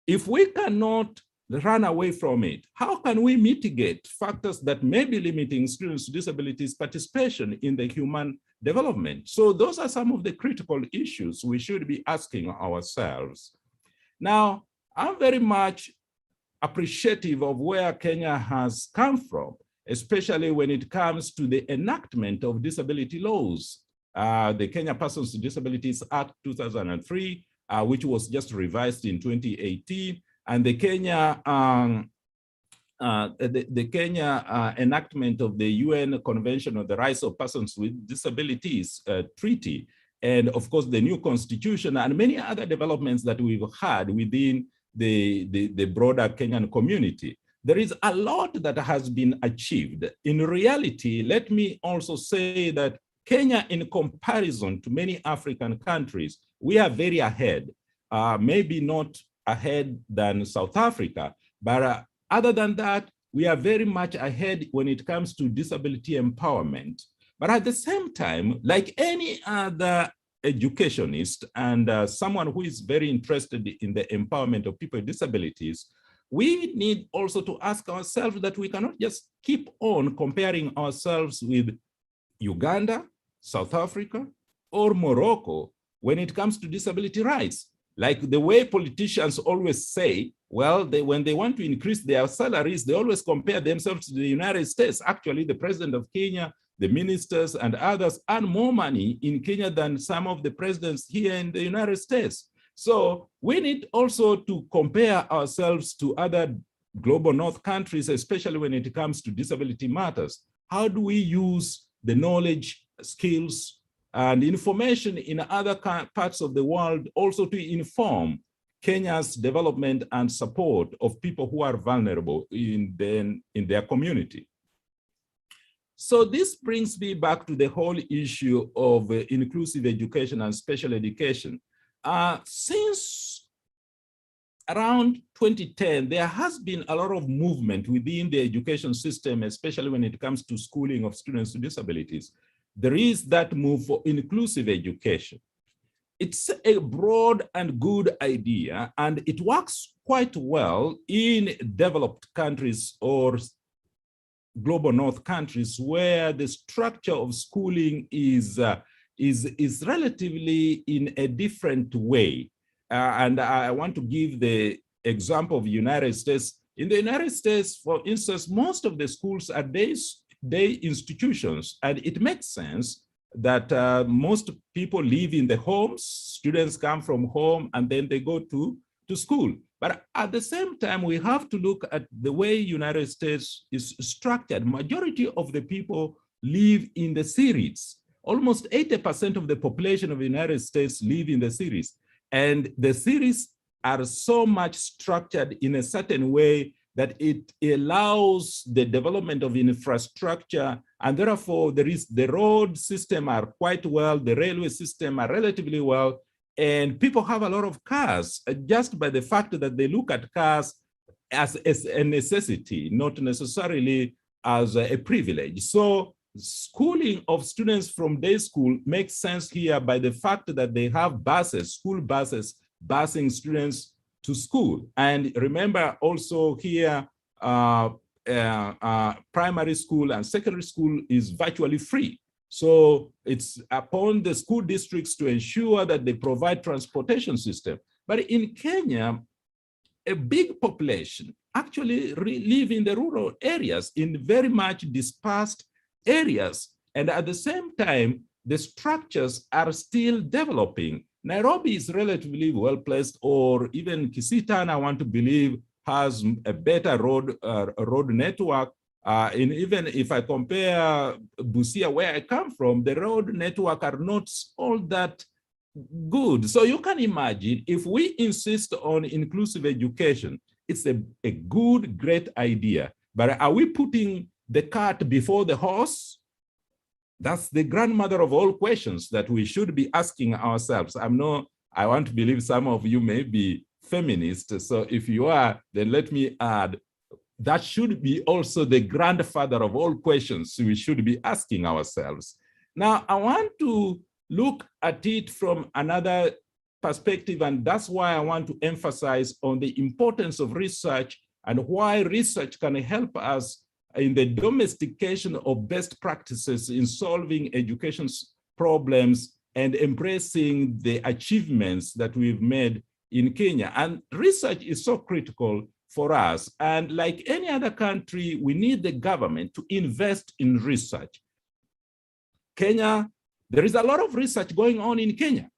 if we cannot run away from it, how can we mitigate factors that may be limiting students with disabilities' participation in the human development? So those are some of the critical issues we should be asking ourselves. Now, I'm very much appreciative of where Kenya has come from, especially when it comes to the enactment of disability laws. The Kenya Persons with Disabilities Act 2003, which was just revised in 2018, and the Kenya enactment of the UN Convention on the Rights of Persons with Disabilities Treaty, and of course the new constitution and many other developments that we've had within the broader Kenyan community. There is a lot that has been achieved. In reality, let me also say that Kenya, in comparison to many African countries, we are very ahead, maybe not ahead than South Africa, but other than that, we are very much ahead when it comes to disability empowerment. But at the same time, like any other educationist and someone who is very interested in the empowerment of people with disabilities, we need also to ask ourselves that we cannot just keep on comparing ourselves with Uganda, South Africa, or Morocco when it comes to disability rights. Like the way politicians always say, well, when they want to increase their salaries, they always compare themselves to the United States. Actually, the president of Kenya, the ministers and others earn more money in Kenya than some of the presidents here in the United States. So we need also to compare ourselves to other global North countries, especially when it comes to disability matters. How do we use the knowledge, skills, and information in other parts of the world also to inform Kenya's development and support of people who are vulnerable in their community? So this brings me back to the whole issue of inclusive education and special education. Since around 2010, there has been a lot of movement within the education system, especially when it comes to schooling of students with disabilities. There is that move for inclusive education. It's a broad and good idea, and it works quite well in developed countries or global North countries where the structure of schooling is relatively in a different way. And I want to give the example of the United States. In the United States, for instance, most of the schools are day institutions, and it makes sense that most people live in the homes, students come from home, and then they go to school. But at the same time, we have to look at the way United States is structured. Majority of the people live in the cities. Almost 80% of the population of the United States live in the cities. And the cities are so much structured in a certain way that it allows the development of infrastructure, and therefore the road system are quite well, the railway system are relatively well, and people have a lot of cars just by the fact that they look at cars as a necessity, not necessarily as a privilege. So schooling of students from day school makes sense here by the fact that they have buses, school buses, busing students to school. And remember also here, primary school and secondary school is virtually free. So it's upon the school districts to ensure that they provide transportation system. But in Kenya, a big population actually live in the rural areas, in very much dispersed areas. And at the same time, the structures are still developing. Nairobi is relatively well placed, or even Kisii, I want to believe, has a better road network. And even if I compare Busia, where I come from, the road network are not all that good. So you can imagine, if we insist on inclusive education, it's a good, great idea. But are we putting the cart before the horse? That's the grandmother of all questions that we should be asking ourselves. I want to believe some of you may be feminists. So if you are, then let me add, that should be also the grandfather of all questions we should be asking ourselves. Now, I want to look at it from another perspective, and that's why I want to emphasize on the importance of research and why research can help us in the domestication of best practices in solving education problems and embracing the achievements that we've made in Kenya. And research is so critical for us. And like any other country, we need the government to invest in research. Kenya, there is a lot of research going on in Kenya,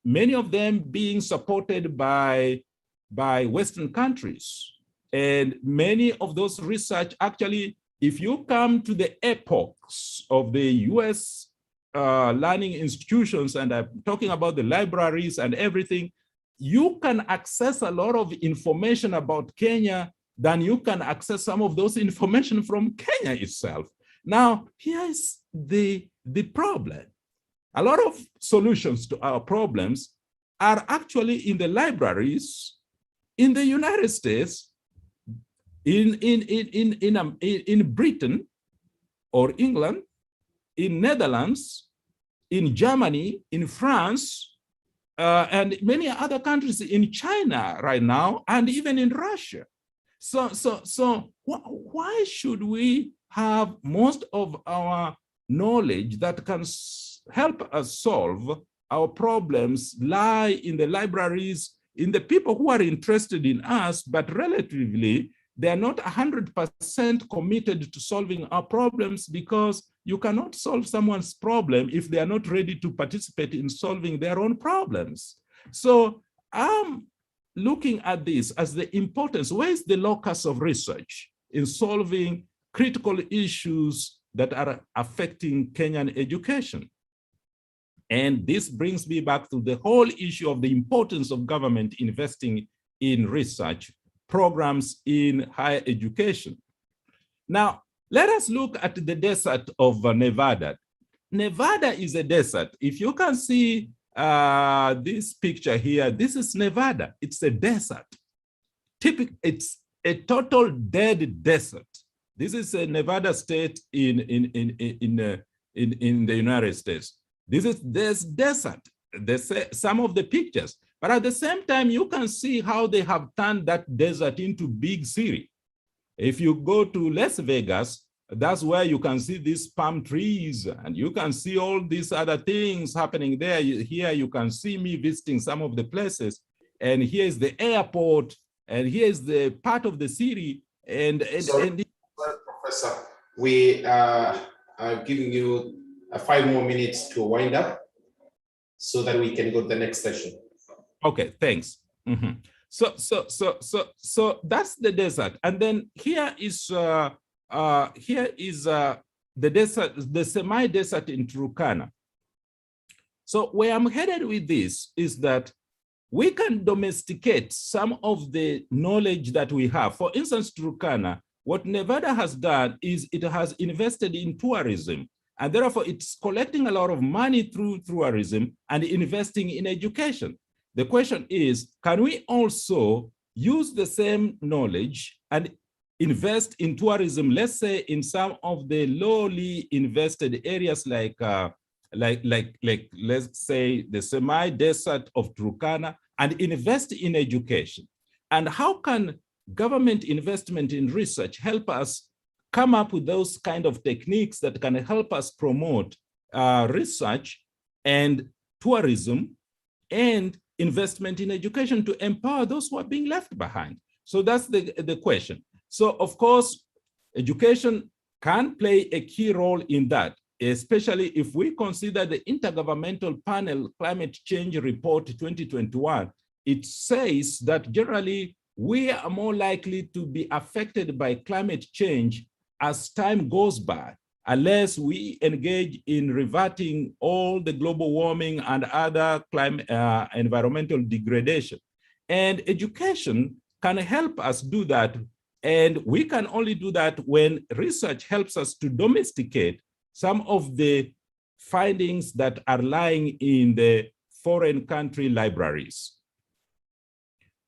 many of them being supported by Western countries. And many of those research, actually, if you come to the epochs of the US learning institutions, and I'm talking about the libraries and everything, you can access a lot of information about Kenya than you can access some of those information from Kenya itself. Now, here's the problem. A lot of solutions to our problems are actually in the libraries in the United States, in Britain or England, in Netherlands, in Germany, in France, and many other countries, in China right now, and even in Russia. So why should we have most of our knowledge that can help us solve our problems lie in the libraries, in the people who are interested in us, but relatively, they are not 100% committed to solving our problems, because you cannot solve someone's problem if they are not ready to participate in solving their own problems. So I'm looking at this as the importance. Where is the locus of research in solving critical issues that are affecting Kenyan education? And this brings me back to the whole issue of the importance of government investing in research programs in higher education. Now, let us look at the desert of Nevada. Nevada is a desert. If you can see this picture here, this is Nevada. It's a desert. It's a total dead desert. This is a Nevada state in the United States. There's desert. There's some of the pictures, but at the same time, you can see how they have turned that desert into big city. If you go to Las Vegas, that's where you can see these palm trees, and you can see all these other things happening there. Here you can see me visiting some of the places, and here is the airport, and here is the part of the city. Sorry, Professor, we are giving you 5 more minutes to wind up so that we can go to the next session. Okay, thanks. Mm-hmm. So that's the desert, and then here is the desert, the semi-desert in Turkana. So where I'm headed with this is that we can domesticate some of the knowledge that we have. For instance, Turkana, what Nevada has done is it has invested in tourism, and therefore it's collecting a lot of money through tourism and investing in education. The question is, can we also use the same knowledge and invest in tourism, let's say in some of the lowly invested areas like let's say the semi-desert of Turkana, and invest in education? And how can government investment in research help us come up with those kind of techniques that can help us promote research and tourism and investment in education to empower those who are being left behind. So that's the question. So of course, education can play a key role in that, especially if we consider the Intergovernmental Panel Climate Change Report 2021. It says that generally we are more likely to be affected by climate change as time goes by, unless we engage in reverting all the global warming and other climate, environmental degradation. And education can help us do that. And we can only do that when research helps us to domesticate some of the findings that are lying in the foreign country libraries.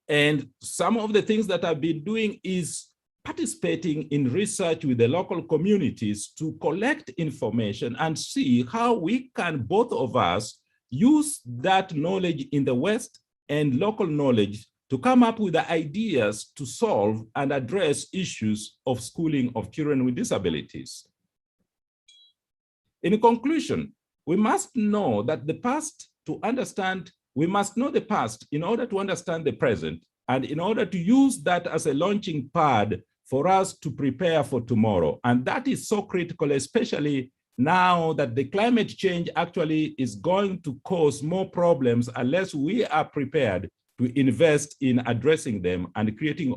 And some of the things that I've been doing is participating in research with the local communities to collect information and see how we can, both of us, use that knowledge in the West and local knowledge to come up with the ideas to solve and address issues of schooling of children with disabilities. In conclusion, we must know that the past to understand, we must know the past in order to understand the present, and in order to use that as a launching pad for us to prepare for tomorrow. And that is so critical, especially now that the climate change actually is going to cause more problems unless we are prepared to invest in addressing them and creating,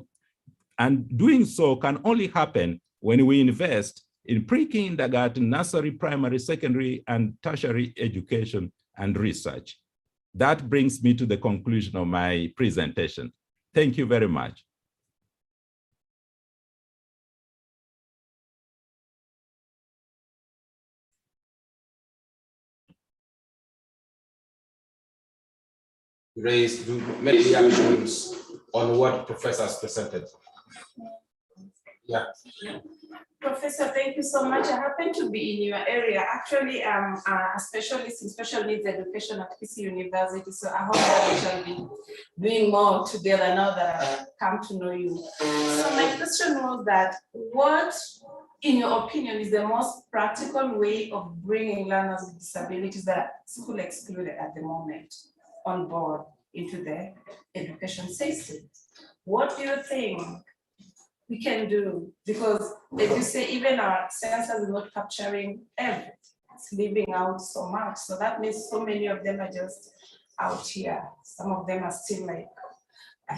and doing so can only happen when we invest in pre-kindergarten, nursery, primary, secondary, and tertiary education and research. That brings me to the conclusion of my presentation. Thank you very much. Raise, do make reactions on what professors presented. Yeah. Professor, thank you so much. I happen to be in your area. Actually, I'm a specialist in special needs education at Kisii University. So I hope that we shall be doing more together now that I've come to know you. So my question was that what, in your opinion, is the most practical way of bringing learners with disabilities that are school excluded at the moment on board into the education system? What do you think we can do? Because as you say, even our sensors are not capturing everything. It's leaving out so much. So that means so many of them are just out here. Some of them are still like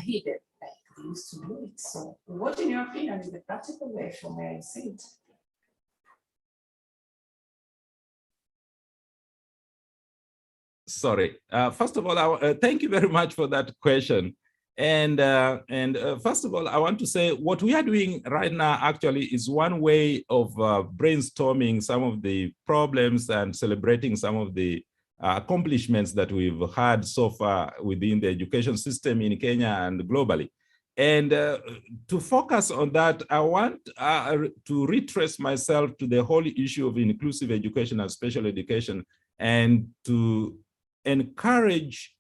hidden, like they used to do it. So what, in your opinion, is the practical way from where you see it? Sorry. First of all, thank you very much for that question. And first of all, I want to say what we are doing right now actually is one way of brainstorming some of the problems and celebrating some of the accomplishments that we've had so far within the education system in Kenya and globally. And to focus on that, I want to retrace myself to the whole issue of inclusive education and special education, and to encourage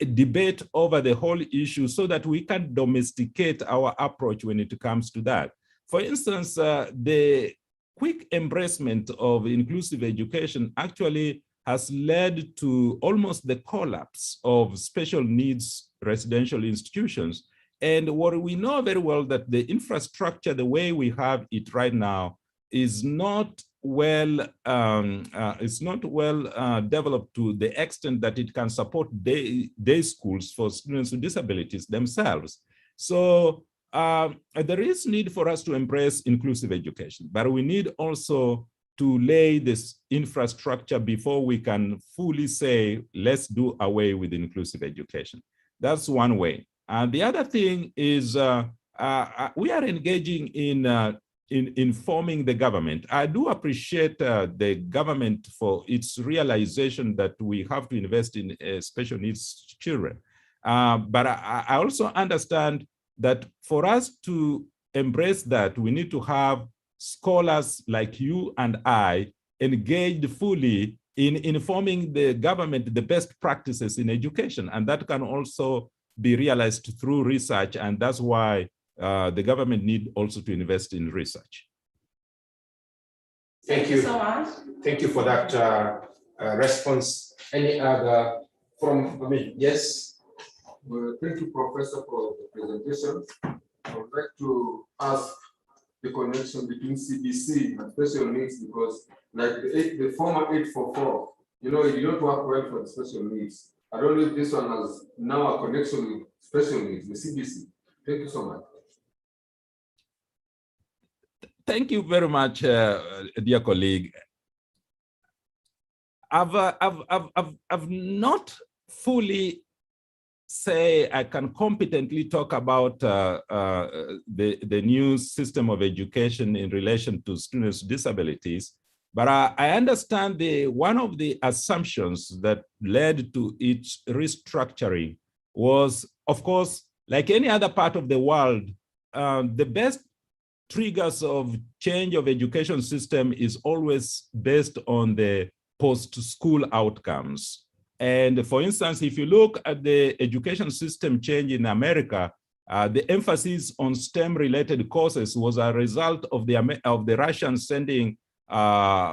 a debate over the whole issue so that we can domesticate our approach when it comes to that. For instance, the quick embracement of inclusive education actually has led to almost the collapse of special needs residential institutions. And what we know very well that the infrastructure, the way we have it right now, is not well developed to the extent that it can support day schools for students with disabilities themselves. So there is need for us to embrace inclusive education, but we need also to lay this infrastructure before we can fully say, let's do away with inclusive education. That's one way. And the other thing is we are engaging in informing the government. I do appreciate the government for its realization that we have to invest in special needs children. But I also understand that for us to embrace that, we need to have scholars like you and I engaged fully in informing the government the best practices in education. And that can also be realized through research. And that's why the government need also to invest in research. Thank you so much. Thank you for that response. Any other from, yes? Well, thank you, Professor, for the presentation. I would like to ask the connection between CBC and special needs, because like the former 844, you know, it did not work well for the special needs. I don't know if this one has now a connection with special needs, the CBC. Thank you so much. Thank you very much, dear colleague. I've not fully say I can competently talk about the new system of education in relation to students with disabilities, but I understand one of the assumptions that led to its restructuring was, of course, like any other part of the world, the best triggers of change of education system is always based on the post-school outcomes. And for instance, if you look at the education system change in America, the emphasis on STEM-related courses was a result of the Russians sending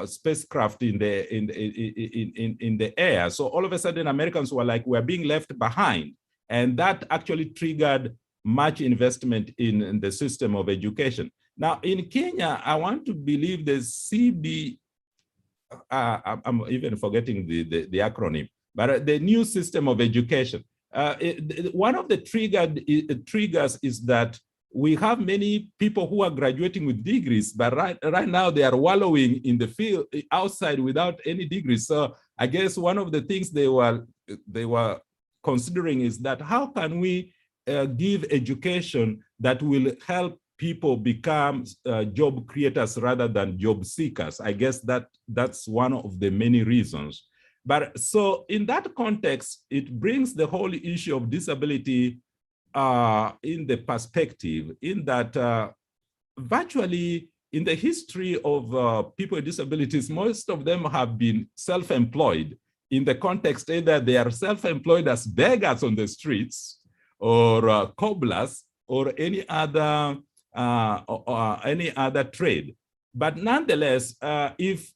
spacecraft in the air. So all of a sudden, Americans were like, we're being left behind, and that actually triggered much investment in the system of education. Now, in Kenya, I want to believe the I'm even forgetting the acronym, but the new system of education. One of the triggers is that we have many people who are graduating with degrees, but right now they are wallowing in the field outside without any degrees. So I guess one of the things they were considering is that how can we give education that will help people become job creators rather than job seekers. I guess that's one of the many reasons. But so in that context, it brings the whole issue of disability in the perspective, in that virtually in the history of people with disabilities, most of them have been self-employed in the context either they are self-employed as beggars on the streets or cobblers or any other trade. But nonetheless, if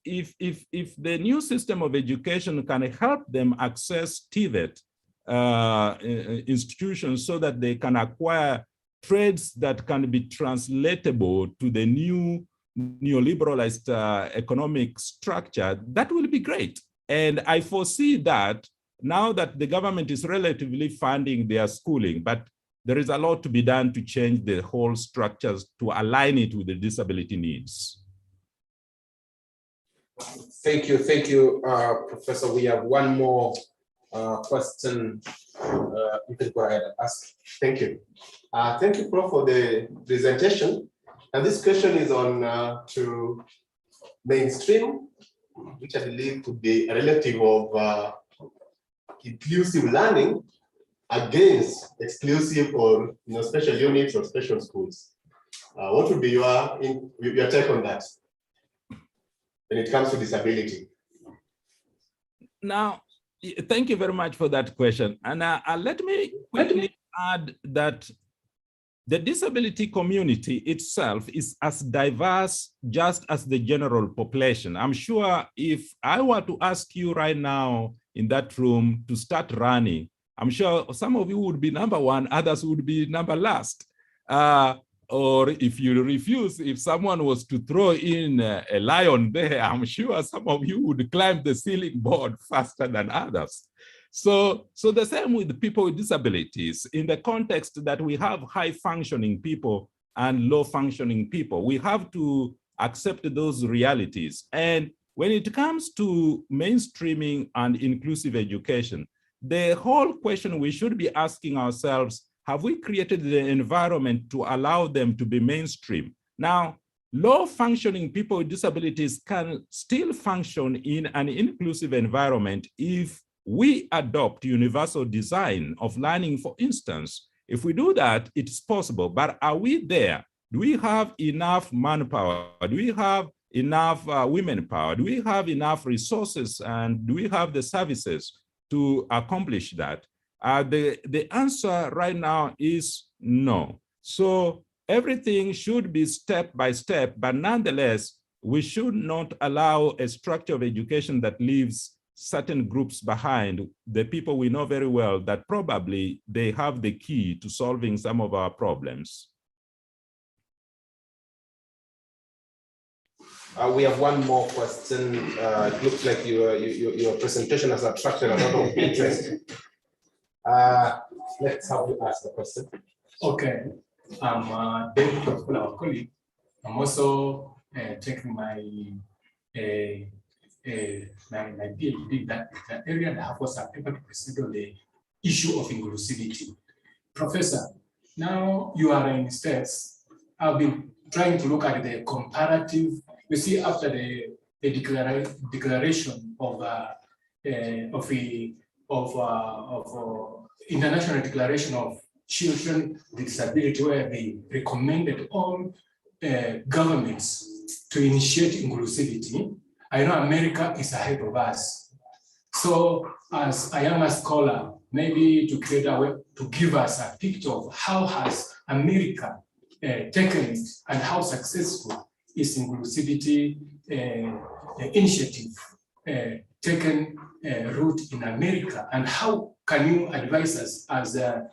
the new system of education can help them access TVET institutions so that they can acquire trades that can be translatable to the new neoliberalized economic structure, that will be great. And I foresee that now that the government is relatively funding their schooling, but there is a lot to be done to change the whole structures to align it with the disability needs. Thank you, Professor. We have one more question. You can go ahead and ask. Thank you. Thank you, Prof, for the presentation. And this question is on to mainstream, which I believe could be a relative of inclusive learning against exclusive or special units or special schools. What would be your take on that when it comes to disability? Now, thank you very much for that question. And let me quickly add that the disability community itself is as diverse just as the general population. I'm sure if I were to ask you right now in that room to start running, I'm sure some of you would be number one, others would be number last. Or if you refuse, if someone was to throw in a lion there, I'm sure some of you would climb the ceiling board faster than others. So the same with people with disabilities. In the context that we have high functioning people and low functioning people, we have to accept those realities. And when it comes to mainstreaming and inclusive education, the whole question we should be asking ourselves, have we created the environment to allow them to be mainstream? Now, low functioning people with disabilities can still function in an inclusive environment if we adopt universal design of learning, for instance. If we do that, it's possible, but are we there? Do we have enough manpower? Do we have enough women power? Do we have enough resources? And do we have the services to accomplish that? The answer right now is no. So everything should be step by step, but nonetheless, we should not allow a structure of education that leaves certain groups behind, the people we know very well that probably they have the key to solving some of our problems. We have one more question. It looks like your presentation has attracted a lot of interest. Let's have you ask the question. Okay, I'm David of our colleague. I'm also taking my my PhD in that area, and I have also a paper to present on the issue of inclusivity. Professor, now you are in the States. I've been trying to look at the comparative. You see, after the declaration of International Declaration of Children with Disability, where they recommended all governments to initiate inclusivity, I know America is ahead of us. So as I am a scholar, maybe to create a way to give us a picture of how has America taken it and how successful is inclusivity initiative taken root in America, and how can you advise us as a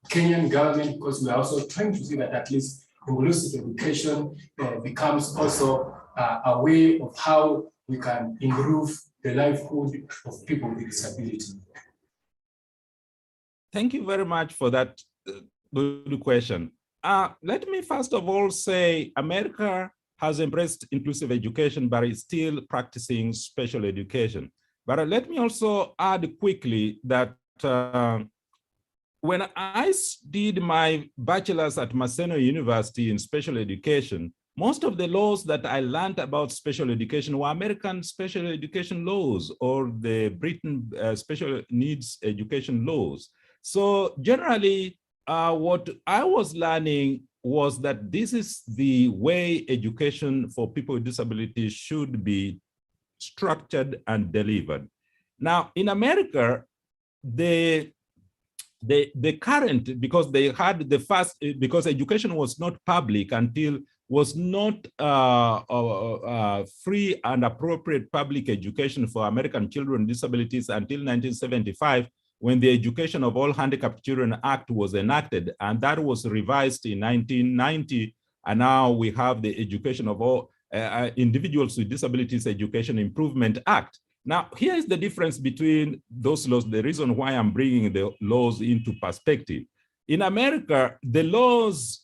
Kenyan government, because we are also trying to see that at least inclusive education becomes also a way of how we can improve the livelihood of people with disability. Thank you very much for that good question. Let me first of all say America has embraced inclusive education, but is still practicing special education. But let me also add quickly that when I did my bachelor's at Maseno University in special education, most of the laws that I learned about special education were American special education laws or the Britain special needs education laws. So generally, what I was learning was that this is the way education for people with disabilities should be structured and delivered. Now, in America, the current, because they had the first, because education was not public until, was not free and appropriate public education for American children with disabilities until 1975, when the Education of All Handicapped Children Act was enacted, and that was revised in 1990, and now we have the Education of All Individuals with Disabilities Education Improvement Act. Now, here is the difference between those laws, the reason why I'm bringing the laws into perspective. In America, the laws,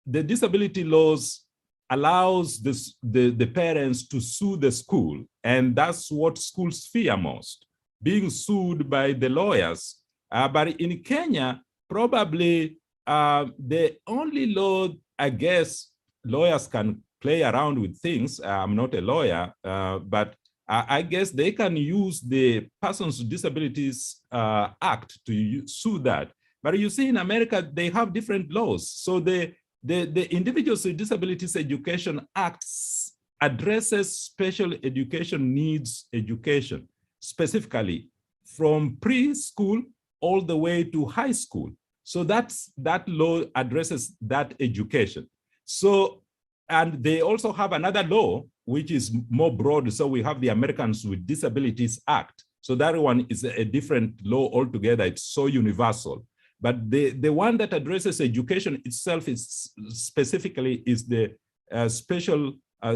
the disability laws allows the parents to sue the school, and that's what schools fear most, being sued by the lawyers. But in Kenya, probably the only law, I guess, lawyers can play around with things. I'm not a lawyer, but I guess they can use the Persons with Disabilities Act to sue that. But you see, in America, they have different laws. So the Individuals with Disabilities Education Act addresses special education needs education, specifically from preschool all the way to high school. So that law addresses that education. So, and they also have another law, which is more broad. So we have the Americans with Disabilities Act. So that one is a different law altogether. It's so universal. But the one that addresses education itself is specifically is the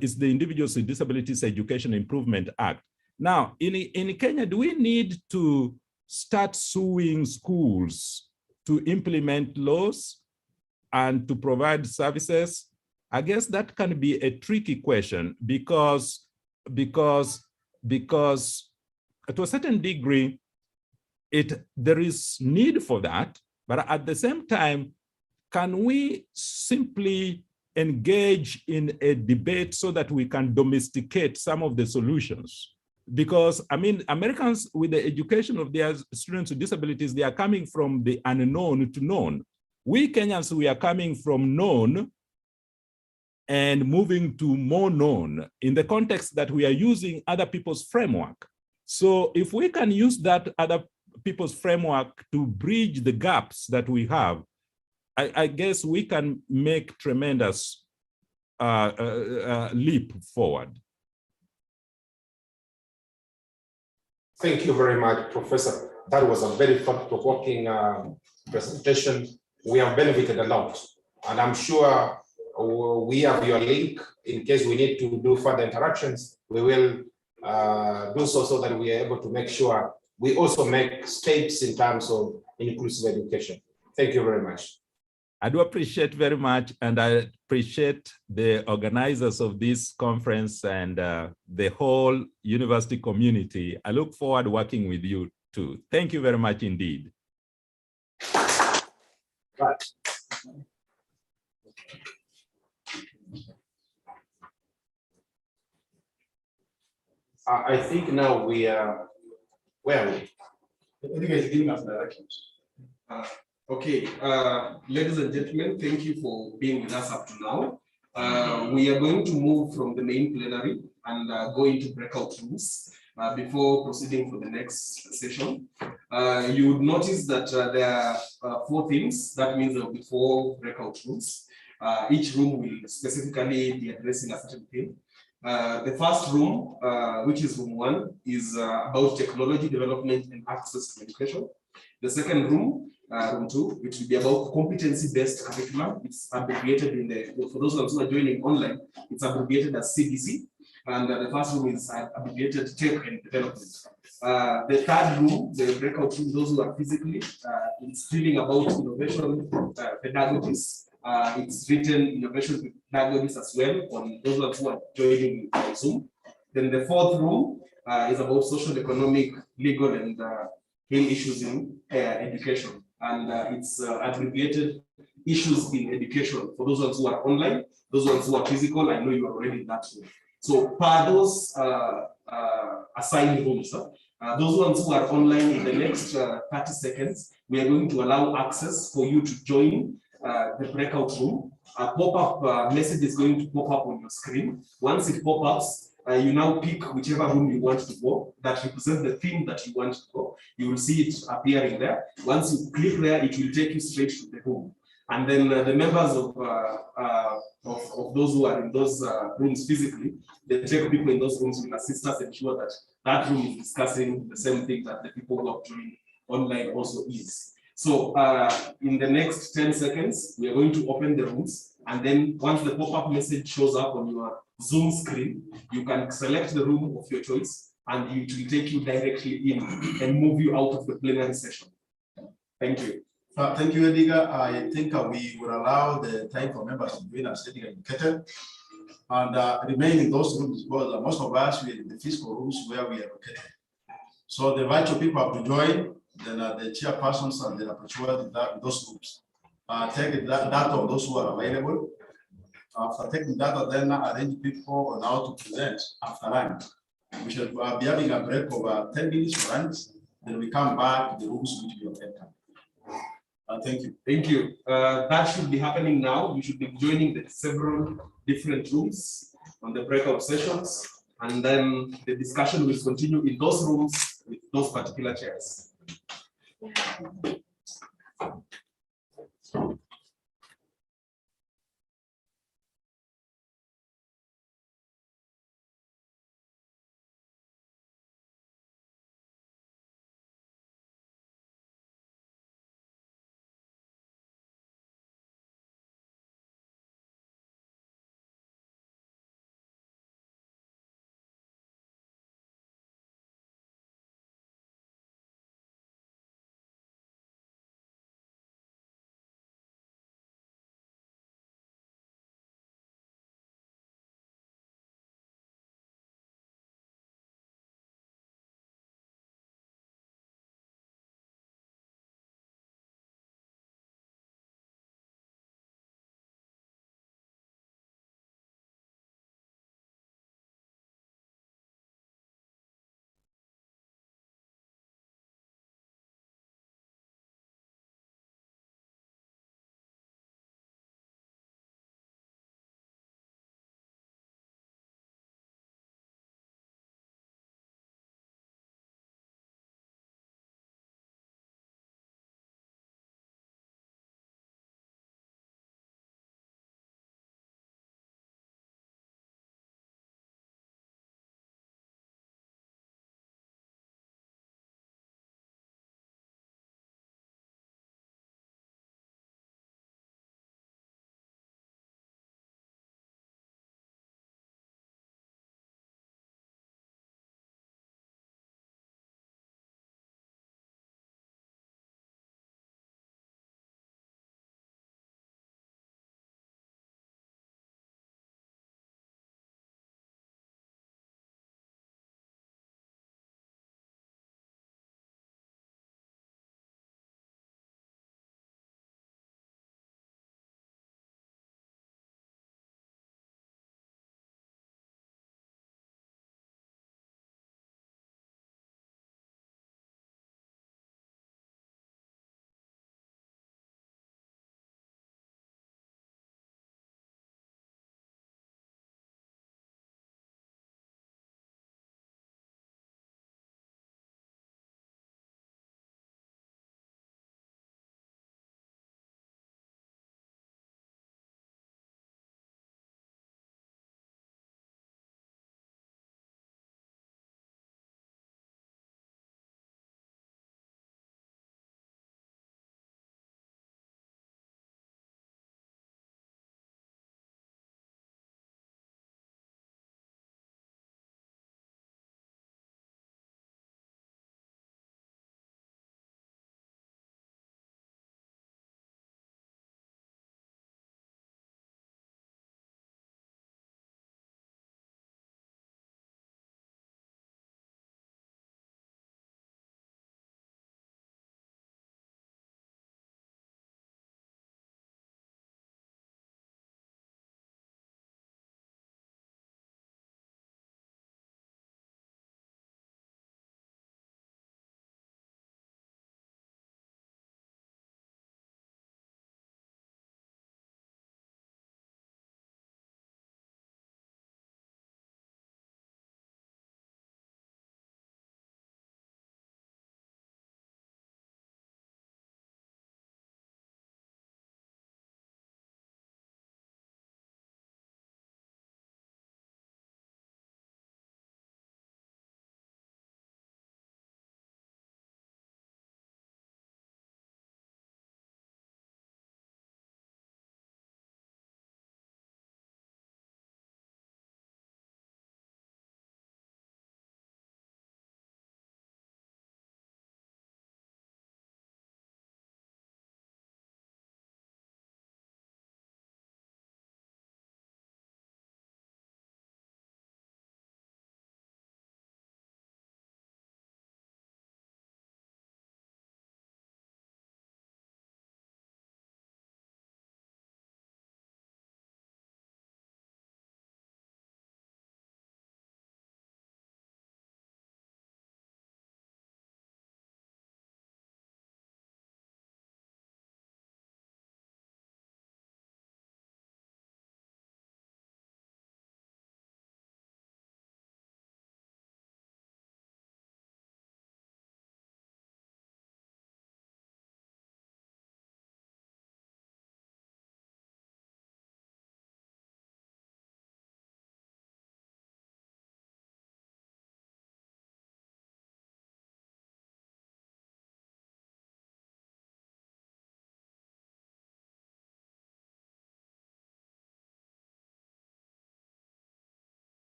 is the Individuals with Disabilities Education Improvement Act. Now, in Kenya, do we need to start suing schools to implement laws and to provide services? I guess that can be a tricky question because to a certain degree, there is need for that, but at the same time, can we simply engage in a debate so that we can domesticate some of the solutions? Because, I mean, Americans with the education of their students with disabilities, they are coming from the unknown to known. We Kenyans, we are coming from known and moving to more known in the context that we are using other people's framework. So if we can use that other people's framework to bridge the gaps that we have, I guess we can make tremendous leap forward. Thank you very much, Professor. That was a very thought-provoking presentation. We have benefited a lot, and I'm sure we have your link in case we need to do further interactions. We will do so that we are able to make sure we also make steps in terms of inclusive education. Thank you very much. I do appreciate very much, and I appreciate the organizers of this conference and the whole university community. I look forward to working with you too. Thank you very much indeed. Right. I think now we are, where are we? I think it's giving us directions. Okay, ladies and gentlemen, thank you for being with us up to now. We are going to move from the main plenary and go into breakout rooms before proceeding for the next session. You would notice that there are 4 themes. That means there will be 4 breakout rooms. Each room will specifically be addressing a certain theme. The first room, which is room 1, is about technology development and access to education. The second room, room 2, which will be about competency-based curriculum. It's abbreviated in the, for those who are joining online, it's abbreviated as CBC. And the first room is abbreviated tech and development. The third room, the breakout room, those who are physically, it's dealing about innovation pedagogies. It's written innovation pedagogies as well on those who are joining on Zoom. Then the fourth room is about social, economic, legal, and issues in education. And it's abbreviated issues in education for those ones who are online, those ones who are physical. I know you are already in that room. So per those assigned rooms, those ones who are online, in the next 30 seconds, we are going to allow access for you to join the breakout room. A pop-up message is going to pop up on your screen. Once it pops up, you now pick whichever room you want to go that represents the theme that you want to go. You will see it appearing there. Once you click there, it will take you straight to the room. And then the members of those who are in those rooms physically, the tech people in those rooms will assist us ensure that that room is discussing the same thing that the people who are joining online also is. So in the next 10 seconds, we are going to open the rooms. And then once the pop-up message shows up on your Zoom screen, you can select the room of your choice, and it will take you directly in and move you out of the plenary session. Thank you. Thank you, Edgar. I think we will allow the time for members to join us, Edgar indicated, and remain in those rooms because most of us are in the physical rooms where we are located. So the virtual people have to join, then the chairpersons and the rapporteur in those groups. Take data of those who are available. After taking data, then arrange people on how to present after lunch. We should be having a break of 10 minutes for lunch. Then we come back to the rooms which we have entered. Thank you. Thank you. That should be happening now. You should be joining the several different rooms on the breakout sessions. And then the discussion will continue in those rooms with those particular chairs.